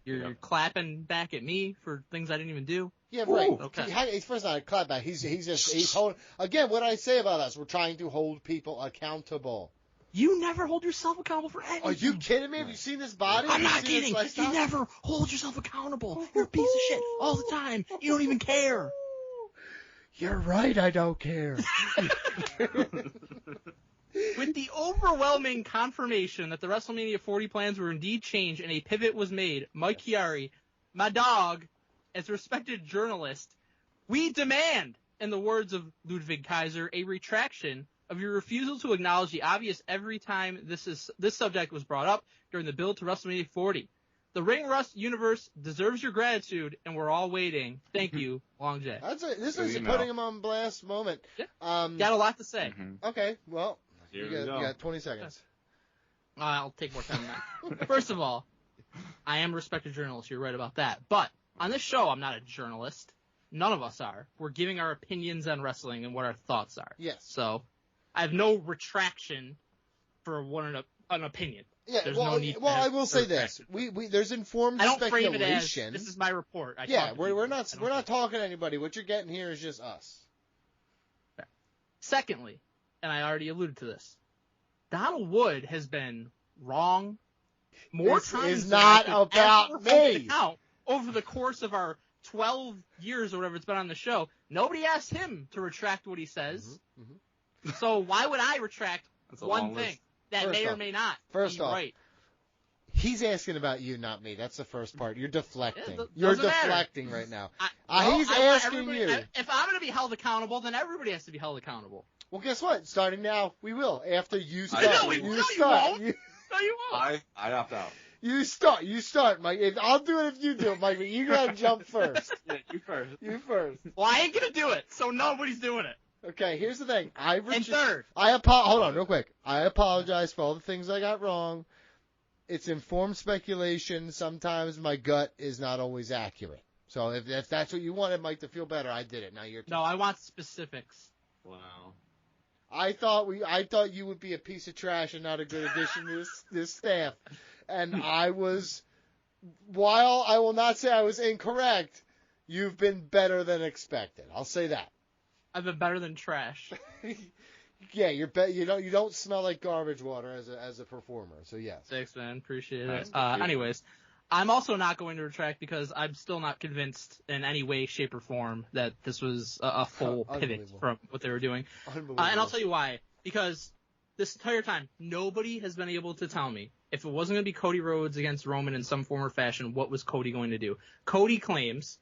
Speaker 4: You're clapping back at me for things I didn't even do.
Speaker 2: Yeah, right.
Speaker 4: Okay.
Speaker 2: He's first not a clap back. He's holding. Again, what I say about us, we're trying to hold people accountable.
Speaker 4: You never hold yourself accountable for anything.
Speaker 2: Are you kidding me? Have you seen this body?
Speaker 4: I'm not kidding. You never hold yourself accountable. You're a piece of shit all the time. You don't even care.
Speaker 2: You're right, I don't care.
Speaker 4: With the overwhelming confirmation that the WrestleMania 40 plans were indeed changed and a pivot was made, Mike Chiari, my dog, as a respected journalist, we demand, in the words of Ludwig Kaiser, a retraction of your refusal to acknowledge the obvious every time this subject was brought up during the build to WrestleMania 40. The Ring Rust universe deserves your gratitude, and we're all waiting. Thank you, Long J.
Speaker 2: This is putting him on blast moment.
Speaker 4: Yeah. Got a lot to say.
Speaker 2: Okay, well,
Speaker 5: Here
Speaker 2: you
Speaker 5: we go.
Speaker 2: got 20 seconds.
Speaker 4: I'll take more time than that. First of all, I am a respected journalist. You're right about that. But on this show, I'm not a journalist. None of us are. We're giving our opinions on wrestling and what our thoughts are.
Speaker 2: Yes.
Speaker 4: So I have no retraction for an opinion.
Speaker 2: Yeah,
Speaker 4: There's
Speaker 2: well,
Speaker 4: no need
Speaker 2: I will say this: we there's informed
Speaker 4: I don't
Speaker 2: speculation.
Speaker 4: frame it as this is my report.
Speaker 2: We're not talking to anybody. What you're getting here is just us.
Speaker 4: Okay. Secondly, and I already alluded to this, Donald Wood has been wrong more
Speaker 2: This
Speaker 4: times
Speaker 2: is
Speaker 4: than
Speaker 2: not
Speaker 4: I could
Speaker 2: about
Speaker 4: ever
Speaker 2: me.
Speaker 4: hope to count over the course of our 12 years or whatever it's been on the show. Nobody asked him to retract what he says. So why would I retract one thing that may or may not be right?
Speaker 2: He's asking about you, not me. That's the first part. You're deflecting.
Speaker 4: Yeah,
Speaker 2: You're
Speaker 4: doesn't matter.
Speaker 2: deflecting right now.
Speaker 4: He's
Speaker 2: asking you.
Speaker 4: If I'm going to be held accountable, then everybody has to be held accountable.
Speaker 2: Well, guess what? Starting now, we will. After you start.
Speaker 5: No,
Speaker 4: you won't. No, you won't.
Speaker 5: I opt out.
Speaker 2: You start, Mike. I'll do it if you do it, Mike, but you gotta jump first.
Speaker 5: Yeah, you first.
Speaker 4: Well, I ain't going to do it, so nobody's doing it.
Speaker 2: Okay, here's the thing.
Speaker 4: And third.
Speaker 2: Hold on, real quick. I apologize for all the things I got wrong. It's informed speculation. Sometimes my gut is not always accurate. So if that's what you wanted, Mike, to feel better, I did it. Now you're.
Speaker 4: No, I want specifics.
Speaker 5: Wow.
Speaker 2: I thought you would be a piece of trash and not a good addition to this staff, and I was. While I will not say I was incorrect, you've been better than expected. I'll say that.
Speaker 4: I've been better than trash.
Speaker 2: Yeah, you don't smell like garbage water as a performer. So yes.
Speaker 4: Thanks, man. Appreciate it. Anyways, I'm also not going to retract because I'm still not convinced in any way, shape, or form that this was a full pivot from what they were doing. And I'll tell you why. Because this entire time, nobody has been able to tell me if it wasn't going to be Cody Rhodes against Roman in some form or fashion, what was Cody going to do? Cody claims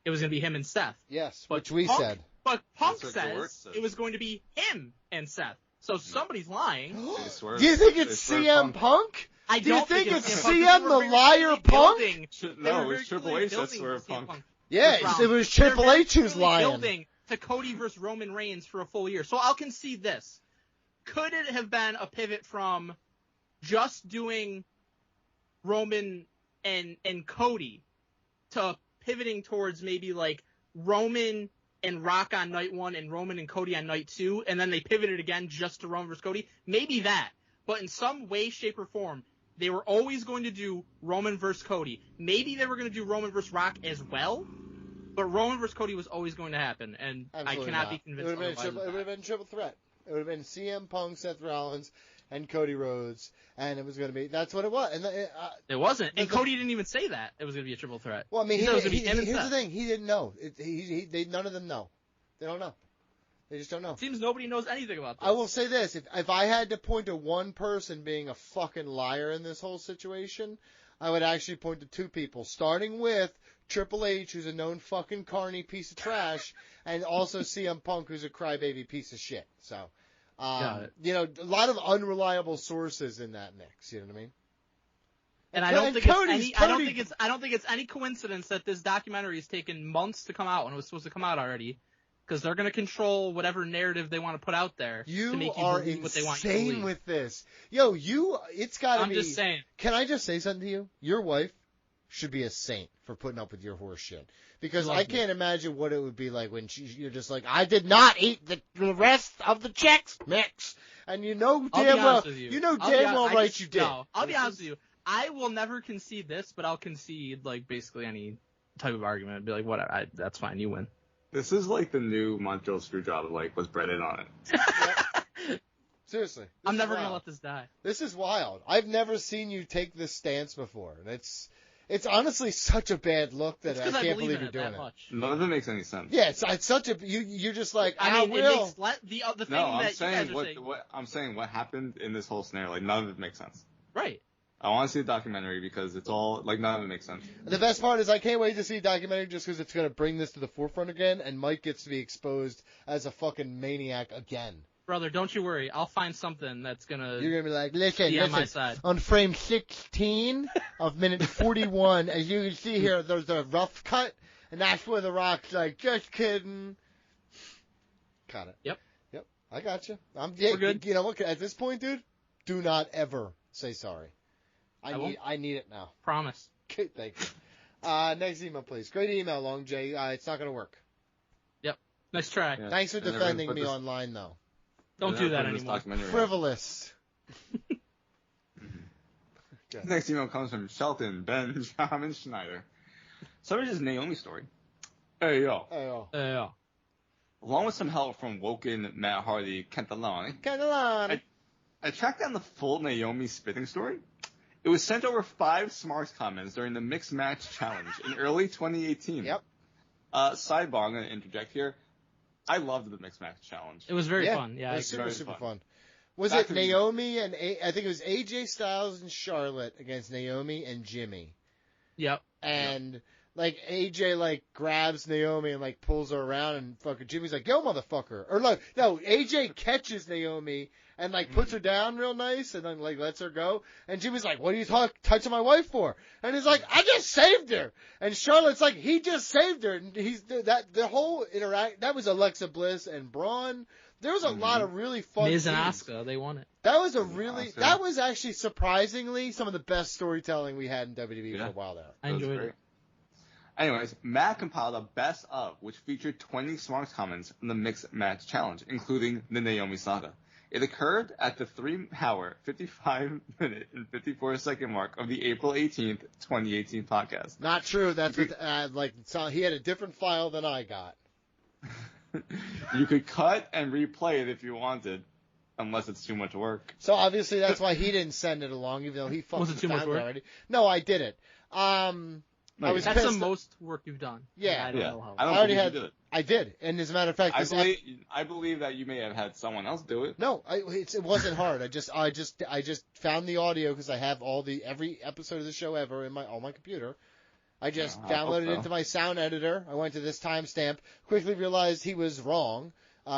Speaker 4: it was going to be him and Seth.
Speaker 2: Yes, which we said.
Speaker 4: But Punk says it was going to be him and Seth. So somebody's lying.
Speaker 2: Do you think it's CM Punk? Do you think it's CM the liar Punk?
Speaker 5: No, it was Triple H that swear Punk.
Speaker 2: Yeah, it was Triple H who's lying.
Speaker 4: Building to Cody versus Roman Reigns for a full year. So I'll concede this. Could it have been a pivot from just doing Roman and Cody to pivoting towards maybe like Roman and Rock on night 1 and Roman and Cody on night 2, and then they pivoted again just to Roman versus Cody. Maybe that. But in some way, shape, or form, they were always going to do Roman versus Cody. Maybe they were going to do Roman versus Rock as well, but Roman versus Cody was always going to happen, and
Speaker 2: Absolutely
Speaker 4: I cannot
Speaker 2: not.
Speaker 4: be convinced
Speaker 2: It would have been triple threat. It would have been CM Punk, Seth Rollins, and Cody Rhodes, and it was going to be. That's what it was. And
Speaker 4: it wasn't. And Cody didn't even say that it was going to be a triple threat.
Speaker 2: Well, I mean,
Speaker 4: here's
Speaker 2: the thing. He didn't know. None of them know. They don't know. They just don't know.
Speaker 4: It seems nobody knows anything about this.
Speaker 2: I will say this. If I had to point to one person being a fucking liar in this whole situation, I would actually point to 2 people, starting with Triple H, who's a known fucking carny piece of trash, and also CM Punk, who's a crybaby piece of shit. So, a lot of unreliable sources in that mix. You know what I mean?
Speaker 4: And I don't think it's any coincidence that this documentary has taken months to come out when it was supposed to come out already. Because they're going to control whatever narrative they want to put out there to make you believe what they want you to believe.
Speaker 2: Insane with this. Yo, it's got to be...
Speaker 4: I'm just saying.
Speaker 2: Can I just say something to you? Your wife should be a saint for putting up with your horse shit. Because I can't imagine what it would be like when you're just like, I did not eat the rest of the Chex Mix. And you know damn well right you did.
Speaker 4: No, I'll be honest with you. I will never concede this, but I'll concede like basically any type of argument. I'd be like, whatever, that's fine, you win.
Speaker 5: This is like the new Montreal Screwjob, like, was breaded on it.
Speaker 2: Seriously.
Speaker 4: I'm never going to let this die.
Speaker 2: This is wild. I've never seen you take this stance before. And it's honestly such a bad look that I can't believe you're doing it.
Speaker 5: None of it makes any sense.
Speaker 2: Yeah, it's such a, you're just like,
Speaker 4: it
Speaker 2: will.
Speaker 4: Makes the thing I'm saying
Speaker 5: I'm saying what happened in this whole scenario, like, none of it makes sense.
Speaker 4: Right.
Speaker 5: I want to see a documentary because it's all, like, none of it makes sense.
Speaker 2: The best part is I can't wait to see a documentary just because it's going to bring this to the forefront again, and Mike gets to be exposed as a fucking maniac again.
Speaker 4: Brother, don't you worry. I'll find something that's going to
Speaker 2: You're going to be like, listen,
Speaker 4: on my side.
Speaker 2: On frame 16 of minute 41, as you can see here, there's a rough cut, and that's where The Rock's like, just kidding. Got it.
Speaker 4: Yep.
Speaker 2: I got you.
Speaker 4: We're good.
Speaker 2: You know what? At this point, dude, do not ever say sorry. I need it now.
Speaker 4: Promise.
Speaker 2: Okay, thank you. Next email, please. Great email, Long J. It's not going to work.
Speaker 4: Yep. Nice try.
Speaker 2: Yeah. Thanks for defending me online, though.
Speaker 4: Don't do that anymore.
Speaker 2: Frivolous.
Speaker 5: Next email comes from Shelton Benjamin Schneider. Summer's Naomi story. Hey, yo. Along with some help from Woken, Matt Hardy, Kentalani, I tracked down the full Naomi spitting story. It was sent over 5 Smarks comments during the Mixed Match Challenge in early 2018.
Speaker 2: Yep.
Speaker 5: Sidebar, I'm going to interject here. I loved the Mixed Match Challenge.
Speaker 4: It was very fun. Yeah,
Speaker 2: it was super fun. Was
Speaker 5: Back
Speaker 2: it
Speaker 5: to
Speaker 2: Naomi and I think it was AJ Styles and Charlotte against Naomi and Jimmy.
Speaker 4: Yep.
Speaker 2: And like AJ like grabs Naomi and like pulls her around and fucking Jimmy's like, yo motherfucker. Or no, AJ catches Naomi and like puts her down real nice and then like lets her go. And Jimmy's like, what are you touching my wife for? And he's like, I just saved her. And Charlotte's like, he just saved her. And the whole that was Alexa Bliss and Braun. There was a lot of really fun
Speaker 4: Miz and Asuka, they won it.
Speaker 2: That was actually surprisingly some of the best storytelling we had in WWE for a while there.
Speaker 4: I enjoyed it.
Speaker 5: Anyways, Matt compiled a best of, which featured 20 Smarks comments from the Mixed Match Challenge, including the Naomi saga. It occurred at the 3-hour, 55-minute, and 54-second mark of the April 18th, 2018 podcast.
Speaker 2: Not true. That's what, he had a different file than I got.
Speaker 5: You could cut and replay it if you wanted, unless it's too much work.
Speaker 2: So obviously that's why he didn't send it along, even though he fucking
Speaker 4: Was it too much
Speaker 2: found
Speaker 4: work?
Speaker 2: it already. No, I did it.
Speaker 4: That's the most work you've done.
Speaker 2: Yeah.
Speaker 4: I don't know how.
Speaker 5: I don't think you did it.
Speaker 2: I did, and as a matter of fact,
Speaker 5: I believe that you may have had someone else do it.
Speaker 2: No, it wasn't hard. I just found the audio because I have every episode of the show ever on my computer. I just downloaded it into my sound editor. I went to this timestamp, quickly realized he was wrong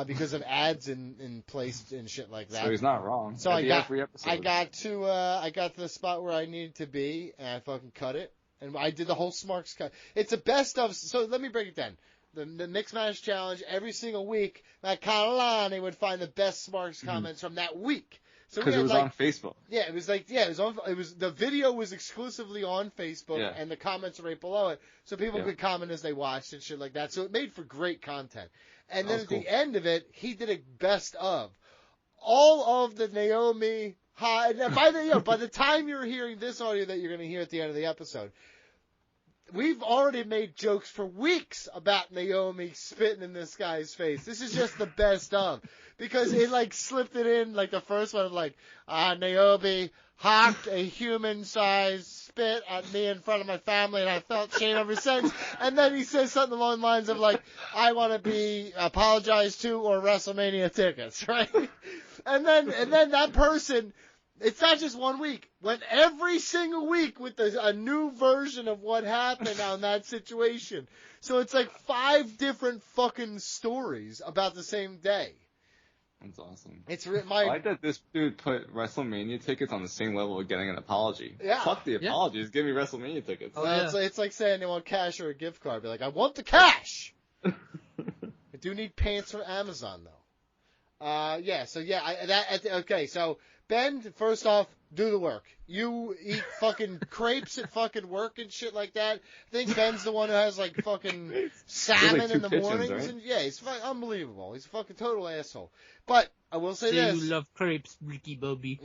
Speaker 2: because of ads in place and shit like that.
Speaker 5: So he's not wrong.
Speaker 2: So I got to the spot where I needed to be, and I fucking cut it. And I did the whole Smarks cut. It's the best of. So let me break it down. The Mixed Match Challenge every single week. Matt Catalani would find the best Smarks comments from that week. So
Speaker 5: Because it was on Facebook.
Speaker 2: Yeah, it was the video was exclusively on Facebook, and the comments are right below it, so people could comment as they watched and shit like that. So it made for great content. And then at the end of it, he did a best of all of the Naomi. By the time you're hearing this audio that you're going to hear at the end of the episode, we've already made jokes for weeks about Naomi spitting in this guy's face. This is just the best of. Because it, slipped it in, the first one of, Naomi hocked a human-sized spit at me in front of my family, and I felt shame ever since. And then he says something along the lines of, I want to be apologized to or WrestleMania tickets, right? And then that person... It's not just 1 week. Went every single week with a new version of what happened on that situation. So it's 5 different fucking stories about the same day.
Speaker 5: That's awesome.
Speaker 2: I
Speaker 5: like that this dude put WrestleMania tickets on the same level of getting an apology.
Speaker 2: Yeah.
Speaker 5: Fuck the apologies. Give me WrestleMania tickets.
Speaker 2: It's like saying they want cash or a gift card. Be like, I want the cash. I do need pants from Amazon though. So Ben, first off, do the work. You eat fucking crepes at fucking work and shit like that. I think Ben's the one who has fucking salmon in the mornings. Right? And he's unbelievable. He's a fucking total asshole. But I will say this.
Speaker 4: You love crepes, Ricky Bobby.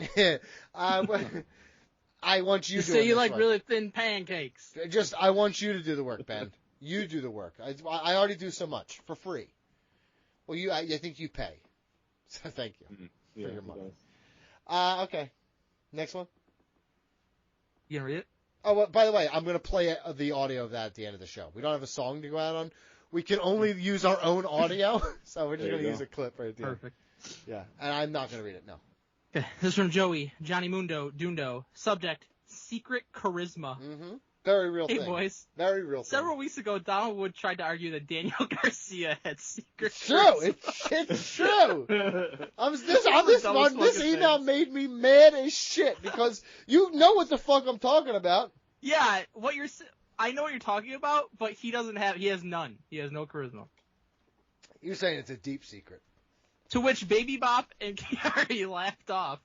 Speaker 2: I want you to
Speaker 4: say you like really thin pancakes.
Speaker 2: I want you to do the work, Ben. You do the work. I already do so much for free. Well, I think you pay. So thank you for your money. Okay. Next one.
Speaker 4: You gonna read it?
Speaker 2: Oh, well, by the way, I'm gonna play the audio of that at the end of the show. We don't have a song to go out on. We can only use our own audio, so we're just gonna use a clip right there.
Speaker 4: Perfect.
Speaker 2: Yeah, and I'm not gonna read it. No.
Speaker 4: Okay. This is from Joey Johnny Dundo. Subject: Secret charisma.
Speaker 2: Mm-hmm. Very real thing.
Speaker 4: Hey, boys.
Speaker 2: Very real thing.
Speaker 4: Several weeks ago, Donald Wood tried to argue that Daniel Garcia had secret
Speaker 2: charisma. It's true. This email made me mad as shit because you know what the fuck I'm talking about.
Speaker 4: Yeah, I know what you're talking about, but he has none. He has no charisma.
Speaker 2: You're saying it's a deep secret.
Speaker 4: To which Baby Bop and Kiari laughed off,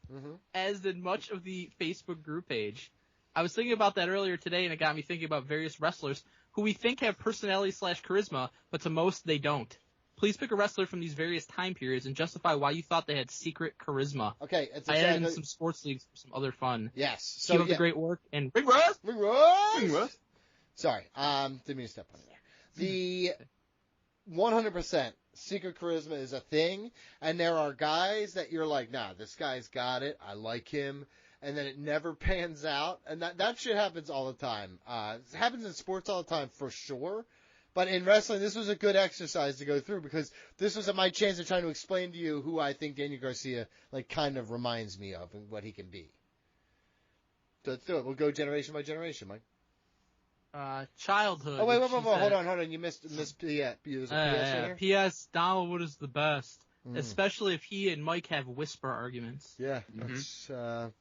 Speaker 4: as did much of the Facebook group page. I was thinking about that earlier today, and it got me thinking about various wrestlers who we think have personality/charisma, but to most they don't. Please pick a wrestler from these various time periods and justify why you thought they had secret charisma.
Speaker 2: Okay,
Speaker 4: I added in some sports leagues for some other fun.
Speaker 2: Yes.
Speaker 4: So keep up the great work, and Ring Rust!
Speaker 2: Sorry, didn't mean to step on you there. The 100% secret charisma is a thing, and there are guys that you're like, nah, this guy's got it, I like him. And then it never pans out. And that shit happens all the time. It happens in sports all the time for sure. But in wrestling, this was a good exercise to go through because this was my chance of trying to explain to you who I think Daniel Garcia kind of reminds me of and what he can be. So let's do it. We'll go generation by generation, Mike.
Speaker 4: Childhood.
Speaker 2: Oh, wait. Hold on. You missed PS.
Speaker 4: P.S. Donald Wood is the best. Especially if he and Mike have whisper arguments.
Speaker 2: Yeah,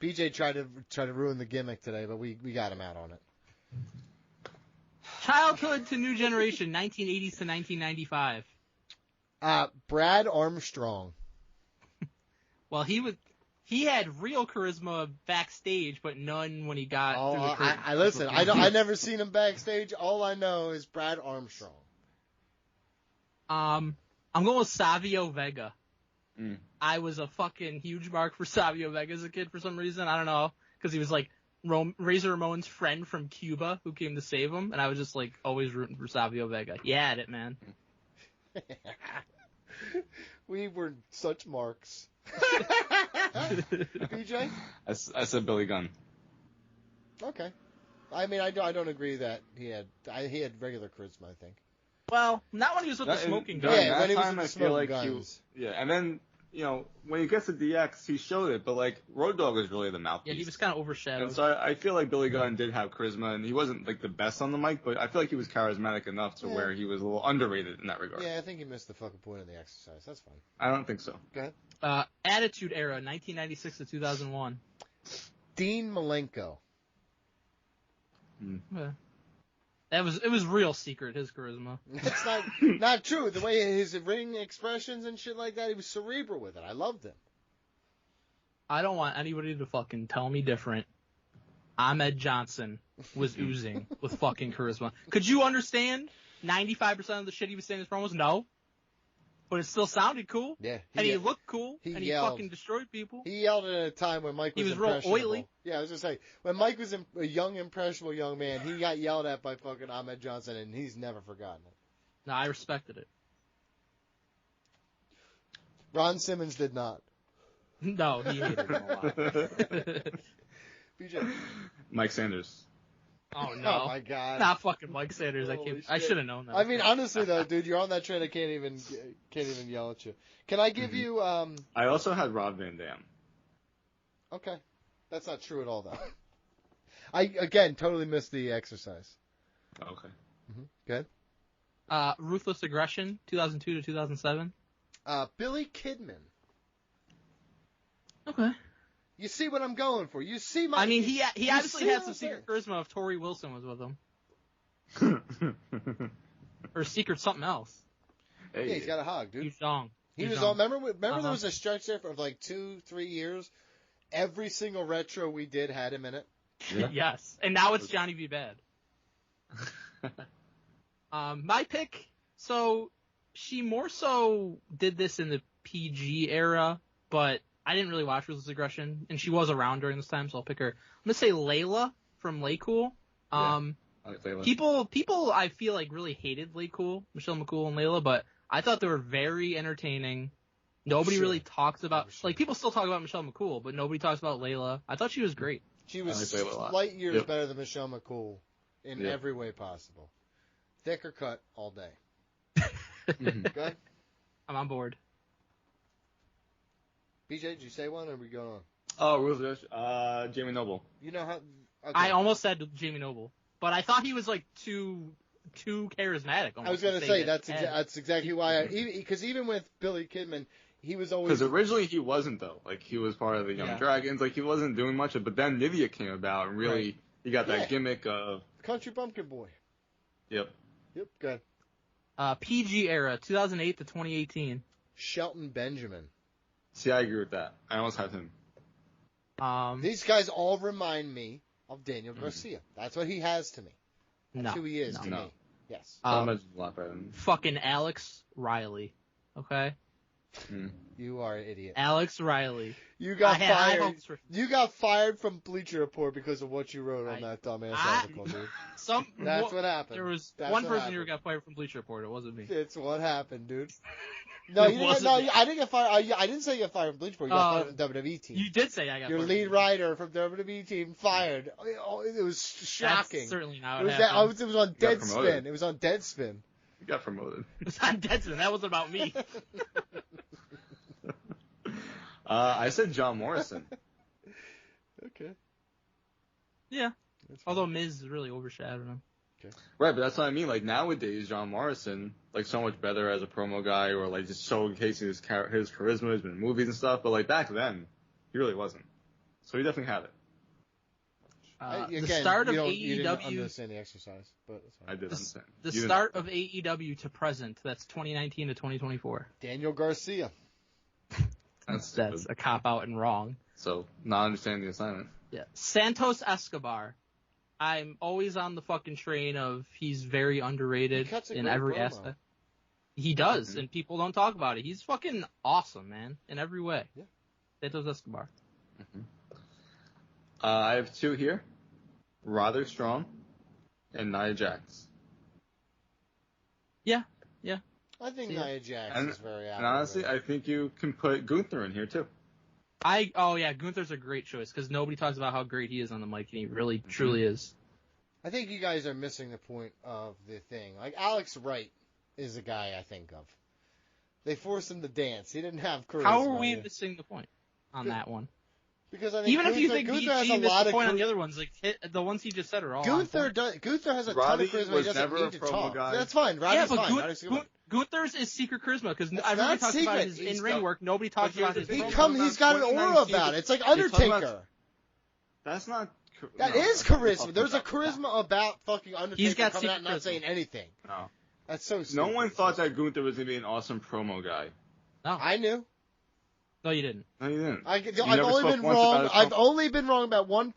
Speaker 2: BJ tried to ruin the gimmick today, but we got him out on it.
Speaker 4: Childhood to new generation, 1980s to 1995.
Speaker 2: Brad Armstrong.
Speaker 4: Well, he had real charisma backstage, but none when he got through the curtain.
Speaker 2: Listen, I never seen him backstage. All I know is Brad Armstrong.
Speaker 4: I'm going with Savio Vega. I was a fucking huge mark for Savio Vega as a kid for some reason. I don't know. Because he was Razor Ramon's friend from Cuba who came to save him. And I was just always rooting for Savio Vega. He had it, man.
Speaker 2: We were such marks. BJ?
Speaker 5: I said Billy Gunn.
Speaker 2: Okay. I mean, I don't agree that he had regular charisma, I think.
Speaker 4: Well, not when he was with the smoking guns.
Speaker 2: Yeah, when he was with the smoking guns.
Speaker 5: And then, when he gets to DX, he showed it, but, Road Dogg was really the mouthpiece.
Speaker 4: Yeah, he was kind of overshadowed.
Speaker 5: And so I feel like Billy Gunn did have charisma, and he wasn't, the best on the mic, but I feel like he was charismatic enough to where he was a little underrated in that regard.
Speaker 2: Yeah, I think he missed the fucking point of the exercise. That's fine.
Speaker 5: I don't think so.
Speaker 2: Go ahead.
Speaker 4: Attitude Era, 1996 to 2001.
Speaker 2: Dean Malenko.
Speaker 4: Yeah. It was real secret, his charisma.
Speaker 2: It's not true. The way his ring expressions and shit like that, he was cerebral with it. I loved him.
Speaker 4: I don't want anybody to fucking tell me different. Ahmed Johnson was oozing with fucking charisma. Could you understand 95% of the shit he was saying in his promos? No. But it still sounded cool.
Speaker 2: Yeah.
Speaker 4: And he looked cool.
Speaker 2: He
Speaker 4: and
Speaker 2: yelled.
Speaker 4: he fucking destroyed people.
Speaker 2: He yelled at a time when Mike was
Speaker 4: He was real
Speaker 2: impressionable.
Speaker 4: oily.
Speaker 2: Yeah, I was just saying, when Mike was a young, impressionable young man, he got yelled at by fucking Ahmed Johnson, and he's never forgotten it.
Speaker 4: No, I respected it.
Speaker 2: Ron Simmons did not.
Speaker 4: No, he hated him a lot.
Speaker 2: BJ.
Speaker 5: Mike Sanders.
Speaker 4: Oh no!
Speaker 2: Oh my god!
Speaker 4: Not fucking Mike Sanders.
Speaker 2: Holy
Speaker 4: I
Speaker 2: shit.
Speaker 4: should have known that.
Speaker 2: I mean, honestly though, dude, you're on that train. I can't even yell at you. Can I give you?
Speaker 5: I also had Rob Van Dam.
Speaker 2: Okay, that's not true at all though. I again totally missed the exercise.
Speaker 5: Okay.
Speaker 2: Good.
Speaker 4: Ruthless Aggression, 2002 to 2007.
Speaker 2: Billy Kidman.
Speaker 4: Okay.
Speaker 2: You see what I'm going for? You see my?
Speaker 4: I mean, he
Speaker 2: you
Speaker 4: obviously
Speaker 2: see
Speaker 4: had
Speaker 2: what
Speaker 4: some
Speaker 2: I'm
Speaker 4: secret
Speaker 2: saying?
Speaker 4: charisma if Tori Wilson was with him, or secret something else.
Speaker 2: Yeah, he's got a hog, dude.
Speaker 4: Huge dong.
Speaker 2: He
Speaker 4: Huge
Speaker 2: was
Speaker 4: dong.
Speaker 2: on. Remember there was a stretch there for like 2-3 years. Every single retro we did had him in it.
Speaker 5: Yeah.
Speaker 4: Yes, and now it's Johnny B. Bad. My pick. So she more so did this in the PG era, but I didn't really watch Ruthless Aggression, and she was around during this time, so I'll pick her. I'm gonna say Layla from Lay Cool.
Speaker 5: I like Layla.
Speaker 4: People I feel like really hated Lay Cool, Michelle McCool and Layla, but I thought they were very entertaining. Nobody
Speaker 2: Sure.
Speaker 4: really talks about
Speaker 2: Sure.
Speaker 4: like people still talk about Michelle McCool, but nobody talks about Layla. I thought she was great.
Speaker 2: She was
Speaker 5: I like Layla a lot.
Speaker 2: light years
Speaker 5: Yep.
Speaker 2: better than Michelle McCool in
Speaker 5: Yep.
Speaker 2: every way possible. Thicker cut all day. Good.
Speaker 4: I'm on board.
Speaker 2: BJ, did you say one, or are we going on?
Speaker 5: Oh, Ruthless. Jamie Noble.
Speaker 2: You know how? Okay.
Speaker 4: I almost said Jamie Noble, but I thought he was like too charismatic.
Speaker 2: I was going to say that's exactly why. Because even with Billy Kidman, he was always.
Speaker 5: Because originally he wasn't, though. Like, he was part of the Young Dragons. Like, he wasn't doing much. But then Nivea came about, and really,
Speaker 2: Right.
Speaker 5: he got that
Speaker 2: Yeah.
Speaker 5: gimmick of...
Speaker 2: Country Bumpkin Boy.
Speaker 5: Yep.
Speaker 2: Yep. Good.
Speaker 4: PG era, 2008 to 2018.
Speaker 2: Shelton Benjamin.
Speaker 5: See, I agree with that. I almost had him.
Speaker 2: These guys all remind me of Daniel Garcia. That's what he has to me. That's
Speaker 4: No,
Speaker 2: who he is to
Speaker 5: no.
Speaker 2: me. Yes.
Speaker 5: Much a lot better than...
Speaker 4: Fucking Alex Riley. Okay?
Speaker 2: You are an idiot.
Speaker 4: Alex Riley.
Speaker 2: You got
Speaker 4: I had high
Speaker 2: fired.
Speaker 4: hopes for
Speaker 2: You got fired from Bleacher Report because of what you wrote on that dumbass article, dude. That's what happened.
Speaker 4: There was
Speaker 2: That's
Speaker 4: one
Speaker 2: what
Speaker 4: person
Speaker 2: happened.
Speaker 4: who got fired from Bleacher Report. It wasn't me.
Speaker 2: It's what happened, dude. No,
Speaker 4: It
Speaker 2: you didn't.
Speaker 4: wasn't
Speaker 2: No,
Speaker 4: me.
Speaker 2: I didn't get fired. I didn't say you got fired from Bleacher Report. You got fired from the WWE team.
Speaker 4: You did say I got
Speaker 2: Your
Speaker 4: fired
Speaker 2: lead
Speaker 4: from
Speaker 2: writer from the WWE team fired. Oh, it was shocking.
Speaker 4: That's certainly not
Speaker 2: It
Speaker 4: what
Speaker 2: was
Speaker 4: happened.
Speaker 2: it was on
Speaker 5: Got promoted.
Speaker 2: Deadspin. It was on Deadspin.
Speaker 5: He got promoted.
Speaker 4: It was on Deadspin. That wasn't about me.
Speaker 5: I said John Morrison.
Speaker 2: Okay.
Speaker 4: Yeah.
Speaker 2: That's fine.
Speaker 4: Although Miz really overshadowed him.
Speaker 5: Right, but that's what I mean. Like, nowadays, John Morrison, like, so much better as a promo guy, or, like, just showcasing his charisma, he's been in movies and stuff, but, like, back then, he really wasn't. So he definitely had it.
Speaker 2: Again,
Speaker 4: the start of
Speaker 2: you didn't
Speaker 4: AEW.
Speaker 2: understand the exercise, but it's fine.
Speaker 5: I did understand.
Speaker 4: The
Speaker 5: You didn't.
Speaker 4: start of AEW to present. That's 2019 to 2024.
Speaker 2: Daniel Garcia.
Speaker 5: That's
Speaker 4: That's a cop out and wrong.
Speaker 5: So, not understanding the assignment.
Speaker 4: Yeah. Santos Escobar. I'm always on the fucking train of he's very underrated
Speaker 2: He cuts a
Speaker 4: in
Speaker 2: great
Speaker 4: every
Speaker 2: promo.
Speaker 4: aspect. He does, and people don't talk about it. He's fucking awesome, man, in every way.
Speaker 2: Yeah.
Speaker 4: Santos Escobar.
Speaker 5: I have two here. Rather Strong and Nia Jax.
Speaker 4: Yeah.
Speaker 2: I think
Speaker 4: Yeah.
Speaker 2: Nia Jax
Speaker 5: And-
Speaker 2: is very
Speaker 5: And honestly, I think you can put Gunther in here, too.
Speaker 4: Gunther's a great choice because nobody talks about how great he is on the mic, and he really, truly is.
Speaker 2: I think you guys are missing the point of the thing. Like, Alex Wright is a guy I think of. They forced him to dance. He didn't have charisma.
Speaker 4: How are we
Speaker 2: yeah.
Speaker 4: missing the point on that one?
Speaker 2: Because I think
Speaker 4: Even if you think
Speaker 2: Gunther has
Speaker 4: BG
Speaker 2: a
Speaker 4: missed
Speaker 2: lot
Speaker 4: the
Speaker 2: of
Speaker 4: point on the
Speaker 2: charisma.
Speaker 4: other ones, like the ones he just said are all
Speaker 2: Gunther
Speaker 4: on point.
Speaker 2: Gunther has a
Speaker 5: Roddy
Speaker 2: ton of charisma. He
Speaker 5: was
Speaker 2: doesn't
Speaker 5: never
Speaker 2: need
Speaker 5: a
Speaker 2: to
Speaker 5: promo
Speaker 2: talk.
Speaker 5: guy.
Speaker 2: That's fine. Roddy's fine. Roddy's fine.
Speaker 4: Gunther's is secret charisma because
Speaker 2: It's
Speaker 4: everybody
Speaker 2: not
Speaker 4: talks about
Speaker 2: secret.
Speaker 4: his
Speaker 2: He's
Speaker 4: in-ring
Speaker 5: got-
Speaker 4: work. Nobody talks
Speaker 5: But
Speaker 4: about his
Speaker 5: here's the
Speaker 4: promo.
Speaker 5: thing.
Speaker 2: He's got an aura about it. It's like Undertaker.
Speaker 5: That's not...
Speaker 2: That
Speaker 5: no,
Speaker 2: is
Speaker 5: that's not
Speaker 2: charisma.
Speaker 5: talking
Speaker 2: There's a
Speaker 5: about
Speaker 2: charisma about fucking Undertaker
Speaker 4: He's got
Speaker 2: coming out
Speaker 4: secret
Speaker 2: and not
Speaker 4: charisma.
Speaker 2: saying anything.
Speaker 5: No.
Speaker 2: That's so
Speaker 5: No
Speaker 2: stupid.
Speaker 5: one thought that Gunther was going to be an awesome promo guy.
Speaker 4: No.
Speaker 2: I knew.
Speaker 4: No, you didn't.
Speaker 5: No, you didn't.
Speaker 2: I've
Speaker 5: You
Speaker 2: only
Speaker 5: never spoke
Speaker 2: been
Speaker 5: once
Speaker 2: wrong.
Speaker 5: about his
Speaker 2: I've
Speaker 5: promo.
Speaker 2: only been wrong about one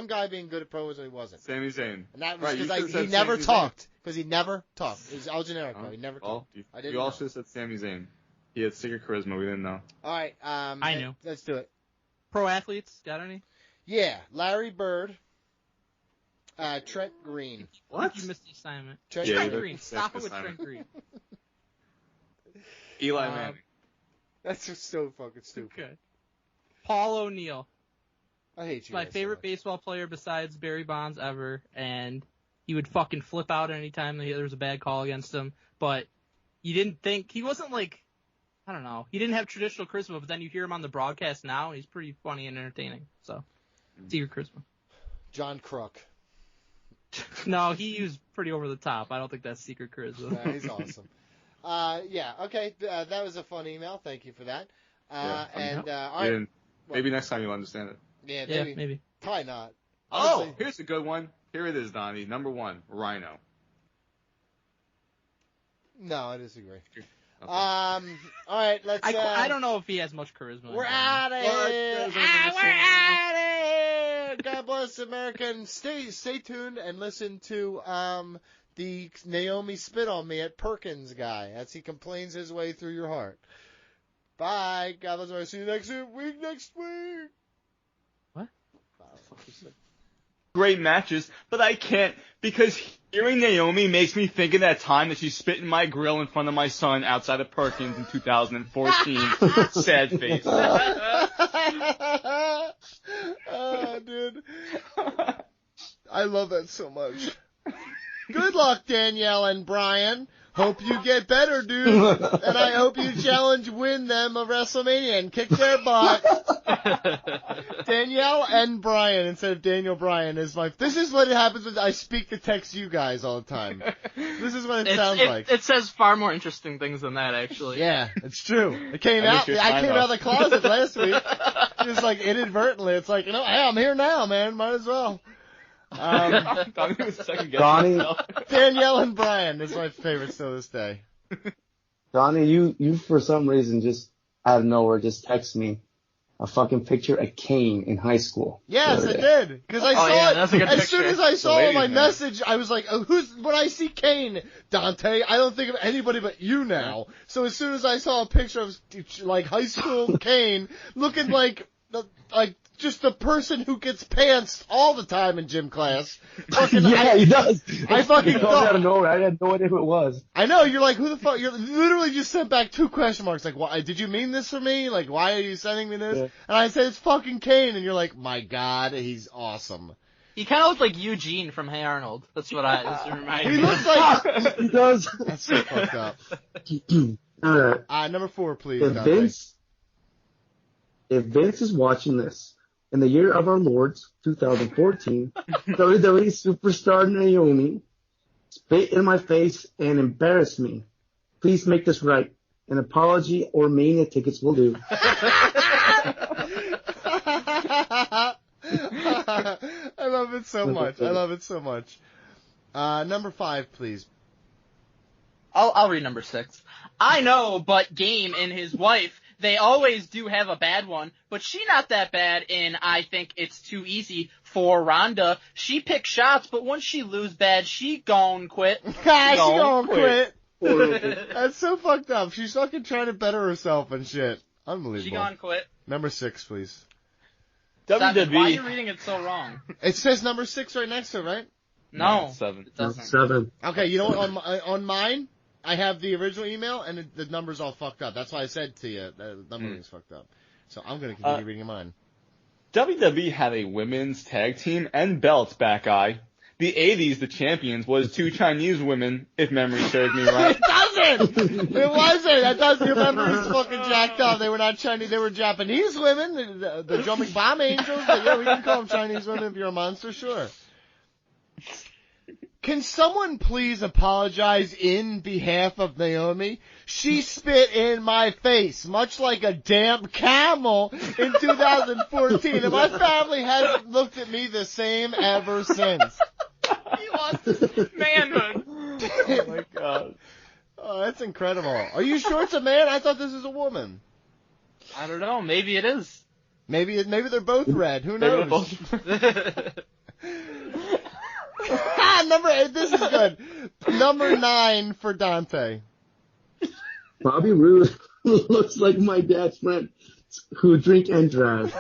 Speaker 2: guy being good at promos and he wasn't.
Speaker 5: Sami Zayn.
Speaker 2: And that was
Speaker 5: Right, you
Speaker 2: because
Speaker 5: could've said
Speaker 2: he never
Speaker 5: Sami Zayn.
Speaker 2: talked. Because he never talked. It was El Generico.
Speaker 5: Oh,
Speaker 2: He never
Speaker 5: well,
Speaker 2: talked.
Speaker 5: you,
Speaker 2: I didn't
Speaker 5: you all
Speaker 2: know.
Speaker 5: should have said Sami Zayn. He had secret charisma. We didn't know.
Speaker 2: All right.
Speaker 4: I knew.
Speaker 2: Let's do it.
Speaker 4: Pro athletes, got any?
Speaker 2: Yeah. Larry Bird. Trent Green.
Speaker 5: What?
Speaker 4: You missed the assignment.
Speaker 2: Trent
Speaker 5: Yeah,
Speaker 4: Trent
Speaker 5: you
Speaker 4: Green.
Speaker 5: did.
Speaker 4: Stop it
Speaker 5: That's
Speaker 4: with
Speaker 5: the
Speaker 4: Trent Green.
Speaker 5: Eli Manning.
Speaker 2: That's just so fucking stupid.
Speaker 4: Okay. Paul O'Neill.
Speaker 2: I hate you.
Speaker 4: My
Speaker 2: guys
Speaker 4: favorite
Speaker 2: so much.
Speaker 4: baseball player besides Barry Bonds ever, and he would fucking flip out anytime there was a bad call against him. But you didn't think he wasn't like, I don't know, he didn't have traditional charisma. But then you hear him on the broadcast now, and he's pretty funny and entertaining. So, secret charisma.
Speaker 2: John Crook.
Speaker 4: No, he was pretty over the top. I don't think that's secret charisma.
Speaker 2: Yeah, he's awesome. Yeah. Okay. That was a fun email. Thank you for that.
Speaker 5: Yeah,
Speaker 2: And
Speaker 5: You
Speaker 2: all right.
Speaker 5: didn't- Maybe next time you'll understand it.
Speaker 2: Yeah.
Speaker 4: Yeah,
Speaker 2: Maybe.
Speaker 4: maybe.
Speaker 2: Probably not.
Speaker 5: Oh,
Speaker 2: Honestly,
Speaker 5: here's a good one. Here it is, Donnie. Number 1, Rhino.
Speaker 2: no, I disagree.
Speaker 5: Okay.
Speaker 2: All right. Let's.
Speaker 4: I don't know if he has much charisma.
Speaker 2: We're out of here.
Speaker 5: What?
Speaker 2: We're out of here. God bless America. And stay tuned and listen to the Naomi Spit on Me at Perkins guy as he complains his way through your heart. Bye. God bless America. See you next week.
Speaker 4: What?
Speaker 5: Great matches, but I can't because hearing Naomi makes me think of that time that she spit in my grill in front of my son outside of Perkins in 2014. Sad face.
Speaker 2: Oh, dude. I love that so much. Good luck, Danielle and Brian. Hope you get better, dude. And I hope you win them a WrestleMania and kick their butt. Danielle and Brian instead of Daniel Bryan is this is what happens when I speak to text you guys all the time. This is what it sounds like.
Speaker 4: It says far more interesting things than that, actually.
Speaker 2: Yeah, it's true. I came
Speaker 5: I
Speaker 2: out of the closet last week. Just like inadvertently. It's like, hey, I'm here now, man. Might as well.
Speaker 5: Donnie was second guessing
Speaker 7: Donnie.
Speaker 5: himself.
Speaker 2: Danielle and Brian is my favorite still this day.
Speaker 7: Donnie, you for some reason just out of nowhere just text me a fucking picture of Kane in high school.
Speaker 2: Yes, I did. Because I saw it.
Speaker 4: that's a good
Speaker 2: As soon
Speaker 4: picture.
Speaker 2: as I saw
Speaker 5: ladies'
Speaker 2: my
Speaker 5: man.
Speaker 2: message, I was like, when I see Kane, Dante, I don't think of anybody but you now. So as soon as I saw a picture of, like, high school Kane, looking like just the person who gets pants all the time in gym class. Fucking,
Speaker 7: Yeah, he does.
Speaker 2: I fucking
Speaker 7: He called me out of
Speaker 2: thought.
Speaker 7: nowhere. I had no idea who it was.
Speaker 2: I know, you're like, who the fuck? You literally just sent back 2 question marks. Like, why, did you mean this for me? Like, why are you sending me this?
Speaker 7: Yeah.
Speaker 2: And I said, it's fucking Kane. And you're like, my God, he's awesome.
Speaker 4: He kind of looked like Eugene from Hey Arnold. That's what that's what reminded
Speaker 2: He
Speaker 4: me.
Speaker 2: looks like...
Speaker 7: He does.
Speaker 2: That's so fucked up. Number 4, please,
Speaker 7: If
Speaker 2: Dante.
Speaker 7: Vince is watching this, in the year of our Lord's 2014, WWE superstar Naomi spit in my face and embarrassed me. Please make this right. An apology or Mania tickets will do.
Speaker 2: I love it so much. I love it so much. Number 5, please.
Speaker 4: I'll read number 6. I know, but Game and his wife, they always do have a bad one, but she not that bad in I Think It's Too Easy for Rhonda. She pick shots, but once she lose bad, she gon' quit.
Speaker 2: She gonna quit.
Speaker 7: Horrible.
Speaker 2: That's so fucked up. She's fucking trying to better herself and shit. Unbelievable.
Speaker 4: She gon' quit.
Speaker 2: Number 6, please.
Speaker 4: Stop it. Why are
Speaker 5: WWE.
Speaker 4: you reading it so wrong?
Speaker 2: It says number 6 right next to it, right?
Speaker 4: No.
Speaker 5: 7.
Speaker 4: It doesn't.
Speaker 7: 7.
Speaker 2: Okay, you know what? On mine, I have the original email, and the number's all fucked up. That's why I said to you, the numbering's fucked up. So I'm going to continue reading mine.
Speaker 5: WWE had a women's tag team and belts back, The 80s, the champions was 2 Chinese women, if memory serves me right.
Speaker 2: It doesn't! It wasn't! That doesn't. Your memory's fucking jacked up. They were not Chinese, they were Japanese women, the jumping bomb angels. But yeah, we can call them Chinese women if you're a monster, sure. Can someone please apologize in behalf of Naomi? She spit in my face, much like a damn camel in 2014, and my family hasn't looked at me the same ever since.
Speaker 4: He lost his manhood.
Speaker 5: Oh my god.
Speaker 2: Oh, that's incredible. Are you sure it's a man? I thought this was a woman.
Speaker 4: I don't know. Maybe it is.
Speaker 2: Maybe they're both red. Who knows? Number 8. This is good. Number 9 for Dante.
Speaker 7: Bobby Roode looks like my dad's friend who drink and drive.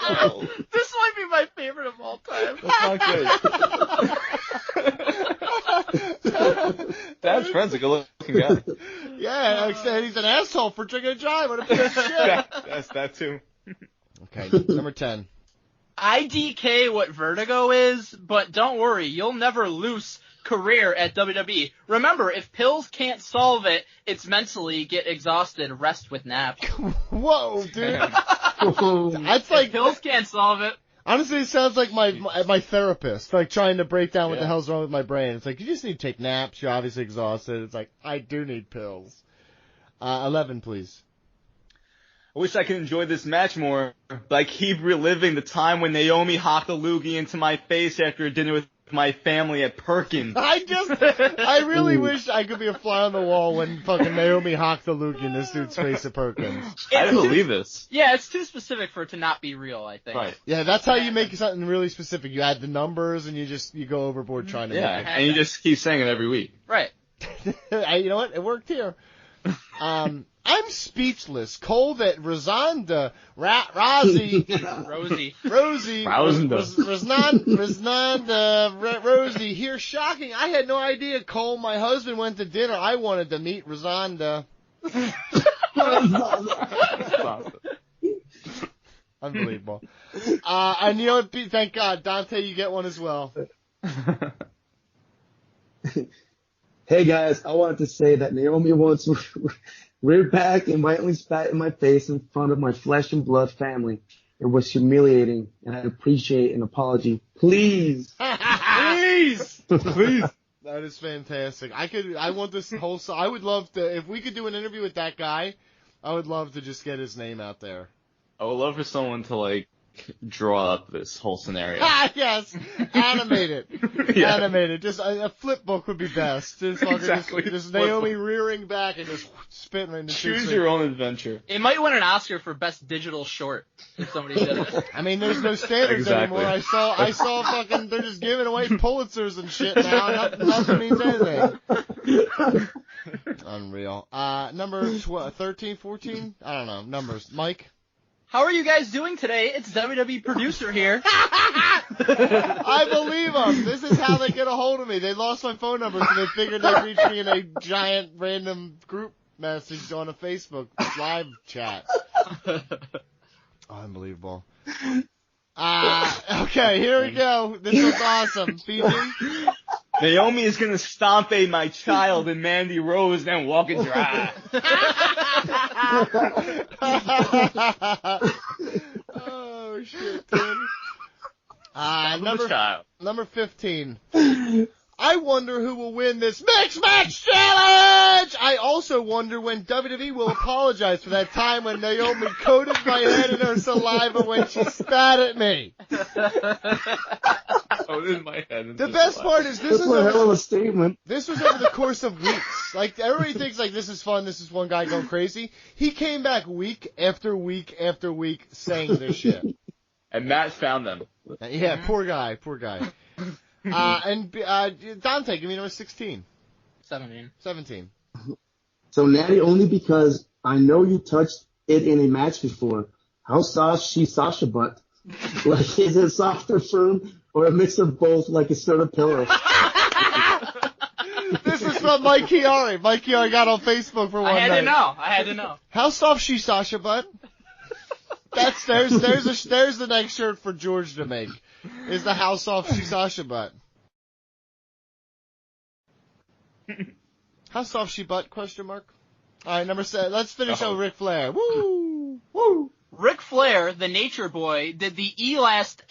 Speaker 4: Oh, this might be my favorite of all time.
Speaker 5: That's not good. Dad's friend's a good-looking guy.
Speaker 2: Yeah, like I said, he's an asshole for drinking and drive. What a piece of shit.
Speaker 5: That's that too.
Speaker 2: Okay, number 10.
Speaker 4: IDK what Vertigo is, but don't worry, you'll never lose career at WWE. Remember, if pills can't solve it, it's mentally get exhausted, rest with nap.
Speaker 2: Whoa, dude. That's like
Speaker 4: pills can't solve it.
Speaker 2: Honestly, it sounds like my therapist, like trying to break down what the hell's wrong with my brain. It's like, you just need to take naps. You're obviously exhausted. It's like, I do need pills. 11, please.
Speaker 5: I wish I could enjoy this match more, but I keep reliving the time when Naomi hocked a loogie into my face after a dinner with my family at Perkins.
Speaker 2: I really wish I could be a fly on the wall when fucking Naomi hocked the loogie in this dude's face at Perkins.
Speaker 5: I didn't believe this.
Speaker 4: Yeah, it's too specific for it to not be real, I think.
Speaker 5: Right.
Speaker 2: Yeah, that's how you make something really specific. You add the numbers and you go overboard trying to make it.
Speaker 5: And you just keep saying it every week.
Speaker 4: Right.
Speaker 2: You know what? It worked here. I'm speechless. Cole that Rosanna, Rosie, Rosie, here shocking. I had no idea. Cole, my husband went to dinner. I wanted to meet Rosanna. Unbelievable. And you know what? Thank God. Dante, you get one as well.
Speaker 7: Hey guys, I wanted to say that Naomi once reared back and violently spat in my face in front of my flesh and blood family. It was humiliating, and I'd appreciate an apology. Please!
Speaker 2: Please! Please! That is fantastic. I want this whole, I would love to, if we could do an interview with that guy, I would love to just get his name out there.
Speaker 5: I would love for someone to, draw up this whole scenario.
Speaker 2: Yes! Animate it. Yeah. Animate it. Just a flip book would be best. Just
Speaker 5: exactly.
Speaker 2: Just Naomi rearing back and just spitting in the
Speaker 5: Choose your own adventure.
Speaker 4: It might win an Oscar for best digital short if somebody did it.
Speaker 2: I mean, there's no standards anymore. I saw fucking, they're just giving away Pulitzers and shit now. Nothing means anything. Unreal. Number 13, 14? I don't know. Numbers. Mike?
Speaker 4: How are you guys doing today? It's WWE producer here.
Speaker 2: I believe them. This is how they get a hold of me. They lost my phone number, so they figured they'd reach me in a giant random group message on a Facebook live chat. Unbelievable. Okay, here we go. This was awesome. PG?
Speaker 5: Naomi is gonna stomp my child and Mandy Rose and walk it dry.
Speaker 2: Oh shit, dude. Number 15. I wonder who will win this Mixed Match Challenge! I also wonder when WWE will apologize for that time when Naomi coated my head in her saliva when she spat at me.
Speaker 5: Coated my head.
Speaker 2: The best part is this
Speaker 7: was a hell of a statement.
Speaker 2: This was over the course of weeks. Like, everybody thinks, this is fun, this is one guy going crazy. He came back week after week after week saying this shit.
Speaker 5: And Matt found them.
Speaker 2: Yeah, poor guy. And Dante, give me number 16. 17.
Speaker 7: So Natty, only because I know you touched it in a match before. How soft she Sasha butt? Like, is it soft or firm, or a mix of both, like a sort of pillow?
Speaker 2: This is from Mike Chiari. Mike Chiari got on Facebook for one night.
Speaker 4: I had to know.
Speaker 2: How soft she Sasha butt? There's the next shirt for George to make. Is the how soft she Sasha butt? How soft she butt? Question mark. All right, number 7. Let's finish on Ric Flair. Woo, woo.
Speaker 4: Ric Flair, the Nature Boy, did the last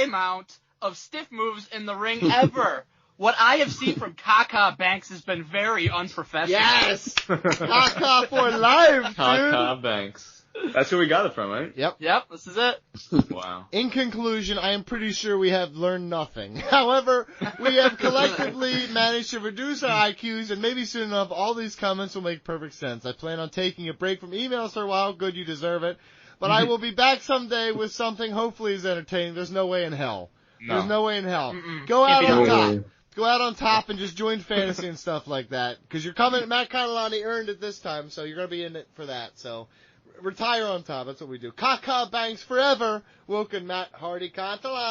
Speaker 4: amount of stiff moves in the ring ever. What I have seen from Kaka Banks has been very unprofessional.
Speaker 2: Yes, Kaka for life, dude.
Speaker 5: Kaka Banks. That's where we got it from, right?
Speaker 2: Yep.
Speaker 4: This is it.
Speaker 5: Wow.
Speaker 2: In conclusion, I am pretty sure we have learned nothing. However, we have collectively managed to reduce our IQs, and maybe soon enough, all these comments will make perfect sense. I plan on taking a break from emails for a while. Good, you deserve it. But I will be back someday with something hopefully as entertaining. There's no way in hell.
Speaker 5: No.
Speaker 2: There's no way in hell.
Speaker 4: Mm-mm.
Speaker 2: Go out
Speaker 4: Can't
Speaker 2: on
Speaker 4: be
Speaker 2: top.
Speaker 7: done.
Speaker 2: Go out on top and just join fantasy and stuff like that. Because you're coming, Matt Catalani earned it this time, so you're going to be in it for that. So retire on top. That's what we do. Kaka bangs forever. Wilkin Matt Hardy Catalani.